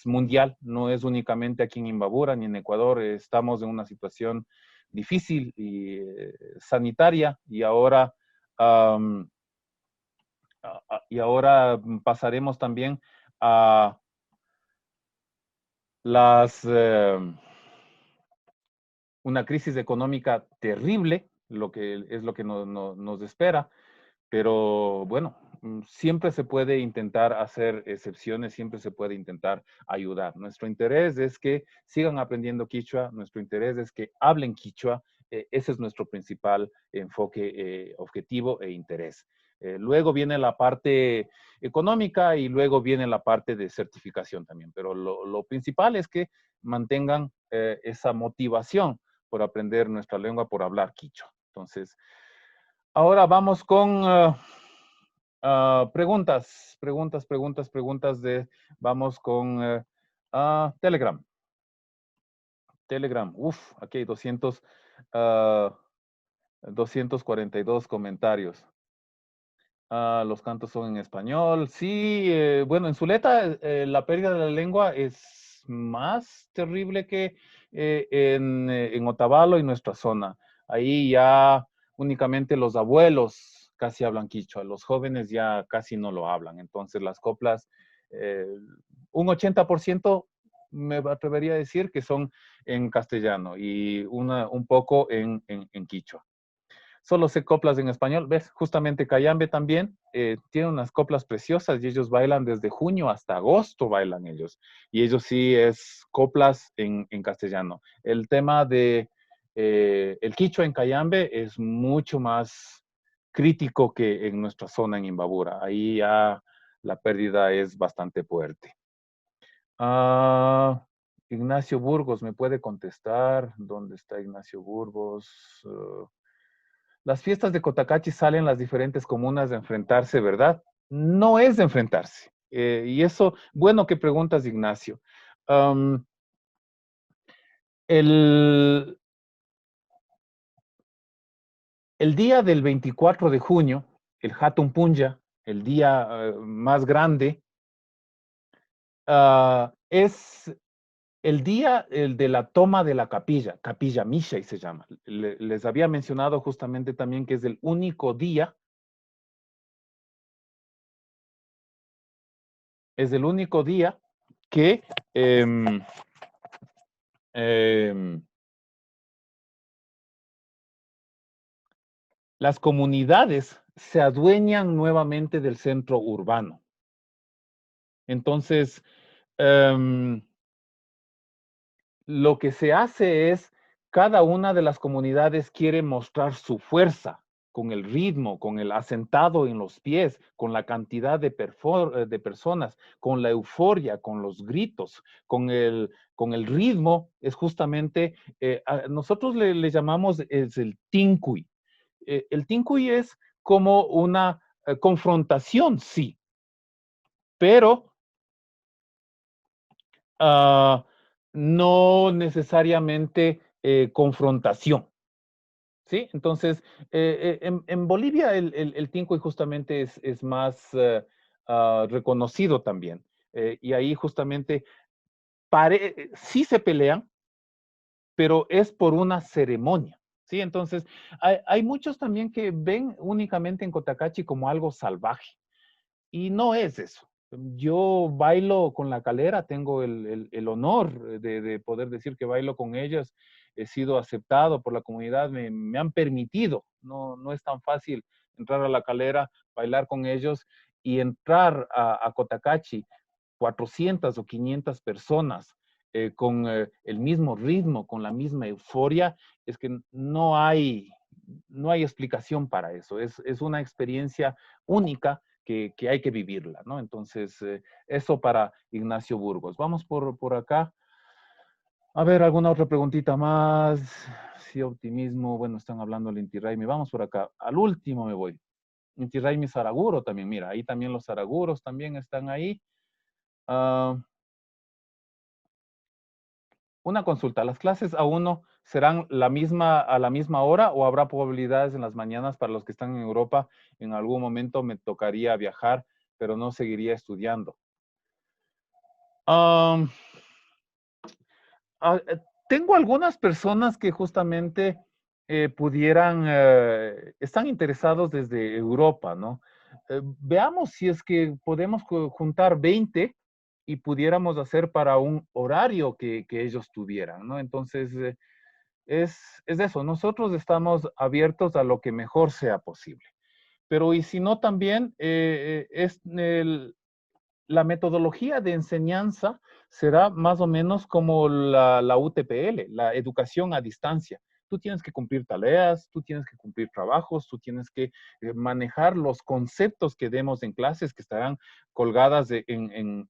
mundial, no es únicamente aquí en Imbabura ni en Ecuador, estamos en una situación difícil y sanitaria y ahora... y ahora pasaremos también a una crisis económica terrible, lo que es lo que nos espera, pero bueno, siempre se puede intentar hacer excepciones, siempre se puede intentar ayudar. Nuestro interés es que sigan aprendiendo quichua, nuestro interés es que hablen quichua, ese es nuestro principal enfoque, objetivo e interés. Luego viene la parte económica y luego viene la parte de certificación también, pero lo principal es que mantengan esa motivación por aprender nuestra lengua, por hablar quichua. Entonces, ahora vamos con preguntas. Vamos con Telegram. Aquí hay 242 comentarios. Los cantos son en español. Sí, bueno, en Zuleta la pérdida de la lengua es más terrible que en Otavalo y nuestra zona. Ahí ya únicamente los abuelos casi hablan quichua, los jóvenes ya casi no lo hablan. Entonces las coplas, un 80% me atrevería a decir que son en castellano y un poco en quichua. Solo sé coplas en español. ¿Ves? Justamente Cayambe también tiene unas coplas preciosas y ellos bailan desde junio hasta agosto, bailan ellos. Y ellos sí es coplas en castellano. El tema de el quichua en Cayambe es mucho más crítico que en nuestra zona en Imbabura. Ahí ya la pérdida es bastante fuerte. Ignacio Burgos, ¿me puede contestar? ¿Dónde está Ignacio Burgos? Las fiestas de Cotacachi salen las diferentes comunas de enfrentarse, ¿verdad? No es de enfrentarse. Y eso, bueno que preguntas, Ignacio. El día del 24 de junio, el Hatun Punja, el día más grande, es el día de la toma de la capilla, Capilla Misha y se llama. Les había mencionado justamente también que es el único día que las comunidades se adueñan nuevamente del centro urbano. Entonces, lo que se hace es, cada una de las comunidades quiere mostrar su fuerza con el ritmo, con el asentado en los pies, con la cantidad de personas, con la euforia, con los gritos, con el ritmo, es justamente, nosotros le llamamos es el tincuy. El tincuy es como una confrontación, sí, pero no necesariamente confrontación. ¿Sí? Entonces, en Bolivia el tincuy justamente es más reconocido también. Y ahí justamente sí se pelean, pero es por una ceremonia. ¿Sí? Entonces, hay muchos también que ven únicamente en Cotacachi como algo salvaje. Y no es eso. Yo bailo con la calera, tengo el honor de poder decir que bailo con ellas. He sido aceptado por la comunidad, me han permitido. No es tan fácil entrar a la calera, bailar con ellos y entrar a Cotacachi, 400 o 500 personas con el mismo ritmo, con la misma euforia. Es que no hay explicación para eso. Es una experiencia única que hay que vivirla, ¿no? Entonces, eso para Ignacio Burgos. Vamos por acá. A ver, ¿alguna otra preguntita más? Sí, optimismo. Bueno, están hablando del Inti Raymi. Vamos por acá. Al último me voy. Inti Raimi Saraguro también, mira, ahí también los Saraguros también están ahí. Una consulta, ¿las clases a uno serán a la misma hora o habrá probabilidades en las mañanas para los que están en Europa? En algún momento me tocaría viajar, pero no seguiría estudiando. Tengo algunas personas que justamente están interesados desde Europa, ¿no? Veamos si es que podemos juntar 20 y pudiéramos hacer para un horario que ellos tuvieran, ¿no? Entonces, es eso, nosotros estamos abiertos a lo que mejor sea posible. Pero y si no también, la metodología de enseñanza será más o menos como la UTPL, la educación a distancia. Tú tienes que cumplir tareas, tú tienes que cumplir trabajos, tú tienes que manejar los conceptos que demos en clases que estarán colgadas en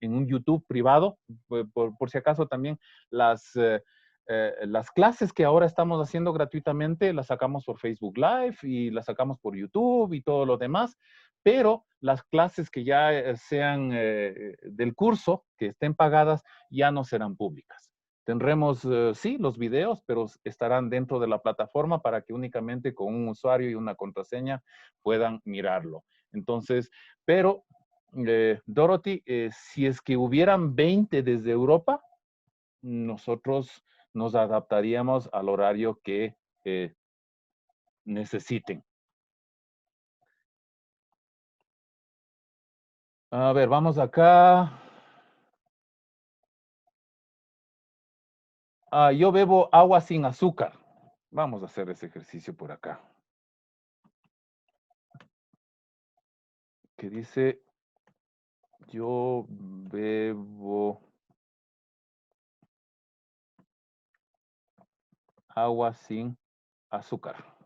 un YouTube privado. Por si acaso también las clases que ahora estamos haciendo gratuitamente las sacamos por Facebook Live y las sacamos por YouTube y todo lo demás, pero las clases que ya sean del curso, que estén pagadas, ya no serán públicas. Tendremos, sí, los videos, pero estarán dentro de la plataforma para que únicamente con un usuario y una contraseña puedan mirarlo. Entonces, pero, Dorothy, si es que hubieran 20 desde Europa, nosotros nos adaptaríamos al horario que necesiten. A ver, vamos acá. Yo bebo agua sin azúcar. Vamos a hacer ese ejercicio por acá. Que dice, yo bebo agua sin azúcar.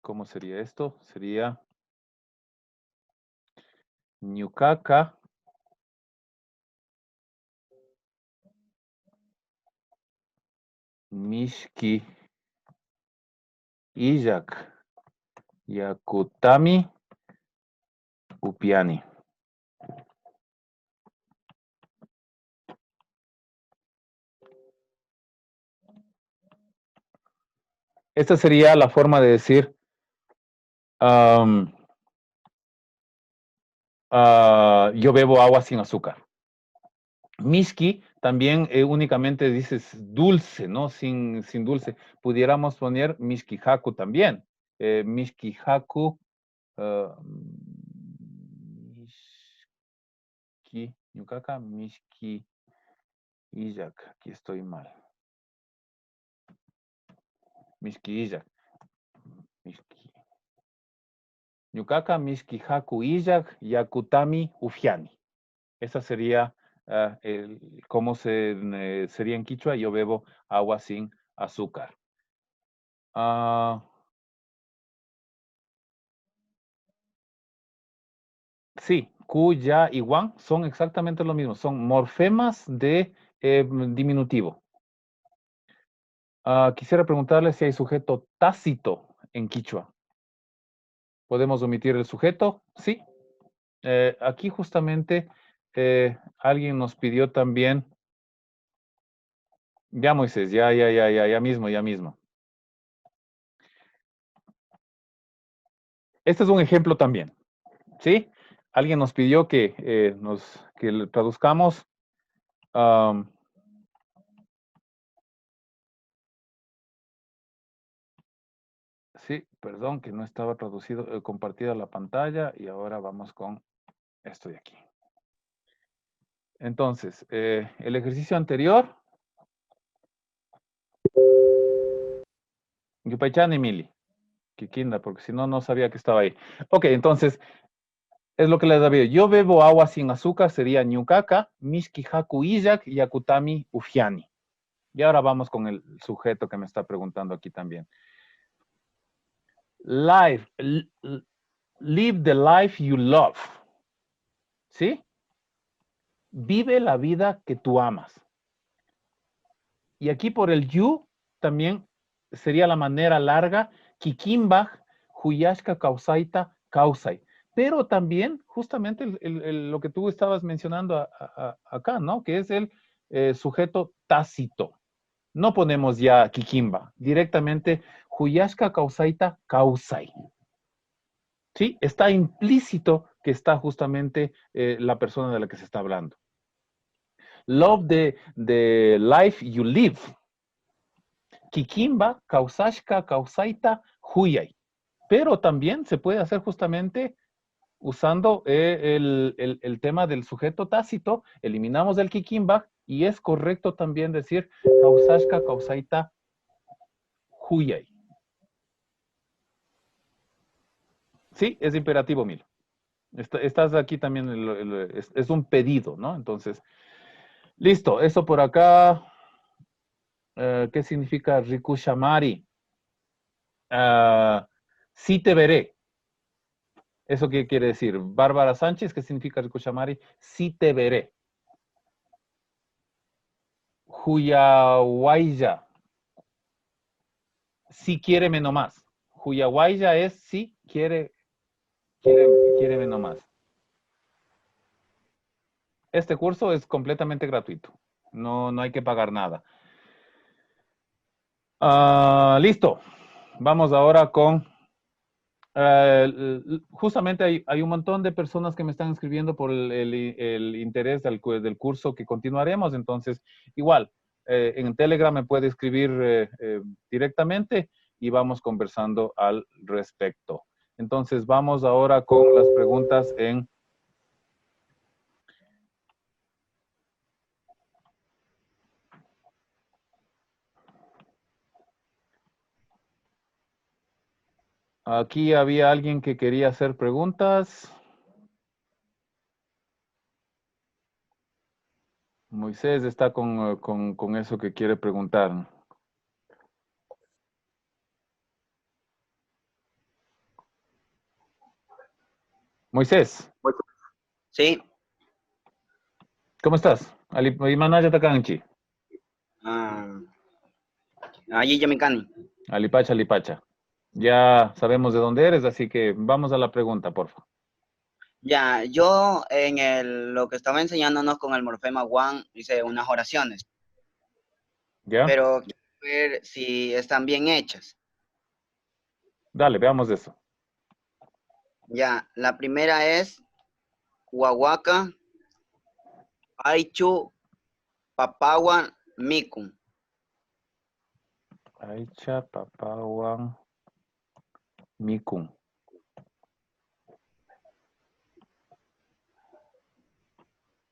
¿Cómo sería esto? Sería ñucaca mishki illak yakutami upiani. Esta sería la forma de decir yo bebo agua sin azúcar. Mishki también únicamente dices dulce, ¿no? Sin dulce. Pudiéramos poner mishki haku también. Mishki haku. Mishki, ñucaca, mishki illak. Aquí estoy mal. Mishki illak. Mishki. Ñucaca, mishki haku illak, yakutami ufiani. Esa sería cómo sería en quichua. Yo bebo agua sin azúcar. Sí, ku, ya y wan son exactamente lo mismo. Son morfemas de diminutivo. Quisiera preguntarle si hay sujeto tácito en quichua. ¿Podemos omitir el sujeto? Sí. Aquí justamente alguien nos pidió también. Ya, Moisés, ya mismo. Este es un ejemplo también, ¿sí? Alguien nos pidió que le traduzcamos. Sí, perdón, que no estaba traducido, compartida la pantalla y ahora vamos con esto de aquí. Entonces, el ejercicio anterior. Yupaychan Emily. Kikinda, porque si no, no sabía que estaba ahí. Ok, entonces, es lo que les había. Yo bebo agua sin azúcar, sería ñucaca, mishki haku illak, yakutami ufiani. Y ahora vamos con el sujeto que me está preguntando aquí también. Live the life you love. ¿Sí? Vive la vida que tú amas. Y aquí por el you también sería la manera larga. Kikimbach Huyashka kausaita kausai. Pero también, justamente, lo que tú estabas mencionando acá, ¿no? Que es el sujeto tácito. No ponemos ya kikimba. Directamente, Huyashka kausaita kausai. ¿Sí? Está implícito que está justamente la persona de la que se está hablando. Love the life you live. Kikimba, kausashka, kausaita, huyai. Pero también se puede hacer justamente usando el tema del sujeto tácito. Eliminamos el kikimba y es correcto también decir kausashka, kausaita, huyai. Sí, es imperativo, Milo. Estás aquí también, es un pedido, ¿no? Entonces, listo, eso por acá. ¿Qué significa rikushamari? Sí te veré. ¿Eso qué quiere decir? Bárbara Sánchez, ¿qué significa rikushamari? Sí te veré. Huyahuaya. Sí quiéreme nomás. Huyahuaya es sí quiéreme nomás. Este curso es completamente gratuito. No hay que pagar nada. Listo. Vamos ahora con... justamente hay un montón de personas que me están escribiendo por el interés del curso que continuaremos. Entonces, igual, en Telegram me puede escribir directamente y vamos conversando al respecto. Entonces, vamos ahora con las preguntas en... Aquí había alguien que quería hacer preguntas. Moisés está con eso que quiere preguntar. Moisés. Sí. ¿Cómo estás? Alimanaya Takanchi. Allí Yamikani. Alipacha, Alipacha. Ya sabemos de dónde eres, así que vamos a la pregunta, por favor. Ya, yo lo que estaba enseñándonos con el morfema one hice unas oraciones. ¿Ya? Pero quiero ver si están bien hechas. Dale, veamos eso. Ya, la primera es Huahuaca, Aichu, Papawan, Mikun. Aicha, Papawan, Mikun.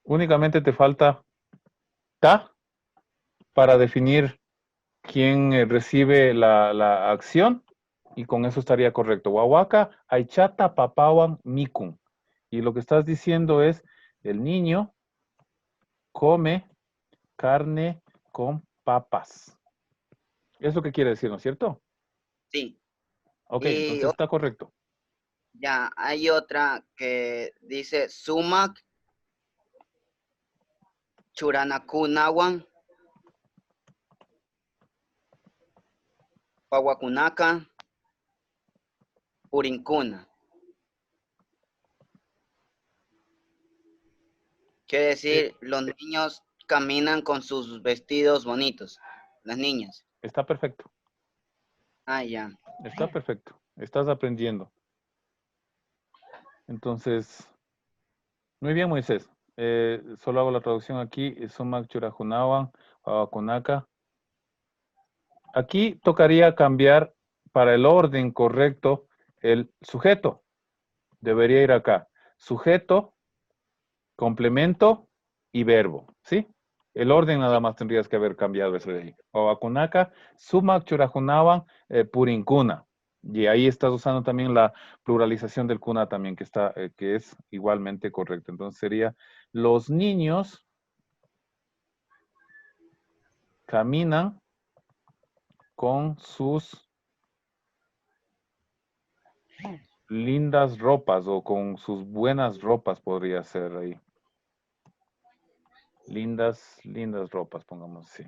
Únicamente te falta ta para definir quién recibe la acción y con eso estaría correcto. Huahuaca, Aichata, Papawan, Mikun. Y lo que estás diciendo es, el niño come carne con papas. Es lo que quiere decir, ¿no es cierto? Sí. Ok, Y entonces está correcto. ya, hay otra que dice Sumac, Churanacunawan, Pahuacunaca, Purincuna. Quiere decir, los niños caminan con sus vestidos bonitos. Las niñas. Está perfecto. Ya. Está perfecto. Estás aprendiendo. Entonces, muy bien, Moisés. Solo hago la traducción aquí. Sumac Churajunawan, Pahuacunaca. Aquí tocaría cambiar para el orden correcto el sujeto. Debería ir acá. Sujeto, complemento y verbo, ¿sí? El orden nada más tendrías que haber cambiado eso de ahí. Pahuacunaca, Sumac Churajunawan, Purincuna. Y ahí estás usando también la pluralización del cuna también, que es igualmente correcto. Entonces sería, los niños caminan con sus lindas ropas o con sus buenas ropas podría ser ahí. Lindas ropas, pongamos así.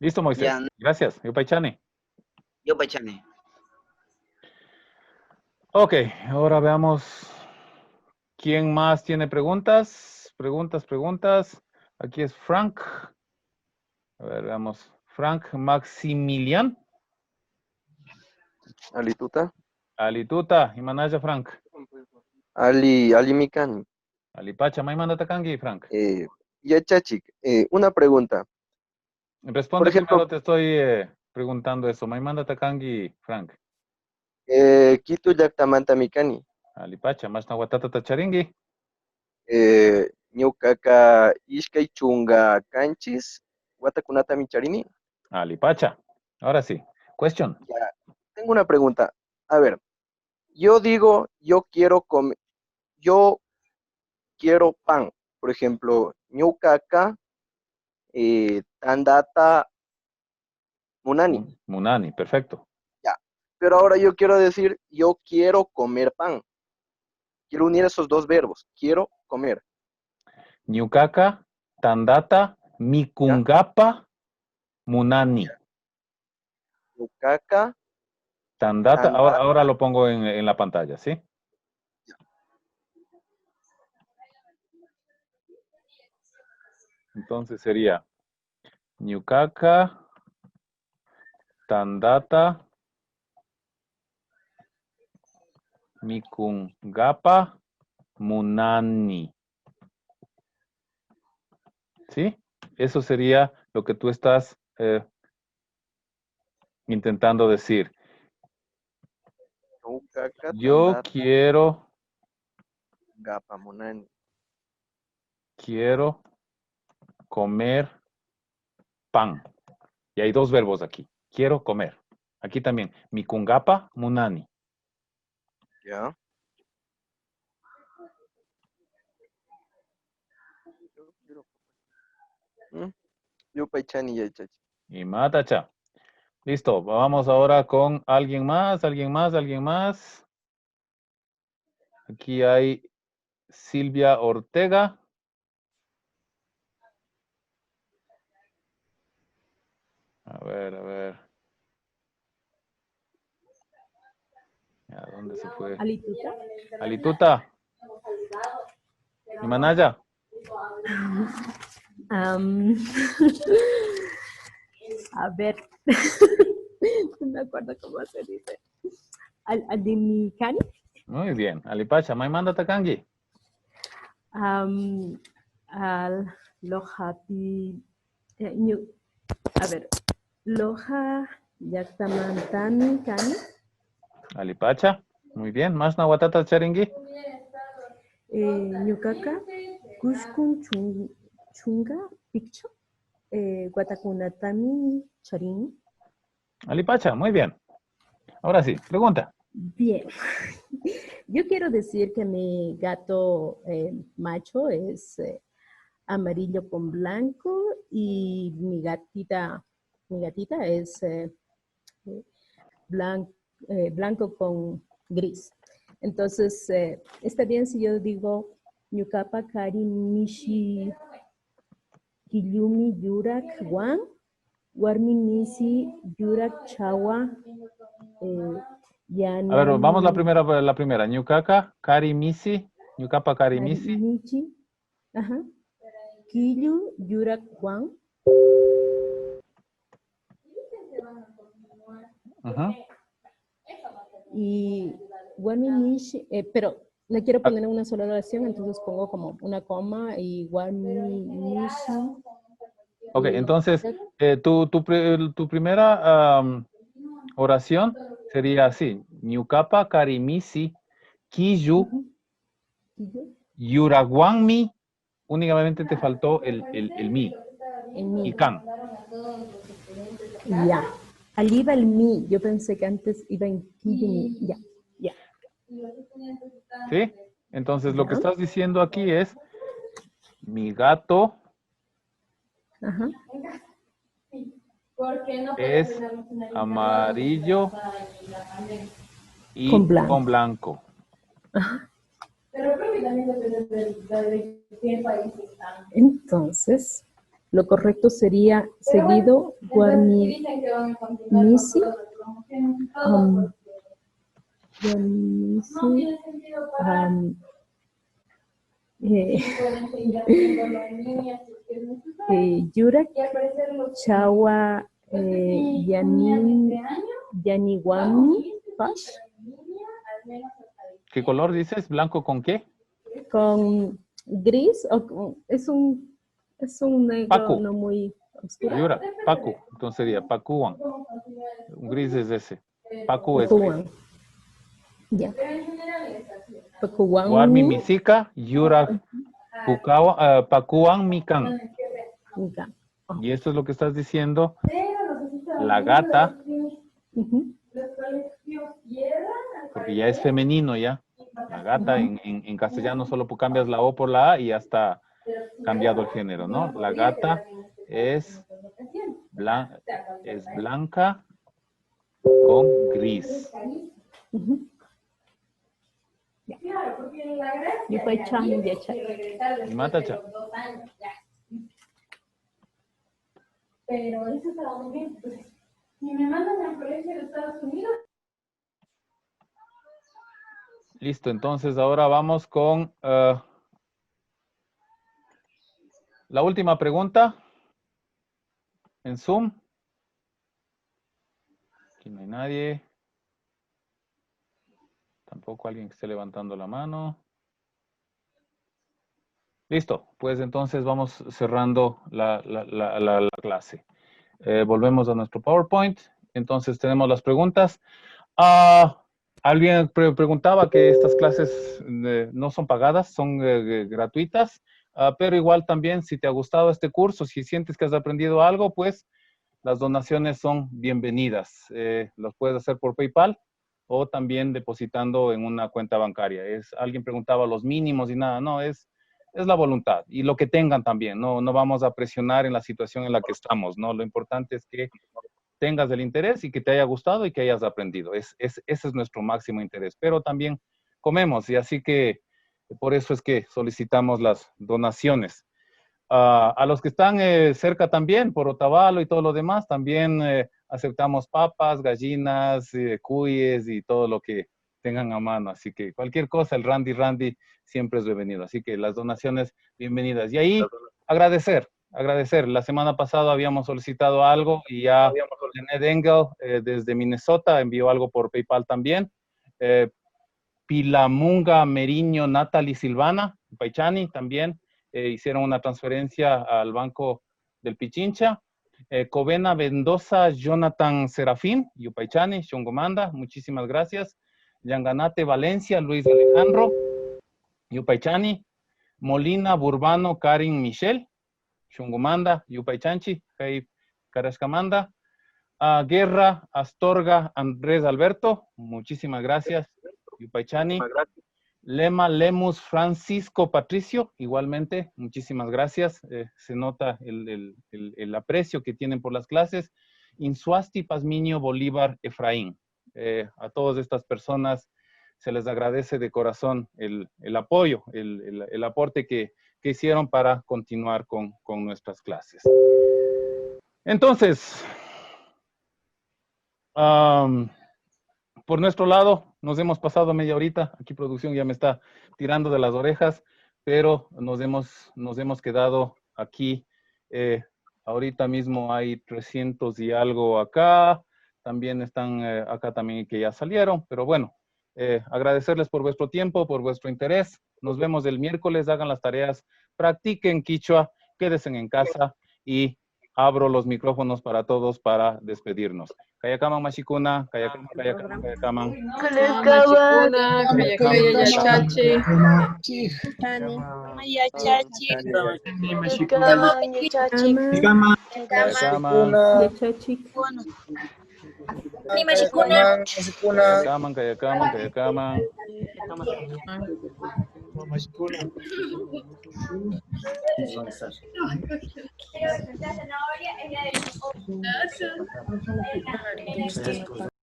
Listo, Moisés. Ya. Gracias. Yupaychani. Yo pachane. Ok, ahora veamos quién más tiene preguntas. Preguntas. Aquí es Frank. A ver, veamos. Frank Maximilian. Alituta. Alituta. Imanaya Frank. Ali Mikani. Alipacha. Maimanda Takangi, Frank. Yachachik, una pregunta. Responde Por ejemplo, primero, te estoy preguntando eso. Maimanda Takangi, Frank. Kitu Yaktamanta Mikani. Alipacha. Mashna Watata Tacharingi. Ñukaka Ishkay Chunga Canchis. Watakunata Micharini. Alipacha. Ahora sí. Question. Ya, tengo una pregunta. A ver, yo digo, yo quiero pan. Por ejemplo, ñukaka tandata munani. Munani, perfecto. Ya. Pero ahora yo quiero decir, yo quiero comer pan. Quiero unir esos dos verbos. Quiero comer. Ñukaka, tandata, mikungapa, munani. Ñukaka, Tandata, tandata. ahora lo pongo en la pantalla, ¿sí? Entonces sería Ñukaka, tandata, mikungapa, munani. ¿Sí? Eso sería lo que tú estás intentando decir. Ñukaka, Yo tandata, quiero gapa munani. comer pan. Y hay dos verbos aquí. Quiero comer. Aquí también. Mikungapa, munani. Ya. Yo paichani ya chachi. Y matacha. Listo. Vamos ahora con alguien más. Aquí hay Silvia Ortega. A ver. ¿A dónde se fue? Alituta. Alituta. ¿Y Manaya? A ver, no me acuerdo cómo se dice. Alimikani. Muy bien. Alipacha. Maimanda Takangi. Lojapi. A ver, Loja Yaktamantani Kani. Alipacha. Muy bien. Masna Watata Charingi. Ñukaka Kushkun Chunga Picture. Watakunatami Charini. Alipacha. Muy bien. Ahora sí. Pregunta. Bien. Yo quiero decir que mi gato macho es amarillo con blanco y mi gatita es blanco con gris. Entonces, está bien si yo digo Ñukapa Kari Mishi Kiyumi Yurak Wan, Warmi Nisi Yurak Chawa. A ver, vamos la primera. Ñukaka, Karimisi. Ñukapa Karimisi. Michi. Ajá. Kiyu Yurak Wan. Ajá. Y Warmi Nishi, pero le quiero poner una sola oración, entonces pongo como una coma y Warmi Nishi. Ok, entonces tu primera oración sería así. Ñukapa Karimisi Kiyu Yuraguanmi. Únicamente te faltó el mi. El can. Ya. Allí iba el mi. Yo pensé que antes iba en Kiyu. Ya. ¿Sí? Entonces lo que estás diciendo aquí es mi gato es amarillo y con blanco. Entonces, Lo correcto sería seguido guarmi misi. Yurak, Chawa, Yaniwami, Pash. ¿Qué color dices? ¿Blanco con qué? Con gris, es un negro Pacu. no muy oscuro. Yura, Pacu. Entonces sería Pacuan. Un gris es ese. Pacu es gris. Pacuan. Ya. Pacuan. Guarmi Misika, Yura, Pacuan Mikan. Mikan. Y esto es lo que estás diciendo. La gata, porque ya es femenino ya. La gata en castellano solo cambias la O por la A y ya está cambiado el género, ¿no? La gata es blanca con gris. Y fue Chami de Chay. Y Matacha. Pero eso estaba muy bien. Si me mandan al colegio de Estados Unidos. Listo, entonces ahora vamos con la última pregunta en Zoom. Aquí no hay nadie. Tampoco alguien que esté levantando la mano. Listo, pues entonces vamos cerrando la clase. Volvemos a nuestro PowerPoint. Entonces tenemos las preguntas. Alguien preguntaba que estas clases no son pagadas, son gratuitas, pero igual también si te ha gustado este curso, si sientes que has aprendido algo, pues las donaciones son bienvenidas. Los puedes hacer por PayPal o también depositando en una cuenta bancaria. Alguien preguntaba los mínimos y nada, no, es la voluntad y lo que tengan también. No vamos a presionar en la situación en la que estamos, ¿no? Lo importante es que tengas el interés y que te haya gustado y que hayas aprendido. Ese es nuestro máximo interés. Pero también comemos y así que por eso es que solicitamos las donaciones. A los que están cerca también, por Otavalo y todo lo demás, también aceptamos papas, gallinas, cuyes y todo lo que tengan a mano. Así que cualquier cosa, el Randy siempre es bienvenido. Así que las donaciones, bienvenidas. Y ahí agradecer. La semana pasada habíamos solicitado algo y ya Janet Engel desde Minnesota envió algo por PayPal también. Pilamunga Meriño Natalie Silvana, Paichani también hicieron una transferencia al Banco del Pichincha. Covena Mendoza Jonathan Serafín, Yupaichani, Shongomanda, muchísimas gracias. Yanganate Valencia Luis Alejandro, Yupaichani. Molina Burbano Karin Michelle, Shungumanda, Yupaichanchi, Hey Carascamanda. Guerra Astorga Andrés Alberto, muchísimas gracias, Yupaichani. Lema Lemus Francisco Patricio, igualmente, muchísimas gracias. Se nota el aprecio que tienen por las clases. Insuasti Pazmiño Bolívar Efraín. A todas estas personas se les agradece de corazón el apoyo, el aporte que hicieron para continuar con nuestras clases. Entonces, por nuestro lado, nos hemos pasado media horita. Aquí producción ya me está tirando de las orejas, pero nos hemos quedado aquí. Ahorita mismo hay 300 y algo acá. También están acá también que ya salieron, pero bueno. Agradecerles por vuestro tiempo, por vuestro interés. Nos vemos el miércoles, hagan las tareas, practiquen quichua, quédense en casa y abro los micrófonos para todos para despedirnos. Kayakaman Mashikuna, Kayakaman. Kayakaman.